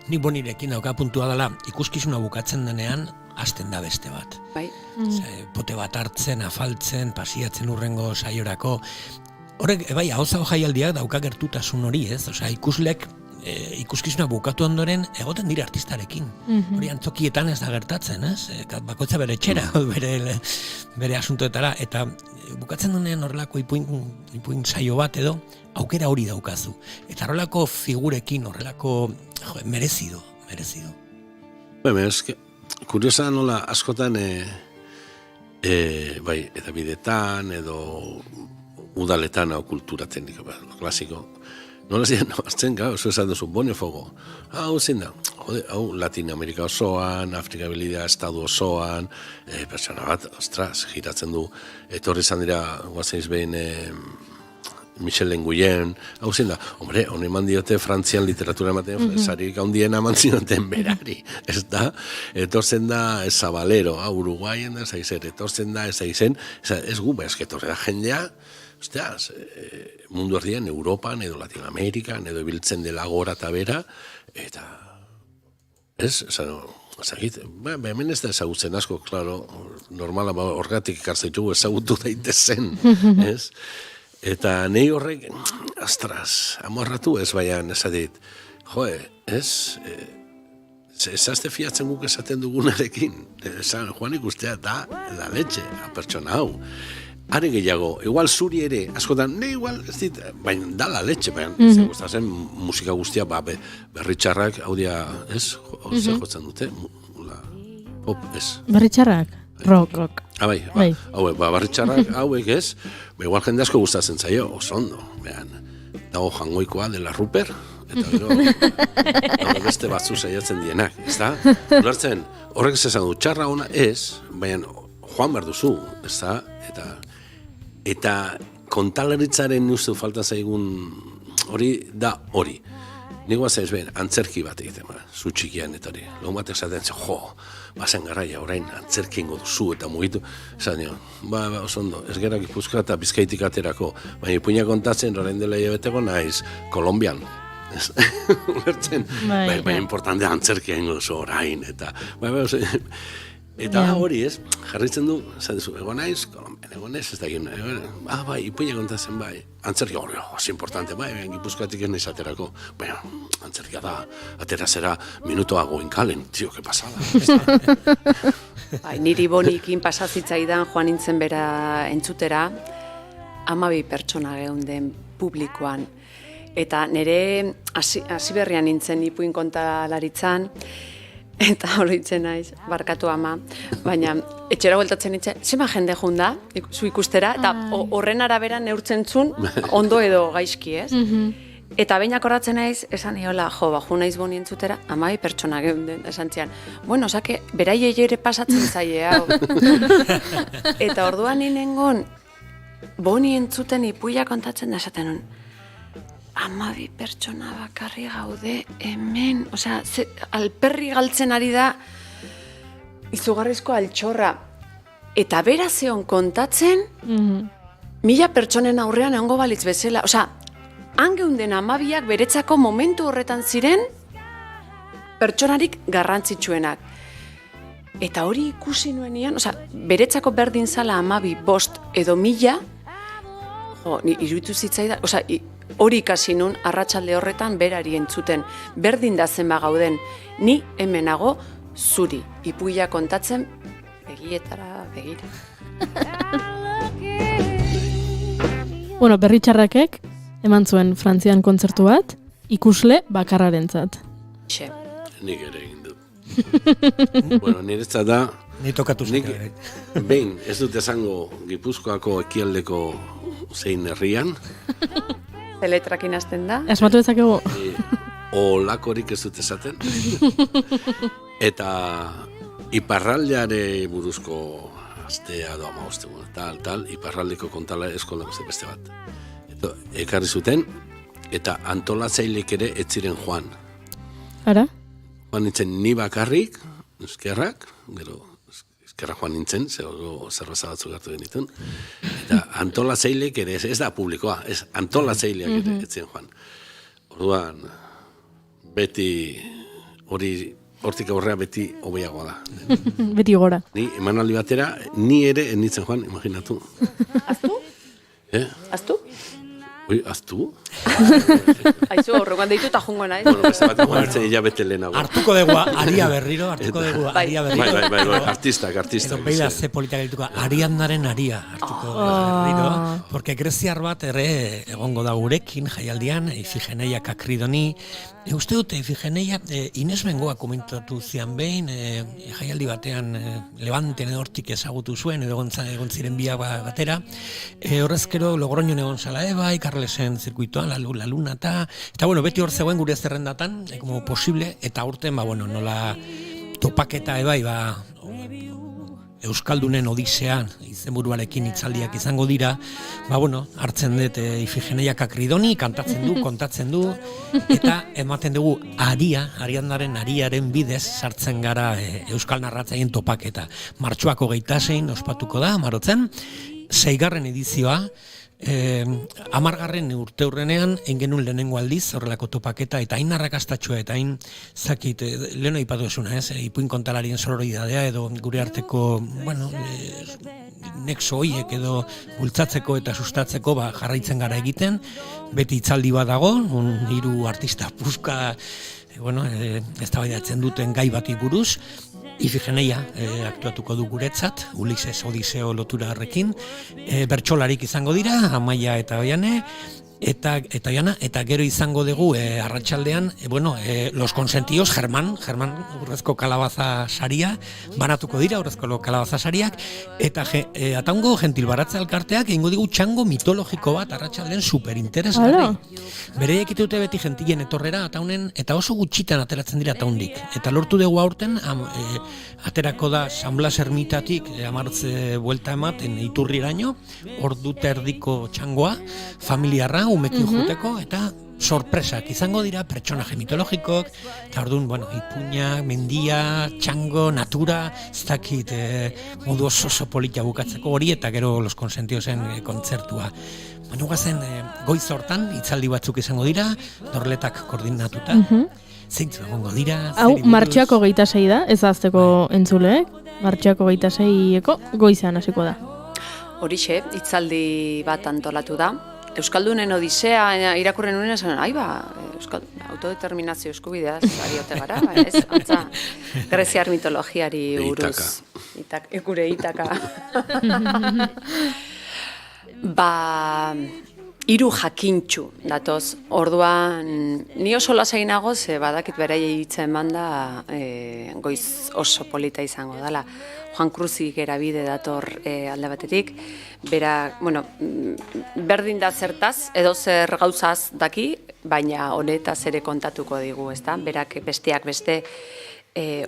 Ni Bonirekin dauka puntua dela, ikuskizuna bukatzen denean, hasten da beste bat. Bai. Pote bat hartzen, afaltzen, pasiatzen urrengo saiorako. Horrek, bai, ahozago jaialdiak dauka gertutasun hori, ez? Osea, ikuslek ikuskizuna bukatu ondoren egoten dira artistarekin. Hori antzokietan ez da gertatzen, ez? Bakoitza bere etxera, bere asuntoetara, eta bukatzen denean horrelako ipuin saio bat edo, aukera hori daukazu. Eta horrelako figurekin, horrelako merezido. Baina, kuriosa nola askotan bai, edabidetan edo udaletan hau kultura teknika, klasiko, nola ziren, hartzen, oso esan duzu, Boniofogo, hau zin da, hau Latinoamerika osoan, Afrika Belidea estadu osoan, pertsona bat, ostras, giratzen du, etorri izan dira, guazen izbehin, Michel Nguyen, hau zin da, hombre, hone eman diote Frantzian literatura ematen, sarik handiena eman zinoten berari, ez da, etortzen da Zabalero, Uruguaien da, etortzen da, ez gu, etorre da jendea, osteaz, mundu erdian, Europan, edo Latinoamerikan, edo biltzen dela gora eta bera, eta, ez, hemen ez da ezagutzen asko, klaro, normala, horregatik ikartzaitu ezagutu daitezen, ez? Eta nahi horrek, astraz, amorratu ez baian, esadit, joe, ez azte fiatzen guk esaten dugunarekin, joan ikustea da letxe, pertsona hau. Are gehiago, igual zuri ere, askotan, ne igual, ez dit, baina da la letxe, baina, zer gustatzen musika guztia, berritxarrak, hau dia, ez, jotzen dute, pop, ez. Berritxarrak? Rock. Bai, hauek, barritxarrak hauek ez, igual jende asko gustatzen zaio, oso ondo, dago jangoikoa dela Ruper, eta gero beste batzu saiatzen dienak, ez da? Ulertzen, horrek esan du, txarra ona ez, baina joan behar duzu, ez da? Eta kontalaritzaren uste falta zaigun hori da hori. Nigoa zaiz behin, antzerki bat egiten, zu txikian eta hori. Lagun batek zaten, bazen garaia orain antzerki ingo duzu eta mugitu. Esan nio, oso ondo, ez gera Gipuzkoa eta Bizkaitik aterako. Baina ipuina kontatzen, orain dela hilabeteko naiz, Kolombian. Baina importantea antzerki ingo duzu orain. Eta hori ez, jarritzen du, egon naiz, Kolombian, egon ez da egin, bai, ipuina kontatzen bai, antzerkia hori, oso importante, bai, Gipuzkoatik ez naiz aterako, baina, antzerkia da, aterazera minutoa goinkalen, tio, que pasada. Bai, niri Bonikin pasazitzaidan joan nintzen bera entzutera, 12 pertsona geunden publikoan, eta nire hasi berrian nintzen ipuin kontalaritzan, eta horitzen naiz, barkatu ama, baina etxera bueltatzen nintzen, zema jende junda, zu ikustera, eta horren arabera neurtzen zun, ondo edo gaizki, ez? Eta bainak horratzen naiz, esan niola, ju naiz Boni entzutera, 12 pertsona geunden, esan zian, bueno, osake, beraiei ere pasatzen zaie, hau. Eta orduan ninengon, Boni entzuten ipuia kontatzen da, esaten nun, 12 pertsona bakarri gaude hemen, osea, alperri galtzen ari da izugarrizko altxorra. Eta bera zeon kontatzen, 1000 pertsonen aurrean egongo balitz bezala. Osea, han geunden 12ak beretzako momentu horretan ziren pertsonarik garrantzitsuenak. Eta hori ikusi nuenean, osea, beretzako berdin zala 12, 5 edo 1000, iruditu zitzaidan, osea, hori ikasi nun arratsalde horretan berari entzuten, berdin da zenba gauden, ni hemenago zuri, ipuia kontatzen, begietara begira. Bueno, Berritxarrakek eman zuen Frantzian kontzertu bat, ikusle bakarrarentzat. Nik ere egin dut. Bueno, niretzat da... Ni tokatu zen. Behin, ez dut esango Gipuzkoako ekialdeko zein herrian. Teletrakin hasten da. Asmatu dezakegu. Olakorik ez dut esaten. Eta iparraldeare buruzko astea edo amaostegun, tal, iparraldeko kontala eskolako beste bat. Eta ekarri zuten, eta antolatzailek ere ez ziren joan. Ara? Joan nintzen ni bakarrik, eskerrak, gero eskerrak joan nintzen, zerbeza batzuk hartu genituen, eta antolatzailek ere, ez da publikoa, ez antolatzaileak ere ez ziren joan. Orduan, beti hori hortik aurrea beti hobeagoa da. Beti gora. Ni emanaldi batera, ni ere enitzen joan, imaginatu. Aztu? Aztu? Ui, aztu? Aizu, horrekoan deitu eta jungo naiz. Bueno, beste bat eguartzen hilabete lehenago. Hartuko dugu aria berriro, aria berriro. Bai, artistak. Beida ze politak dituko, Ariadnaren aria hartuko berriro. Porque greziar bat ere egongo da gurekin, jaialdian, Ifigeneia Kakridoni. Uste dut, Ifigeneia, Ines Bengoa komentatu zian behin, jaialdi batean Levanten hortik ezagutu zuen, edo egon ziren biak batera. Horrezkero, Logroñon egon zala bai, Carlesen zirkuitoan, la luna eta bueno, beti hor zegoen gure zerrendatan, como posible, eta urten, bueno, nola topaketa ebai, Euskaldunen Odisean izenburuarekin hitzaldiak izango dira, bueno, hartzen dut Ifigeneia Kakridoni, kantatzen du, kontatzen du, eta ematen dugu Ariadnaren ariaren bidez sartzen gara Euskal narratzaien topaketa. Martxoako 26 ospatuko da, marotzen, 6. edizioa, 10. urteurrenean engenun lehenengo aldiz horrelako topaketa eta hain arrakastatxoa eta hain zakit, leheno ipatu esuna, ipuin kontalarien sororidadea edo gure arteko, bueno, nexo hoiek edo bultzatzeko eta sustatzeko jarraitzen gara egiten, beti hitzaldi bat dago, 3 artista puska, bueno, eztabaidatzen duten gai bati buruz, Ifigeneia aktuatuko du guretzat, Ulises Odiseo lotura horrekin, bertsolarik izango dira, Amaia eta Oiane, eta gero izango dugu arratsaldean, los consentidos, Germán urrezko kalabaza saria, banatuko dira urrezko kalabaza sariak, eta ataungo gentil baratze alkarteak egingo digu txango mitologiko bat arratsaldean superinteresgarri. Bereiek itute beti gentilen etorrera ataunen, eta oso gutxitan ateratzen dira ataundik. Eta lortu dugu aurten, aterako da San Blas ermitatik, 10 buelta ematen iturriraino, hor dute erdiko txangoa, familiarra, umekin juteko, eta sorpresak izango dira, pertsonaje mitologikok, eta orduan, ipuña, mendia, txango, natura, ez dakit modu oso politia bukatzeko hori, eta gero los consentiosen kontzertua. Guazen, goiz hortan, hitzaldi batzuk izango dira, dorletak koordinatuta, zeintzu egongo dira. Hau, martxoako 26 da, ez azteko entzuleek, martxoako 26eko goizean hasiko da. Horixe, hitzaldi bat antolatu da. Euskaldunen Odisea irakurren nuen esan, autodeterminazio eskubideaz ariote gara, ez? Antza, greziar mitologiari buruz. Gure itaka. Hiru jakintxu datoz. Orduan, ni oso lasai nago, ze badakit beraia hitzen banda goiz oso polita izango dela. Juan Cruzi gerabide dator alde batetik, bera, berdin da zertaz, edo zer gauzaz daki, baina honetaz ere kontatuko digu, ezta? Berak besteak beste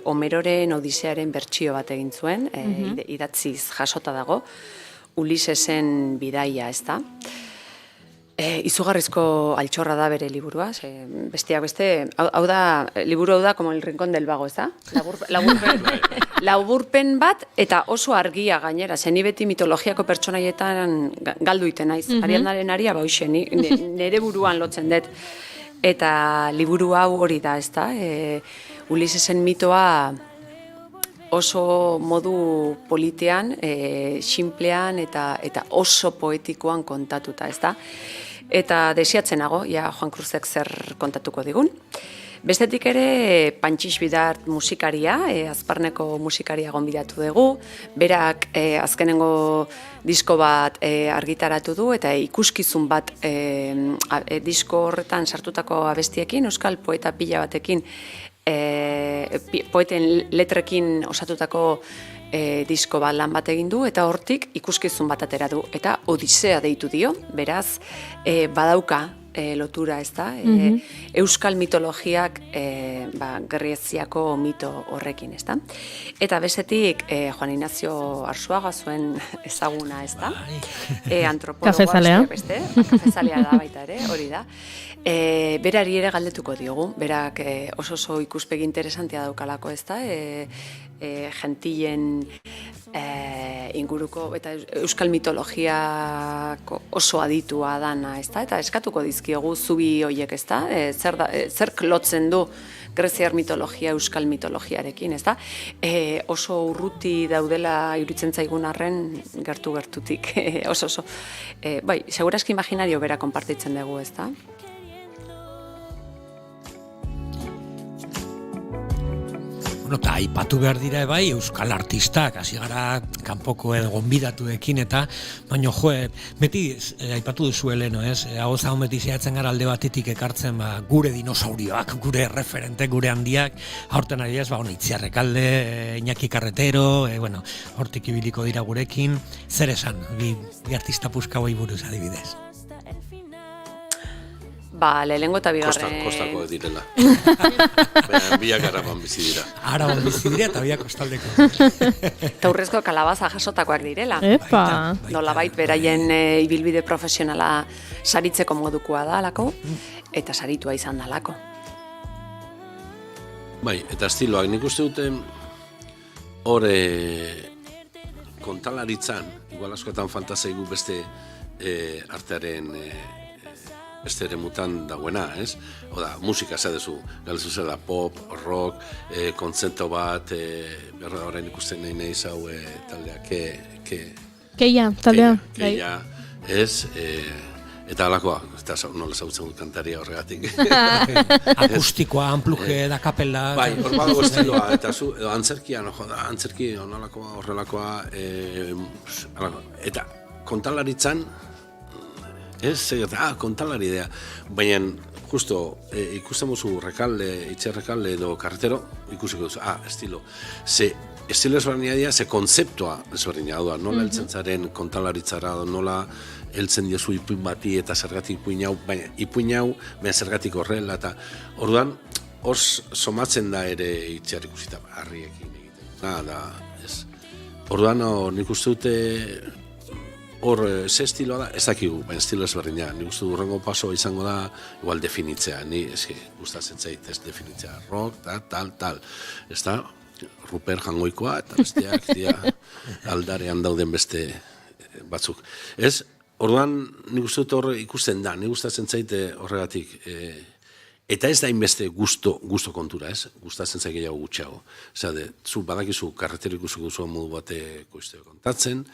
Homeroren Odisearen bertsio bat egin zuen, idatziz jasota dago, Ulisesen bidaia, ezta? Izugarrizko altxorra da bere liburua, besteak beste, liburu hau da, como el rincón del vago, ez da? Laburpen bat, eta oso argia gainera, zeni beti mitologiako pertsonaietan galdu iten naiz. Ariadnaren aria, hoxe, nire buruan lotzen dut. Eta liburu hau hori da, ez da? Ulisesen mitoa oso modu politean, sinplean eta oso poetikoan kontatuta, ez da? Eta desiatzenago, Juan Cruzek zer kontatuko digun. Bestetik ere, Pantxix Bidart musikaria, Azparneko musikaria gonbidatu dugu, berak azkenengo disko bat argitaratu du, eta ikuskizun bat disko horretan sartutako abestiekin, euskal poeta pila batekin, poeten letrekin osatutako disko bat lan bat egin du, eta hortik ikuskizun bat atera du, eta Odisea deitu dio, beraz, badauka lotura, ez da? Euskal mitologiak Greziako mito horrekin, ez da? Eta bestetik, Juan Ignacio Arzuaga zuen ezaguna, ez da? Antropologoa, Kafezalea. Kafezalea da baita ere, hori da. Berari ere galdetuko diogu, berak oso ikuspegi interesantia daukalako, ez da? Gentilen inguruko eta euskal mitologiako oso aditua dana, ez da? Eta eskatuko dizkiogu zubi hoiek, ez da? Zer lotzen du greziar mitologia euskal mitologiarekin, ez da? Oso urruti daudela iruditzen zaigun arren gertutik, oso. Bai, seguraski imaginario bera konpartitzen dugu, ez da? Bueno, eta aipatu behar dira bai euskal artistak, hasi gara kanpoko gonbidatuekin eta, baina beti aipatu duzu Heleno, ez? Hau zaun beti zehatzen gara alde batetik ekartzen gure dinosaurioak, gure referente, gure handiak, aurten ari ez, Itziar Rekalde, Iñaki Carretero, hortik ibiliko dira gurekin, zer esan, bi artista puska hoi buruz adibidez? Lehenengo eta bigarren... Kostako direla. Biak araban bizi dira. Araban bizi dira eta biak kostaldeko. Eta urrezko kalabaza jasotakoak direla. Epa! Nolabait beraien ibilbide profesionala saritzeko modukoa da alako, eta saritua izan da alako. Bai, eta estiloak nik uste dute hor kontalaritzan, igual askotan fantazaigu beste artearen beste ere mutan dagoena, ez? Oda, musika zadezu, galdezu zela pop, rock, kontzerto bat, berra horrein ikusten nahi zau taldeak, Keia, taldea. Keia, ez? Eta alakoa, eta nola zautzen dut kantaria horregatik. Akustikoa, ampluje da kapela. Bai, hor badago estiloa, eta antzerkia, antzerki honalakoa, horrelakoa, eta kontalaritzan, kontalari idea. Baina, justo, ikusten muzu Itziar Rekalde edo Carretero, ikusiko duzu, estilo. Estilo ezberdina dira, kontzeptua ezberdina da, nola heltzen zaren kontalaritzara, nola heltzen diozu ipuin bati eta zergatik ipuin hau, baina zergatik horrela, eta orduan, hor somatzen da ere Itziar ikusita, harriekin egiten. Orduan, nik uste dute, hor, ze estiloa da, ez dakigu, baina estilo ezberdina. Nik uste durrengo paso izango da, igual definitzea. Ni, gustatzen zait, ez definitzea. Rock, tal. Ez da, Ruper Jangoikoa, eta besteak, aldarean dauden beste batzuk. Ez, orduan, nik uste dut hor ikusten da, nik gustatzen zaite horregatik. Eta ez da inbeste gusto kontura, ez? Gustatzen zaik gehiago gutxiago. Zu badakizu, Carretero ikusiko zuen modu bateko historia kontatzen,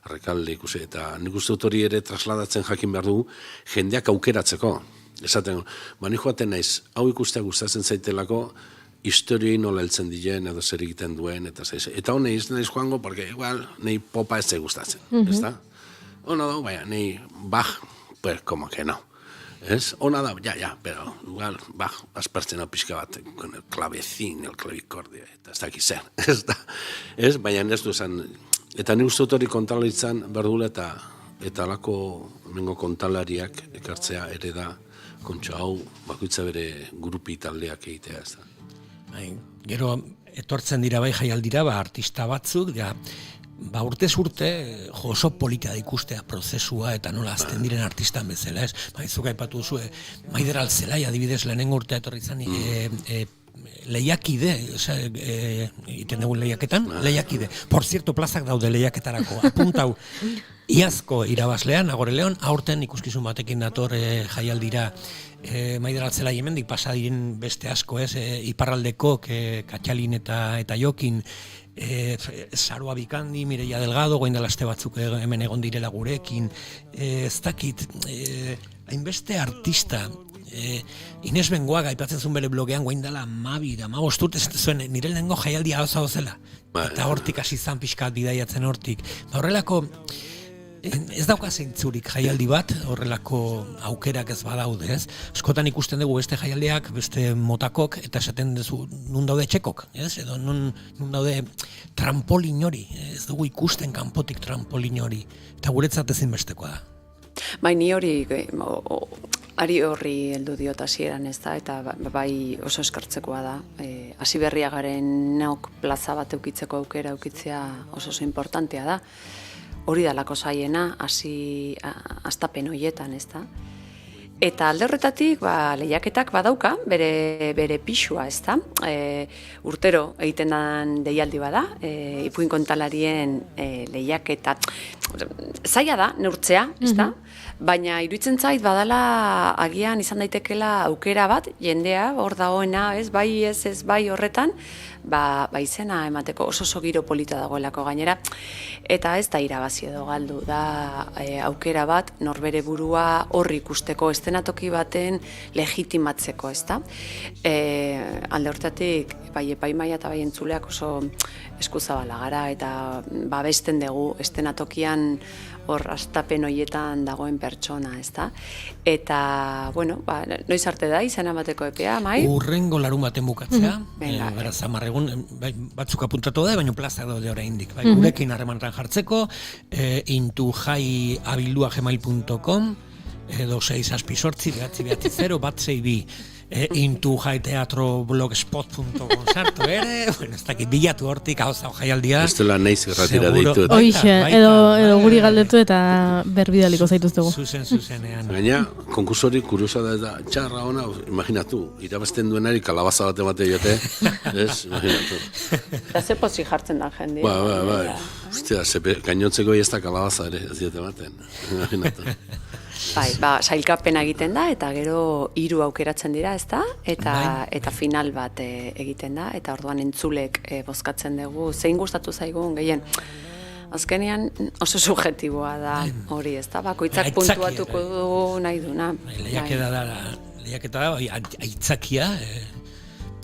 Rekalde ikusi, eta nik uste dut hori ere trasladatzen jakin behar dugu jendeak aukeratzeko. Esaten, ni joaten naiz, hau ikustea gustatzen zaitelako, historioi nola heltzen diren, edo zer egiten duen, eta honei ez naiz joango, porque igual, nahi popa ez gustatzen, ez da? Ona da, baina, nahi Bach, pues, como que no. Ez? Ona da, pero igual, aspertzen hau pixka bat, con el clavecín, el clavicordio, eta ez daki zer, ez da? Ez? Baina ez du esan, eta nik uste hori kontalaritzan berdula eta alako nengo kontalariak ekartzea ere da, kontxo hau, bakoitza bere grupi taldeak egitea, ez da? Gero, etortzen dira bai jaialdira, artista batzuk, urtez urte, oso polita da ikustea prozesua eta nola azten diren artistan bezala, ez? Zuk aipatu duzu, Maider Alzelai adibidez lehenengo urtea etorri zan, lehiakide, iten dugu lehiaketan, lehiakide. Por cierto, plazak daude lehiaketarako, apuntau. Iazko irabazlea, Nagore Leon, aurten ikuskizun batekin dator jaialdira Maider Alzelai hemendik pasa diren beste asko, ez? Iparraldeko, Katxalin eta Jokin, Saroa Bikandi, Mireia Delgado, goin dela aste batzuk hemen egon direla gurekin, ez dakit, hainbeste artista Ines Bengoaga aipatzen zuen bere blogean guain dela 15 urte zuen nire lehenengo jaialdia hau zela. Eta hortik hasi zan pixkat bidaiatzen hortik. Horrelako ez dauka zeintzurik jaialdi bat, horrelako aukerak ez badaude, ez? Askotan ikusten dugu beste jaialdiak, beste motakok, eta esaten duzu nun daude txekok, ez? Edo nun daude trampolin hori, ez dugu ikusten kanpotik trampolin hori, eta guretzat ezinbestekoa da. Bai, ni hori, ari horri heldu diot hasieran ez da, eta bai oso eskartzekoa da. Hasi berria garen neok plaza bat eukitzeko aukera eukitzea oso importantea da. Hori dalako zaiena, hastapen horietan, ez da. Eta alde horretatik, lehiaketak badauka, bere pixua, ez da. Urtero egiten den deialdi bada, ipuin kontalarien lehiaketa. Zaila da, neurtzea, ez da. Baina iruditzen zait badala agian izan daitekela aukera bat, jendea hor dagoena, ez bai horretan, izena emateko oso giro polita dagoelako gainera, eta ez da irabazi edo galdu, da aukera bat norbere burua horri ikusteko, estenatoki baten legitimatzeko, ez da. Alde horretatik, bai epaimaia eta bai entzuleak oso eskuzabala gara, eta babesten dugu estenatokian hor hastapen horietan dagoen pertsona, ez da? Eta, bueno, noiz arte da izan amateko epea, mai? Urrengo larun baten bukatzea, beraz, 10 egun, batzuk apuntatu da, baina plaza daude oraindik. Gurekin harremanetan jartzeko, intujaiabildua@gmail.com edo 6-8-8-9-0-162 intujaiteatroblogspot.com sartu ere, ez dakit bilatu hortik hau jaialdia. Ez dela naiz irratira deitu. Hoixe, edo guri galdetu eta berbidaliko zaituztegu. Zuzenean. Gaina, konkurso hori kuriosa da txarra ona, imaginatu, irabazten duenari kalabaza bate jote, ez, imaginatu. Eta ze pozik jartzen da jende. Bai. Ostia, gainontzeko ez da kalabaza ere, ez diote baten, imaginatu. Bai, sailkapena egiten da, eta gero 3 aukeratzen dira, ez da? Eta final bat egiten da, eta orduan entzulek bozkatzen dugu, zein gustatu zaigun, gehien. Azkenean oso subjektiboa da hori, ez da? Bakoitzak puntuatuko du nahi duna. Lehiaketa da, aitzakia,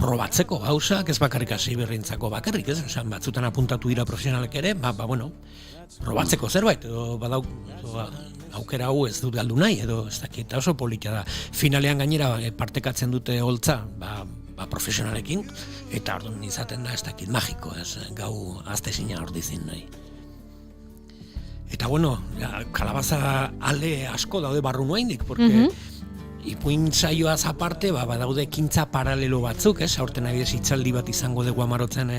probatzeko gauzak, ez bakarrik hasi berrintzako bakarrik, ez? Batzutan apuntatu dira profesionalek ere, bueno, probatzeko zerbait, edo badauk aukera hau ez dut galdu nahi, edo ez dakit, oso polita da. Finalean gainera partekatzen dute holtza, profesionalekin, eta orduan izaten da ez dakit magiko, ez, gau aztezina ordizin nahi. Eta bueno, kalabaza alde asko daude barru noaindik, porque ipuin saioaz aparte, badaude ekintza paralelo batzuk, ez? Aurten adibidez hitzaldi bat izango dugu Amarotzen,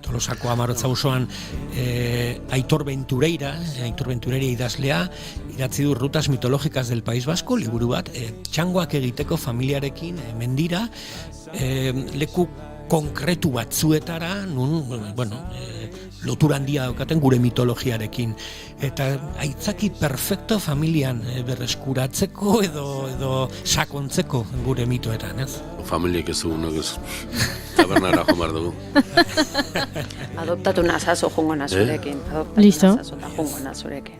Tolosako Amarotza auzoan, Aitor Ventureira idazlea, idatzi du Rutas mitológicas del País Vasco, liburu bat, txangoak egiteko familiarekin mendira, leku konkretu batzuetara, lotura handia daukaten gure mitologiarekin. Eta aitzaki perfecto familian berreskuratzeko edo sakontzeko gure mitoetan, ez? Familiek ez dugu, tabernara jomar dugu. Adoptatu nazazo jungo nazurekin. Listo. Jungo nazurekin.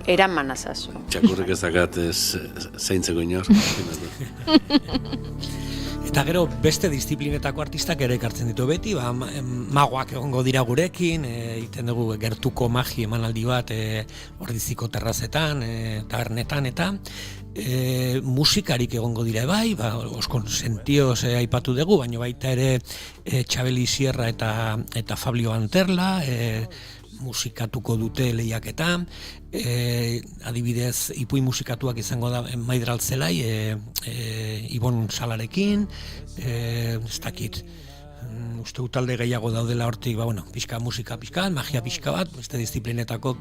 Eraman nazazo. Txakurrek ez dakat zeintzeko inor. Eta gero beste disiplinetako artistak ere ekartzen ditu beti, magoak egongo dira gurekin, egiten dugu gertuko magi emanaldi bat Ordiziko terrazetan, tabernetan eta musikarik egongo dira bai, oskon sentioz aipatu dugu, baina baita ere Txabeli Sierra eta Fabio Anterla, musikatuko dute lehiaketa, adibidez ipuin musikatuak izango da Maidral Zelai, Ibon Salarekin, ez dakit, uste talde gehiago daudela hortik, pixka musika pixka, magia pixka bat, beste disiplinetako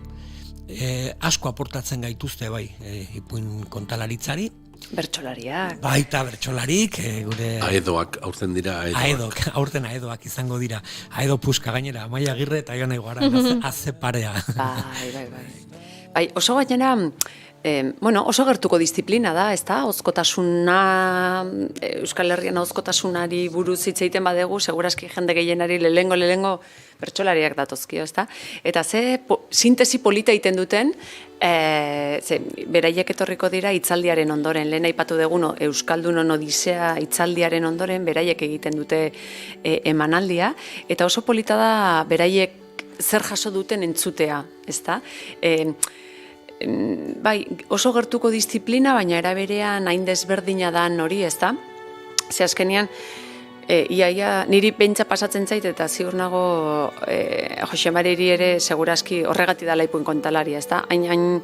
asko aportatzen gaituzte bai, ipuin kontalaritzari. Bertsolariak. Baita bertsolarik, gure... Aedoak, aurten dira aedoak. Aurten aedoak izango dira. Aedo puska gainera, Amaia Agirre eta Ione Gara, azze parea. Bai, oso gainera, oso gertuko disiplina da, ez da? Ozkotasuna, Euskal Herrian ozkotasunari buruz hitz egiten badegu, segurazki jende gehienari lehengo pertsolariak datozkio, ez da? Eta sintesi polita egiten duten, beraiek etorriko dira hitzaldiaren ondoren, lehen aipatu dugu Euskaldunon Odisea hitzaldiaren ondoren, beraiek egiten dute emanaldia, eta oso polita da beraiek zer jaso duten entzutea, ez da? Bai, oso gertuko disiplina, baina eraberean hain desberdina dan hori, ez da? Ze azkenean, iaia niri pentsa pasatzen zait, eta ziur nago Jose Mariri ere segurazki horregati da laipuen kontalari, ez da? Hain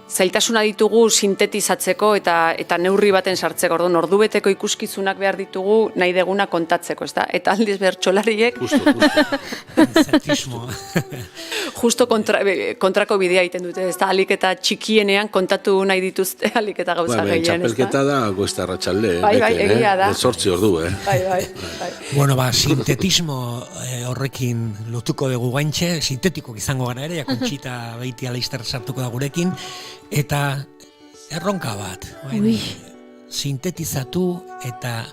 zailtasuna ditugu sintetizatzeko eta neurri baten sartzeko, ordubeteko ikuskizunak behar ditugu nahi deguna kontatzeko, ez da? Eta aldiz bertsolariek justo kontrako bidea egiten dute, ez da? Alik eta txikienean kontatu nahi dituzte, alik eta gauza gehien, ez da? Txapelketa da goizta arratsalde, bai, egia da. 8 ordu, Bai. Bueno, sintetismo horrekin lotuko dugu gaintxe, sintetikok izango gara ere, Kontxita Beiti Alaister sartuko da gurekin, eta erronka bat, sintetizatu eta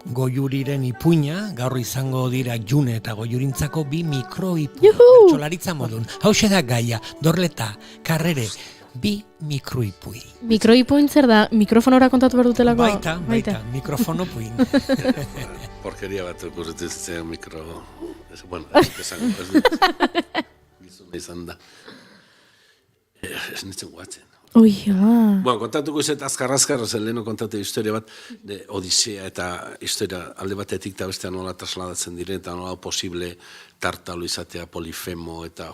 Goiuriren ipuina, gaur izango dira June eta Goiurintzako 2 mikroipuina, bertsolaritza modun. Hauxe da gaia, Dorleta, Karrere, 2 mikroipui. Mikroipuin zer da, mikrofonora kontatu behar dutelako? Baita, mikrofonopuin. Porkeria bat okurritu zitzen mikro... Bueno, izan da. Ez nintzen guatzen. Bueno, kontatuko izet azkar-azkar, leheno kontatu historia bat, Odisea eta historia alde batetik eta bestean nola trasladatzen diren, eta nola posible Tartalo izatea, Polifemo, eta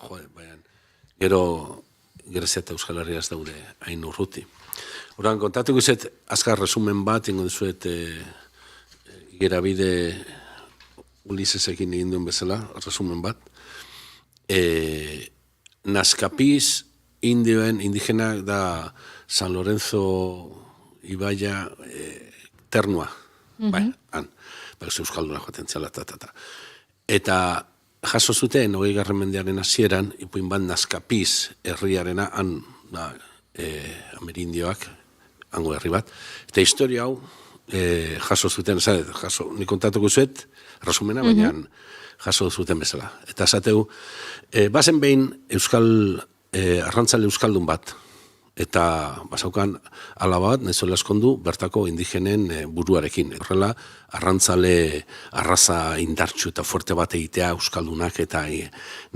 gero Grezia eta Euskal Herria ez daude hain urruti. Horan, kontatuko izet azkar resumen bat, ingo dizuet Igerabide Ulisesekin egin duen bezala, resumen bat. Naskapiz, indigenak da San Lorenzo Ibaia Ternua. Han. Euskalduna joaten zela, Eta jaso zuten, 20. mendearen hasieran, ipuin bat Naskapiz herriarena, han, Amerindioak, hango herri bat. Eta historia hau, jaso zuten, nik kontatuko zuet, resumena, baina jaso zuten bezala. Eta esateu, bazen behin arrantzale euskaldun bat, eta basaukan alaba bat, nahizola eskondu, bertako indigenen buruarekin. Horrela, arrantzale arraza indartsu eta fuerte bat egitea euskaldunak eta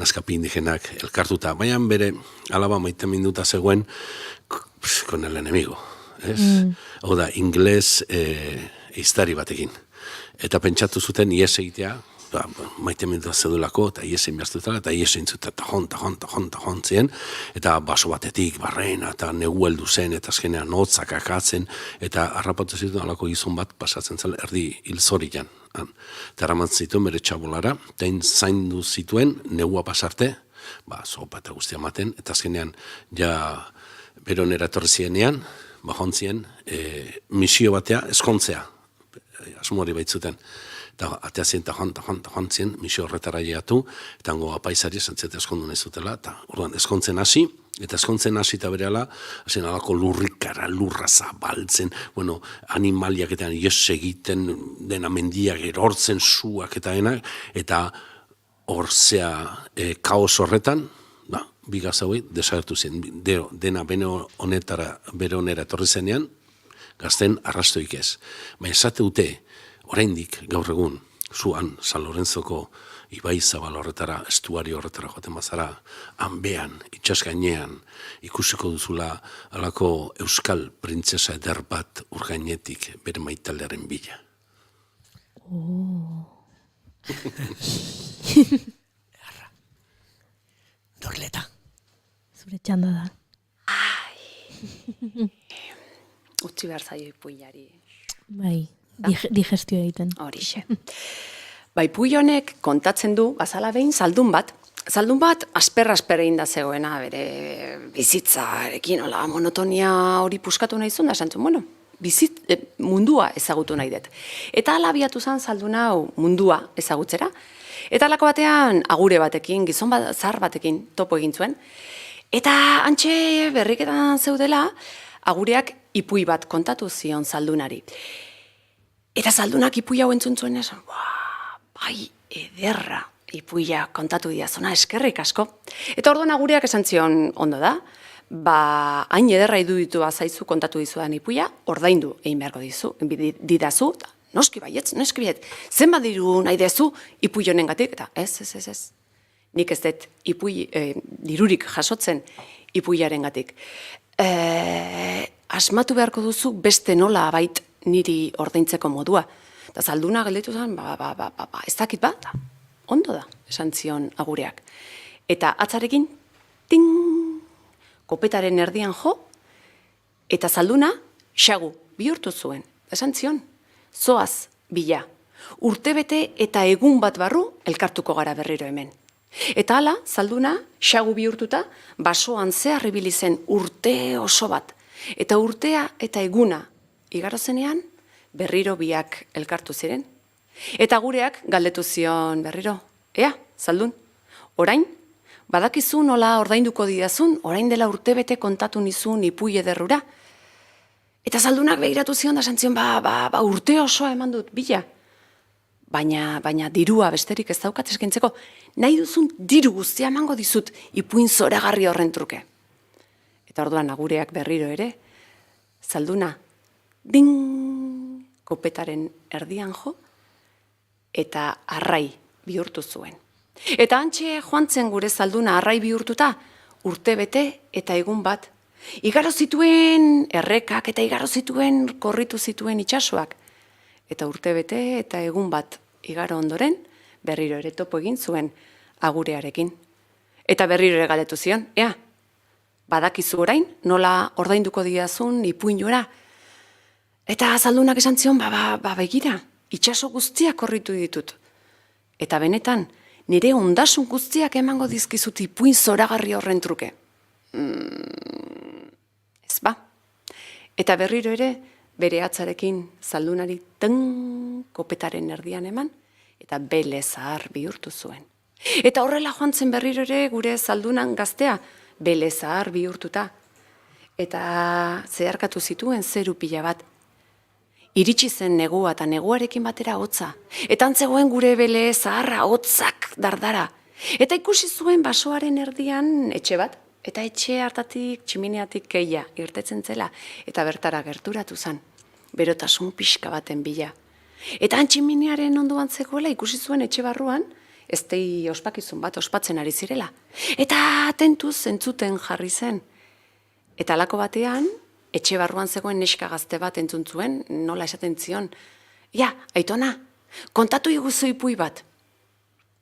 naskapi indigenak elkartuta. Baina bere alaba maite minduta zegoen, con el enemigo. Hau da, ingles eiztari batekin. Eta pentsatu zuten ies egitea, maite minduta zedulako, eta ies egin behaztutela, eta ies egin zuten, eta jon zien, eta baso batetik, barrena, eta negu heldu zen, eta azkenean hotzak akatzen, eta harrapatu zituen alako gizon bat pasatzen zen erdi hilzorian. Eta eraman zituen bere txabolara, eta zaindu zituen negua pasarte, sopa eta guztia maten, eta azkenean beronera etorri zienean, jontzien, misio batea eskontzea, asmoari baitzuten. Eta atea zien eta jontzien, misio horretara jaiatu, eta hango apaizari esantzete eskondu nahi zutela, eta orduan eskontzen hasi, eta eskontzen hasi eta berehala, hasien alako lurrikara, lurra zabaltzen, animaliak eta ies egiten, dena mendiak erortzen suak eta denak, eta horzea kaos horretan, bigaz hauei, desagertu zen, dena bere honera etorri zenean, gazten arrastoik ez. Baina esate dute, oraindik gaur egun, zuan San Lorenzoko ibai zabal horretara, estuario horretara joaten bazara, hanbean, itxas gainean, ikusiko duzula alako euskal printzesa eder bat urgainetik bere maitaldearen bila. Dorleta. Zure txanda da. Utzi behar zaio ipuiari. Bai. Digestio egiten. Horixe. Ipui honek kontatzen du, bazala behin, zaldun bat asper egin da zegoena, bere bizitzarekin, monotonia hori puskatu nahi zuen, da esan zuen, mundua ezagutu nahi dut. Eta ala abiatu zen zaldun hau mundua ezagutzera, eta alako batean agure batekin, gizon zahar batekin topo egin zuen, Eta antxe berriketan zeudela, agureak ipui bat kontatu zion Zaldunari. Eta Zaldunak ipui hau entzun zuen esan, bai, ederra ipuia kontatu diazuna, eskerrik asko. Eta orduan agureak esan zion, ondo da, hain ederra iruditu zaizu kontatu dizudan ipuia, ordaindu egin beharko didazu, noski baietz, zenbat diru nahi dezu ipui honengatik, eta ez. Nik ez dut dirurik jasotzen ipuiarengatik. Asmatu beharko duzu beste nola bait niri ordaintzeko modua. Eta Zalduna galdetu zen, ez dakit bat, ondo da, esan zion agureak. Eta atzarekin, ting, kopetaren erdian jo, eta Zalduna xagu bihurtu zuen. Esan zion, zoaz bila, urtebete eta egun bat barru elkartuko gara berriro hemen. Eta hala, Zalduna, xagu bihurtuta, basoan zehar ibili zen urte oso bat. Eta urtea eta eguna igaro zenean, berriro biak elkartu ziren. Eta gureak galdetu zion berriro, ea, Zaldun, orain, badakizu nola ordainduko didazun, orain dela urtebete kontatu nizun ipui ederrura. Eta Zaldunak begiratu zion da santzion, urte osoa eman dut bila. Baina dirua besterik ez daukat eskaintzeko, nahi duzun diru guztia emango dizut ipuin zoragarri horren truke. Eta orduan agureak berriro ere, Zalduna, ding, kopetaren erdian jo, eta arrai bihurtu zuen. Eta antxe joan zen gure Zalduna arrai bihurtuta, urte bete eta egun bat. Igaro zituen errekak eta igaro zituen korritu zituen itsasoak. Eta urte bete eta egun bat igaro ondoren, berriro ere topo egin zuen agurearekin. Eta berriro ere galdetu zion, ea, badakizu orain, nola ordainduko didazun ipuinora. Eta Zaldunak esan zion, begira, itsaso guztiak korritu ditut. Eta benetan, nire ondasun guztiak emango dizkizut ipuin zoragarri horren truke. Ez ba. Eta berriro ere, bere atzarekin Zaldunari kopetaren erdian eman, eta bele zahar bihurtu zuen. Eta horrela joan zen berriro ere gure Zaldunan gaztea, bele zahar bihurtuta. Eta zeharkatu zituen zeru pila bat. Iritsi zen negua eta neguarekin batera hotza. Eta antzegoen gure bele zaharra hotzak dardara. Eta ikusi zuen basoaren erdian etxe bat. Eta etxe hartatik, tximineatik keia irtetzen zela, eta bertara gerturatu zen, berotasun pixka baten bila. Eta tximinearen ondoan zegoela ikusi zuen etxe barruan, eztei ospakizun bat ospatzen ari zirela. Eta atentuz entzuten jarri zen. Eta halako batean, etxe barruan zegoen neska gazte bat entzun zuen, nola esaten zion, ja, Aitona, kontatu iguzu ipui bat.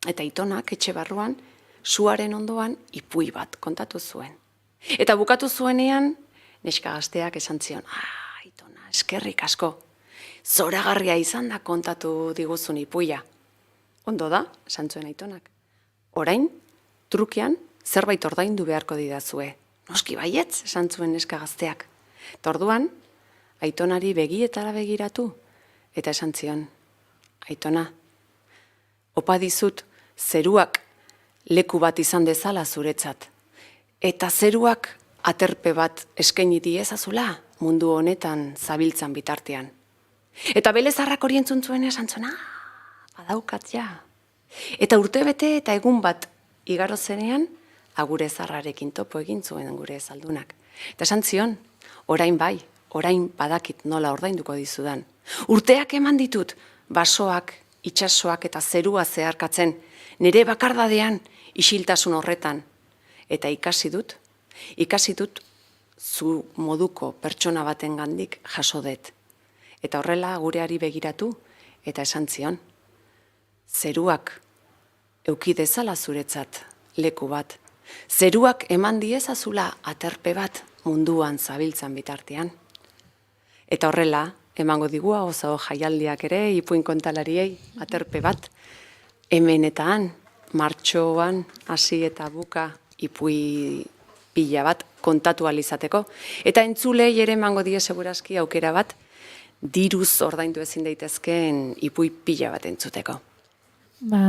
Eta Aitonak etxe barruan, suaren ondoan ipui bat kontatu zuen. Eta bukatu zuenean, neska gazteak esan zion, Aitona, eskerrik asko, zoragarria izan da kontatu diguzun ipuia. Ondo da, esan zuen Aitonak. Orain, trukean, zerbait ordaindu beharko didazue. Noski baietz, esan zuen neska gazteak. Torduan, Aitonari begietara begiratu, eta esan zion, Aitona, opa dizut, zeruak leku bat izan dezala zuretzat. Eta zeruak aterpe bat eskaini diezazula mundu honetan zabiltzan bitartean. Eta belezarrak hori entzun zuen esan zuen, badaukat ja. Eta urtebete eta egun bat igaro zenean, agure zarrarekin topo egin zuen gure Zaldunak. Eta esan zion, orain bai, orain badakit nola ordainduko dizudan. Urteak eman ditut, basoak, itsasoak eta zerua zeharkatzen, nire bakardadean, isiltasun horretan, eta ikasi dut zu moduko pertsona baten gandik jaso dut. Eta horrela gureari begiratu, eta esan zion, zeruak euki dezala zuretzat leku bat, zeruak eman diezazula aterpe bat munduan zabiltzan bitartean. Eta horrela, emango digua oso jaialdiak ere, ipuin kontalariei aterpe bat, hemen eta han, martxoan, hasi eta buka ipui pila bat kontatu alizateko. Eta entzulei ere emango die segurazki aukera bat, diruz ordaindu ezin daitezkeen ipui pila bat entzuteko.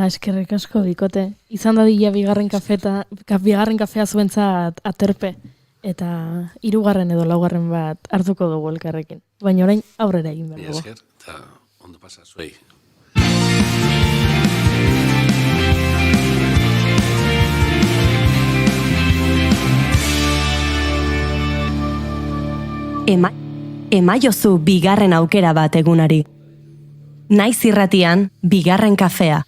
Eskerrik asko bikote. Izan dadila bigarren kafea zuentzat aterpe. Eta 3. edo 4. bat hartuko dugu elkarrekin. Baina orain aurrera egin behar dugu. Esker, eta ondo pasa zuei. Emaiozu bigarren aukera bat egunari. Naiz irratian, bigarren kafea.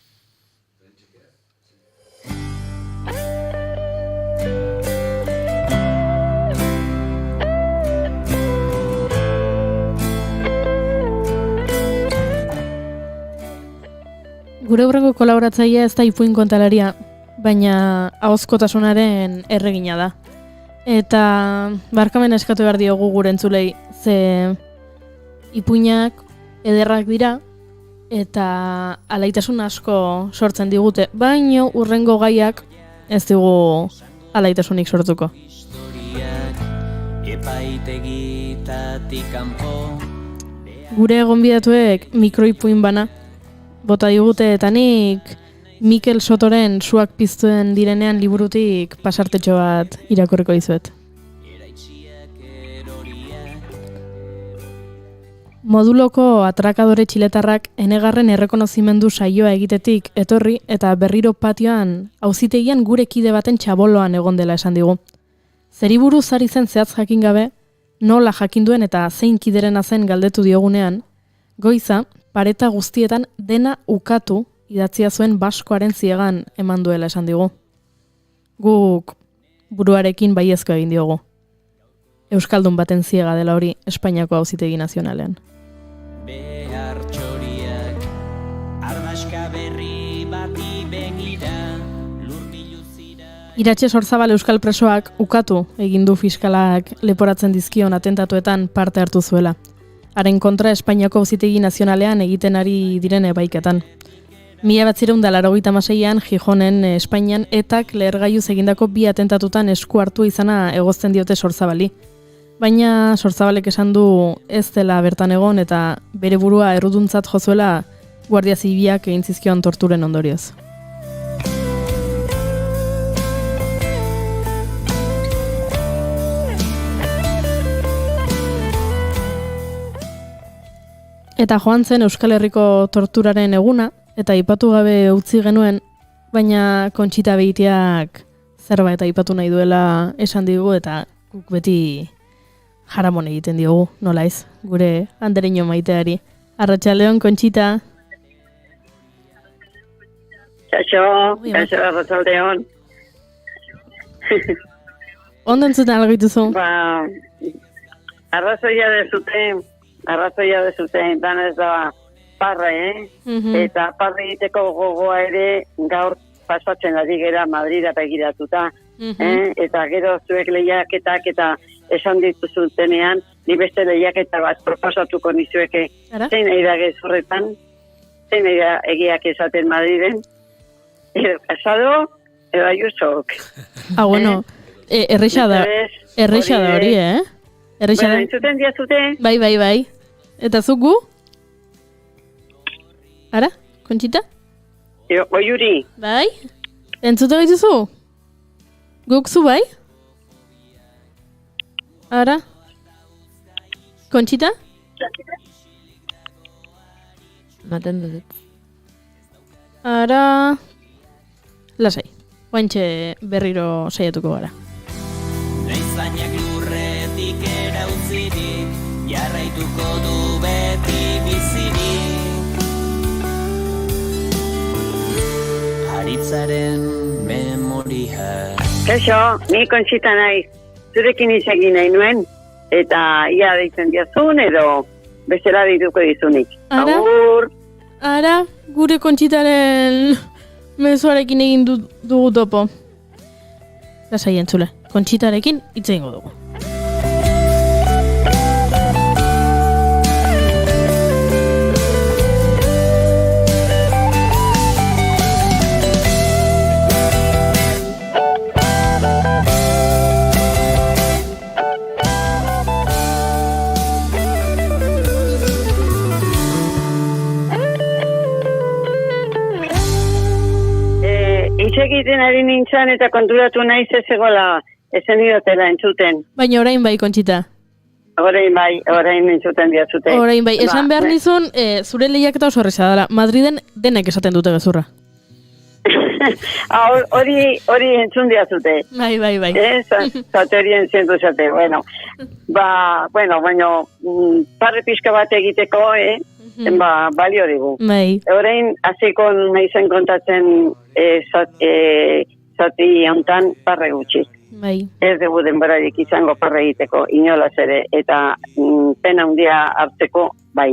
Gure hurrengo kolaboratzailea ez da ipuin kontalaria, baina ahozkotasunaren erregina da. Eta barkamen eskatu behar diogu gure entzulei, ze ipuinak ederrak dira, eta alaitasun asko sortzen digute, baino urrengo gaiak ez dugu alaitasunik sortuko. Gure gonbidatuek mikroipuin bana bota digute eta nik Mikel Sotoren Suak piztuen direnean liburutik pasartetxo bat irakurriko dizuet. Moduloko atrakadore txiletarrak enegarren errekonozimendu saioa egitetik etorri eta berriro patioan auzitegian gure kide baten txaboloan egon dela esan digu. Zeri buruz ari zen zehatz jakin gabe, nola jakinduen eta zein kiderena zen galdetu diogunean, goiza, pareta guztietan dena ukatu idatzia zuen baskoaren ziegan eman duela esan digu. Guk buruarekin baiezko egin diogu. Euskaldun baten ziega dela hori Espainiako Auzitegi Nazionalean. Iratxe Sorzabal euskal presoak ukatu egin du fiskalak leporatzen dizkion atentatuetan parte hartu zuela. Haren kontra Espainiako Auzitegi Nazionalean egiten ari diren epaiketan. 1986an Gijonen Espainian etak lehergailuz egindako 2 atentatutan esku hartu izana egozten diote Sorzabali. Baina Sorzabalek esan du ez dela bertan egon eta bere burua erruduntzat jozuela Guardia Zibilak egin zizkion torturen ondorioz. Eta joan zen Euskal Herriko torturaren eguna, eta aipatu gabe utzi genuen, baina Kontxita Beitiak zerbait aipatu nahi duela esan digu, eta guk beti jaramon egiten diogu, nola ez, gure andereño maiteari. Arratsaldeon, Kontxita. Kaixo, arratsaldeon. Ondo entzuten algo dituzu? Arrazoia dezuten, dan ez da parre, Eta parre egiteko gogoa ere gaur pasatzen ari gera Madrida begiratuta. Eta gero zuek lehiaketak eta esan dituzutenean, ni beste lehiaketa bat proposatuko nizueke. Zein nahi da gezurretan, zein nahi da egiak esaten Madriden, Casado edo Ayusok. Bueno, erreixa da hori, Erreixa da. Entzuten diazute? Bai. Eta zuk gu? Ara, Kontxita? Oiuri. Bai? Entzute gaituzu? Guk zu bai? Ara? Kontxita? Maten dut. Ara... Lasai. Oaintxe berriro saiatuko gara. Naizainak lurretik erautzirik, jarraituko du beti bizirik. Aritzaren memoria. Kaixo, ni Kontxita naiz. Zurekin izegin nahi nuen, eta ia deitzen diazun edo bestela dituko dizunik. Agur! Ara, gure Kontxitaren mezuarekin egin dugu topo. Lasai entzule, Kontxitarekin hitz egingo dugu. egiten ari nintzen eta konturatu naiz ez egola, ezen idotela entzuten. Baina orain bai, Kontxita. Orain entzuten diatzute. Orain bai, esan behar nizun, zure lehiaketa oso horreza dela. Madriden denek esaten dute gezurra. Hori entzun diatzute. Bai. Zate hori entzentu zate, bueno. Baina, parre pixka bat egiteko, balio digu. Bai. Orain, hasiko naizen kontatzen zati hontan parre gutxi. Bai. Ez dugu denborarik izango parre egiteko, inolaz ere, eta pena handia hartzeko, bai.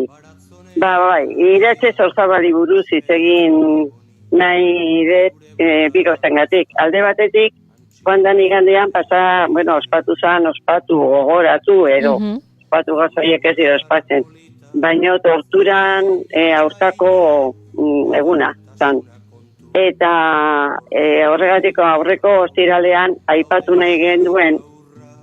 Bai, Iratxe Zorzabali buruz hitz egin nahi dut bigostengatik. Alde batetik, joan igandean pasa, ospatu gogoratu, edo ospatu gazoiek ez dira ospatzen. Baina torturan aurkako eguna, zan. Eta horregatiko aurreko ostiralean aipatu nahi genduen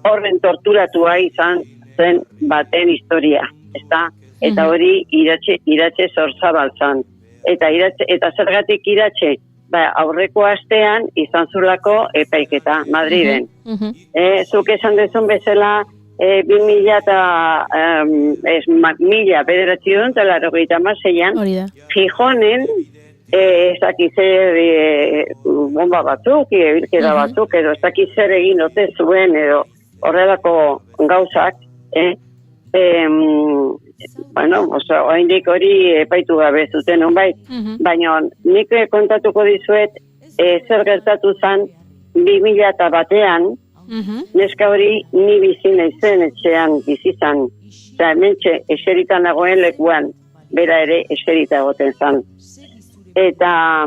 horren torturatua izan zen baten historia, ezta? Eta hori Iratxe Zorzabal zan. Eta zergatik Iratxe, aurreko astean izan zulako epaiketa Madriden. Zuk esan dezun bezala 1986an Gijonen ezakizer bomba batzuk, ebilkera batzuk, edo ezakizer egin ote zuen, edo horrelako gauzak, oraindik hori epaitu gabe zuten honbait, baina nik kontatuko dizuet zer gertatu zen 2001an, neska hori ni bizi naizen etxean bizizan, eta hementxe eserita nagoen lekuan, bera ere eserita egoten zen. Eta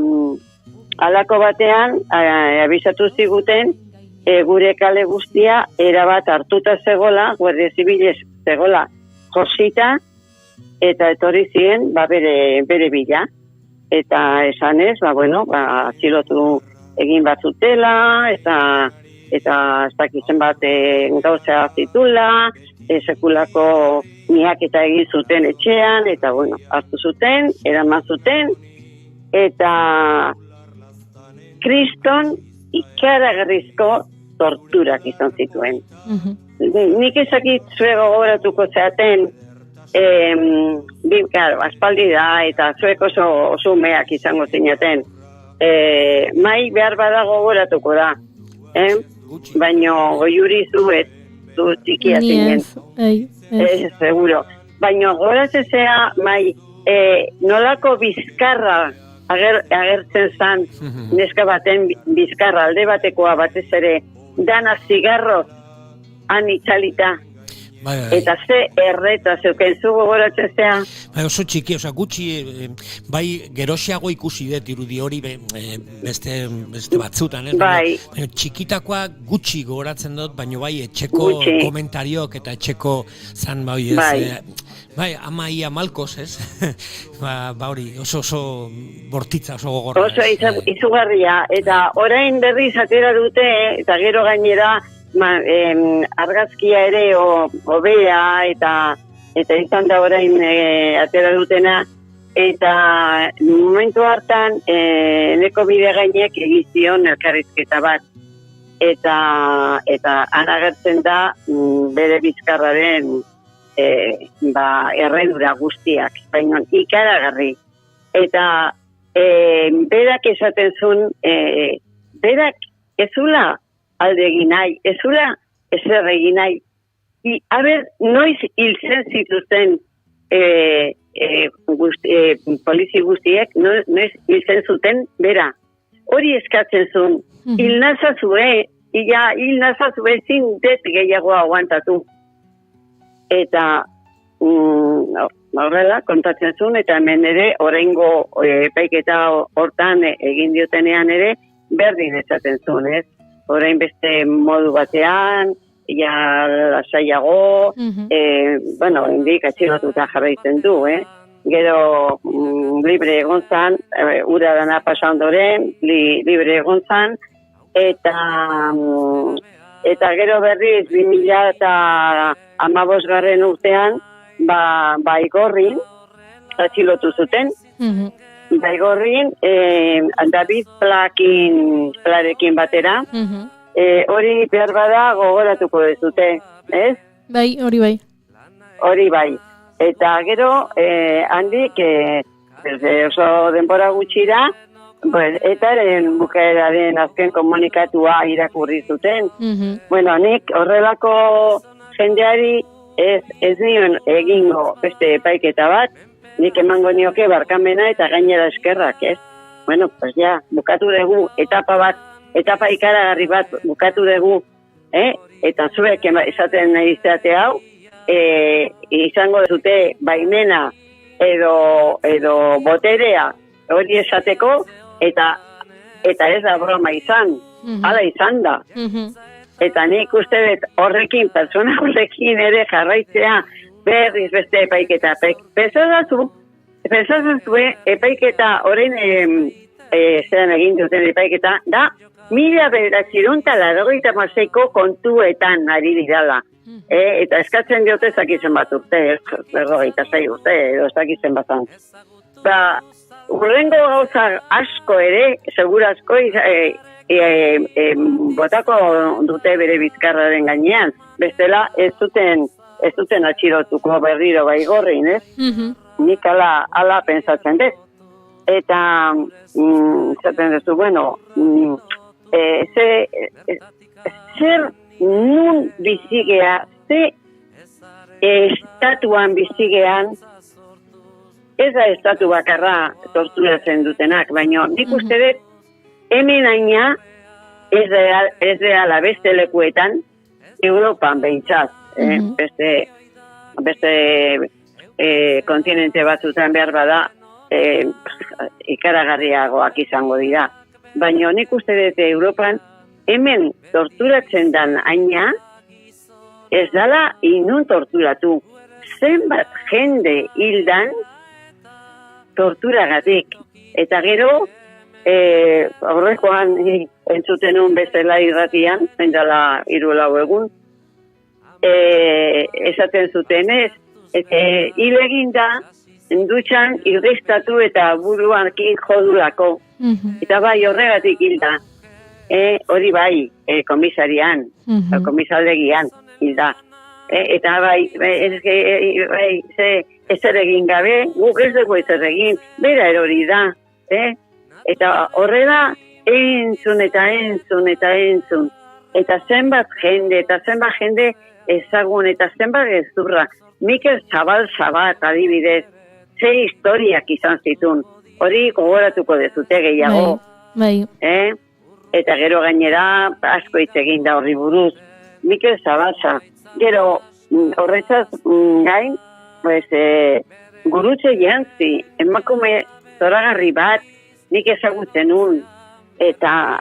halako batean abisatu ziguten gure kale guztia erabat hartuta zegola, Guardia Zibilez zegola josita, eta etorri ziren bere bila. Eta esanez, atxilotu egin bat zutela, eta ez dakizen bat gauzea zitula, sekulako miaketa egin zuten etxean, eta hartu zuten, eraman zuten, eta kriston ikaragarrizko torturak izan zituen. Nik ezakit zuek gogoratuko zeaten, aspaldi da, eta zuek oso umeak izango zinaten. Mai behar bada gogoratuko da. Baina goiuri zu txikia zinen. Seguro. Baina gogoratzea mai, nolako bizkarra agertzen zan, neska baten bizkarra, alde batekoa batez ere, dana zigarroz han itxalita. Eta ze erreta zeuken zu gogoratzen zea. Oso txiki, gutxi, gerosiago ikusi dut irudi hori beste batzutan, baina txikitakoa gutxi gogoratzen dut, baina etxeko komentariok eta etxeko zan amaia malkoz, ez? Hori, oso bortitza, oso gogorra. Oso izugarria, eta orain berriz atera dute, eta gero gainera, argazkia ere hobea, eta izan da orain atera dutena, eta momentu hartan, neko bide gainek egizion elkarrizketa bat, eta anagertzen da bere bizkarraren erredura guztiak, baina ikaragarri. Eta berak esaten zuen, berak ezula alde egin nahi, ezula ezer egin nahi. Noiz hiltzen zituzten polizi guztiek, noiz hiltzen zuten bera. Hori eskatzen zuen, hil nazazue zin dut gehiago aguantatu. Eta horrela kontatzen zuen, eta hemen ere oraingo epaiketa hortan egin diotenean ere berdin esaten zuen, ez? Orain beste modu batean, lasaiago, indik atxilotuta jarraitzen du, Gero libre egon zan, ura dana pasa ondoren, libre egon zan, eta gero berriz 2015 urtean, igorrin atxilotu zuten, Baigorrin, David Plarekin batera, hori behar bada gogoratuko dezute, ez? Bai, hori bai. Hori bai. Eta gero, handik, oso denbora gutxira, etaren bukaeraren azken komunikatua irakurri zuten. Bueno, nik horrelako jendeari ez nion egingo beste epaiketa bat, nik emango nioke barkamena eta gainera eskerrak, ez? Bueno, pues ja, bukatu dugu etapa ikaragarri bat bukatu dugu, eta zuek esaten nahi izate hau, izango dute baimena edo boterea hori esateko, eta ez da broma izan, hala izan da. Eta nik uste dut horrekin, persona horrekin ere jarraitzea berriz beste epaiketa. Pensatzen epaiketa horren zelan egin duten epaiketa, da 1986ko kontuetan ari dirala. Eta eskatzen diote zakizen bat urte, 46 urte, edo zakizen batan. Urrengo gauza asko ere, segurazko, botako dute bere bizkarraren gainean. Bestela ez zuten atxilotuko berriro Baigorrin, ez? Nik ala pensatzen dut. Eta, zaten duzu, bueno, zer nun bizigea, ze estatuan bizigean, ez da estatu bakarra torturatzen dutenak, baina nik uste dut, hemen aina ez dela beste lekuetan, Europan behintzat, beste kontinente batzutan behar bada, ikaragarriagoak izango dira. Baina nik uste dut Europan, hemen torturatzen dan aina, ez dala inun torturatu. Zenbat jende hildan, torturagatik. Eta gero, horrekoan entzuten un bezala irratian, zendala 3-4 egun, esaten zuten ez, hil eginda, dutxan irristatu eta buruakin jodulako. Eta bai horregatik hilda. Hori bai, komisarian, komisaldegian hilda. Eta bai, ezer egin gabe, guk ez dugu ezer egin, bera erori da. Eta horrela, entzun. Eta zenbat jende ezagun, eta zenbat gezurra. Mikel Zabal adibidez, ze historiak izan zitun. Hori gogoratuko dezute gehiago. Bai. Eta gero gainera, asko hitz egin da horri buruz. Mikel Zabalza. Gero, horretzaz gain, gurutze jantzi, emakume zoragarri bat, nik ezagutzen un. Eta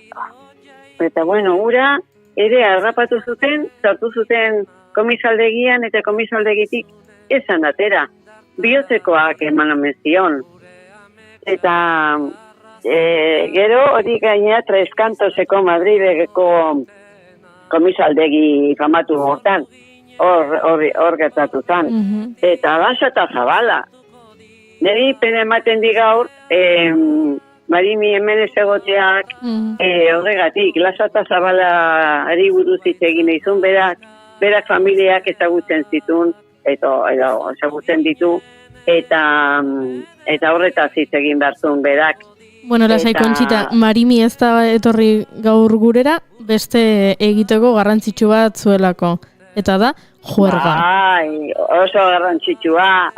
bueno, ura, ere harrapatu zuten, sartu zuten komisaldegian, eta komisaldegitik esan atera. Bihotzekoak eman omenzion. Eta gero hori gainera Treskantoseko Madrideko komisaldegi famatu hortan. Hor gertatu zan. Eta Lasa eta Zabala. Neri pena ematen di gaur, Marimi hemen ez egoteak horregatik. Lasa eta Zabala ari buruz hitz egin izun, berak familiak ezagutzen zitun, eta ezagutzen ditu, eta horretaz hitz egin behartzun berak. Bueno, lasai Kontxita, Marimi ez da etorri gaur gurera, beste egiteko garrantzitsu bat zuelako. Eta da, juerga. Bai, oso garrantzitsua,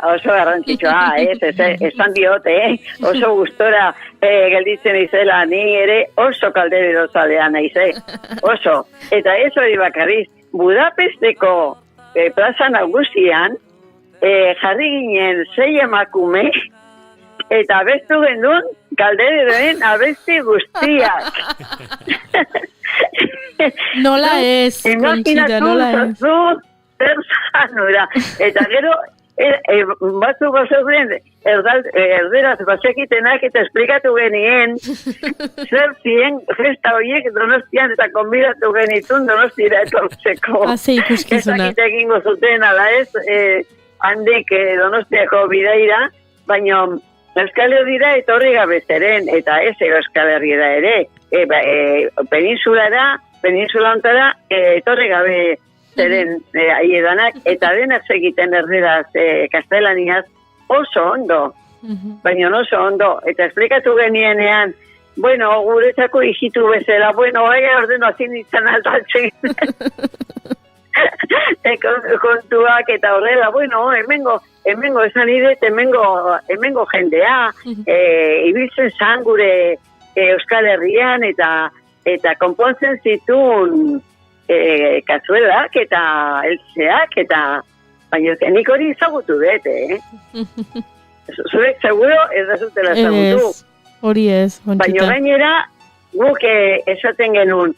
esan diote, oso gustora gelditzen izela, ni ere oso kaldero zalean naize, oso. Eta ez hori bakarriz, Budapesteko plaza nagusian, jarri ginen 6 emakume, eta abestu gendun, kalderoen abesti guztiak. Nola ez, Kontxita, nola ez. Zer zanura. Eta gero, batzuk bazeuden, erderaz bazekitenak eta esplikatu genien, zer zien festa horiek Donostian eta konbidatu genitun Donostira etortzeko. Haze ikuskizuna. Ez egin gozuten, ala ez, handik Donostiako bideira, baina Euskal Herriera etorri gabe zeren, eta ez Euskal Herriera ere, peninsula ontara etorri gabe zeren haiedanak, eta denak egiten erderaz kastelaniaz oso ondo, baina oso ondo, eta esplikatu genienean, bueno, guretzako hijitu bezala, bueno, ordeno azin izan aldatzen. Kontuak eta horrela, bueno, hemengo esan idet, hemengo jendea, ibiltzen zan gure Euskal Herrian, eta konpontzen zitun kazuelak eta eltzeak, eta baina nik hori ezagutu dut, Zurek seguro ez da zutela ezagutu. Hori ez, Conchita. Baina gainera, guk esaten genuen,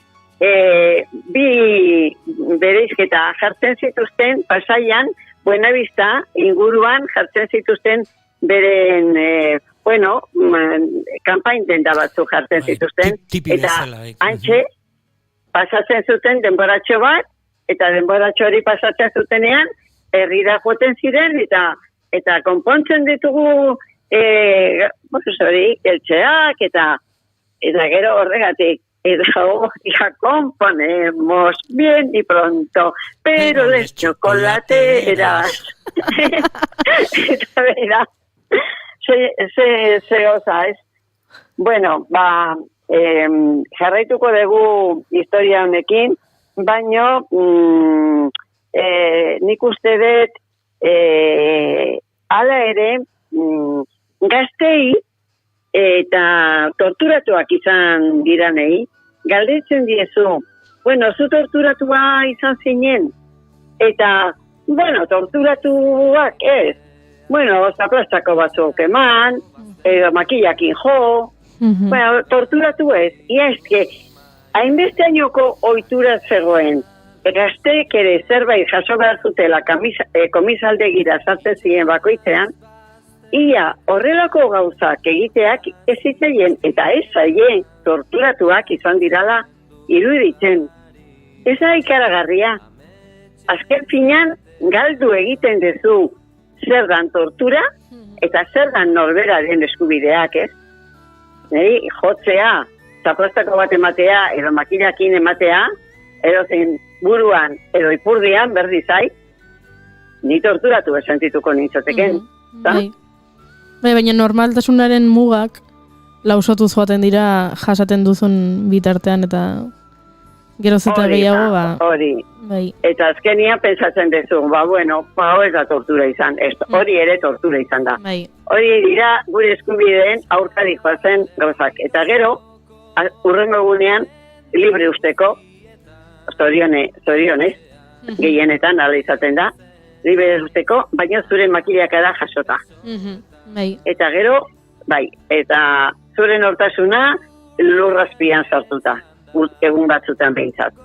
bi bereizketa jartzen zituzten, Pasaian, Buenavista, inguruan jartzen zituzten beren, kanpaintenta batzu jartzen zituzten, eta antxe, pasatzen zuten denboratxo bat, eta denboratxo hori pasatzen zutenean, herrira joten ziren, eta konpontzen ditugu eltzeak, eta gero horregatik, eta ya componemos bien y pronto, pero les chocolateras. Eta bera, ze oza, ez? Bueno, jarraituko dugu historia honekin, baino nik uste dut hala ere gaztei eta torturatuak izan diranei, galdetzen diezu, bueno, zu torturatua izan zinen, eta, bueno, torturatuak ez, bueno, zaplastako batzuk eman, edo makillakin jo, bueno, torturatu ez, ia eske, hainbeste ainoko ohitura zegoen, gazteek ere zerbait jaso behar zutela komisaldegira sartzen ziren bakoitzean, ia horrelako gauzak egiteak ez zitzaien eta ez zaien torturatuak izan dirala iruditzen. Ez da ikaragarria. Azken finan galdu egiten duzu zer dan tortura eta zer dan norberaren eskubideak, ez? Neri jotzea, zaplastako bat ematea edo makillakin ematea, edo zein buruan edo ipurdian berdi zait, ni torturatu esentituko nintzoteken. Baina normaltasunaren mugak lausotu joaten dira jasaten duzun bitartean eta geroz eta gehiago, Hori. Eta azkenian pensatzen duzu, bueno, ez da tortura izan, hori ere tortura izan da. Hori dira gure eskubideen aurkari joazen gauzak. Eta gero, urrengo egunean, libre usteko, zorionez, gehienetan ala izaten da, libre usteko, baina zure makillaka da jasota. Eta gero, eta zure nortasuna lurrazpian sartuta, egun batzutan behintzat.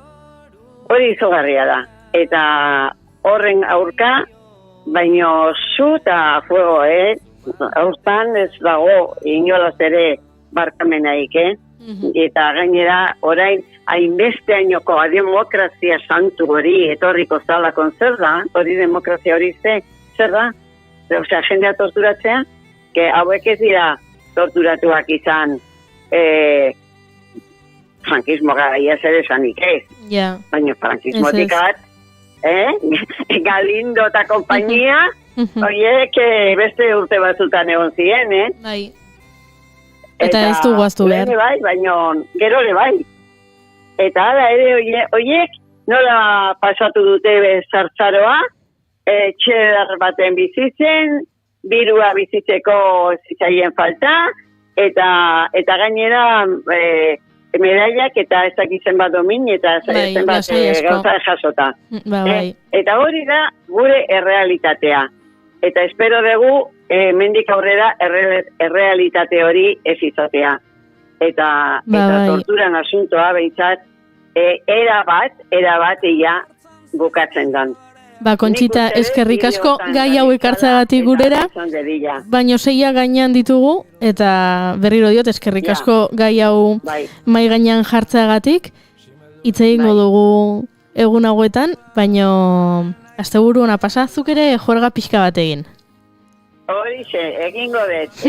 Hori izogarria da. Eta horren aurka, baino zu eta fuego, aurtan ez dago inolaz ere barkamenaik, Eta gainera, orain, hainbeste ainoko demokrazia santu hori etorriko zalakon zer da, hori demokrazia hori zer da? Osea, jendea torturatzea, hauek ez dira torturatuak izan frankismo garaia zer esanik ez. Baina frankismotik bat, Galindo eta kompainia, horiek beste urte batzutan egon ziren, Eta ez du guaztu behar. Bai, baina gero bai. Eta hala ere horiek nola pasatu dute zartzaroa, txedar baten bizitzen, birua bizitzeko zitzaien falta, eta gainera medaiak eta ez dakitzen bat domin, eta zenbat gauza jasota. Eta hori da gure errealitatea. Eta espero dugu mendik aurrera errealitate hori ez izatea. Eta torturan asuntoa behintzat era bat ia bukatzen dan. Conchita, eskerrik asko gai hau ekartzagatik gurera, baino 6 gainean ditugu, eta berriro diot eskerrik asko gai hau mai gainean jartzeagatik, hitz egingo dugu egun hauetan, baino asteburu ona pasa, zuk ere juerga pixka bat egin. Horixe, egingo dut,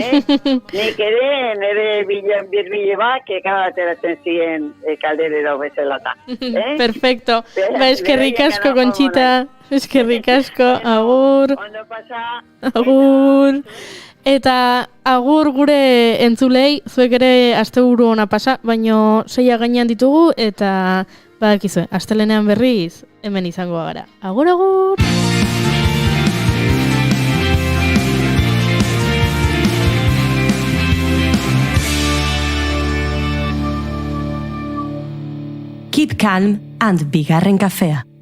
Nik ere, nire birbile bat, ateratzen ziren kalderero bezalata. Perfecto. Ba, eskerrik asko, Conchita. Eskerrik asko, agur. Ondo pasa. Agur. Eta agur gure entzulei, zuek ere asteburu ona pasa, baino 6 gainean ditugu, eta badakizue, astelenean berriz, hemen izango gara. Agur, agur! Keep calm and bigarren kafea.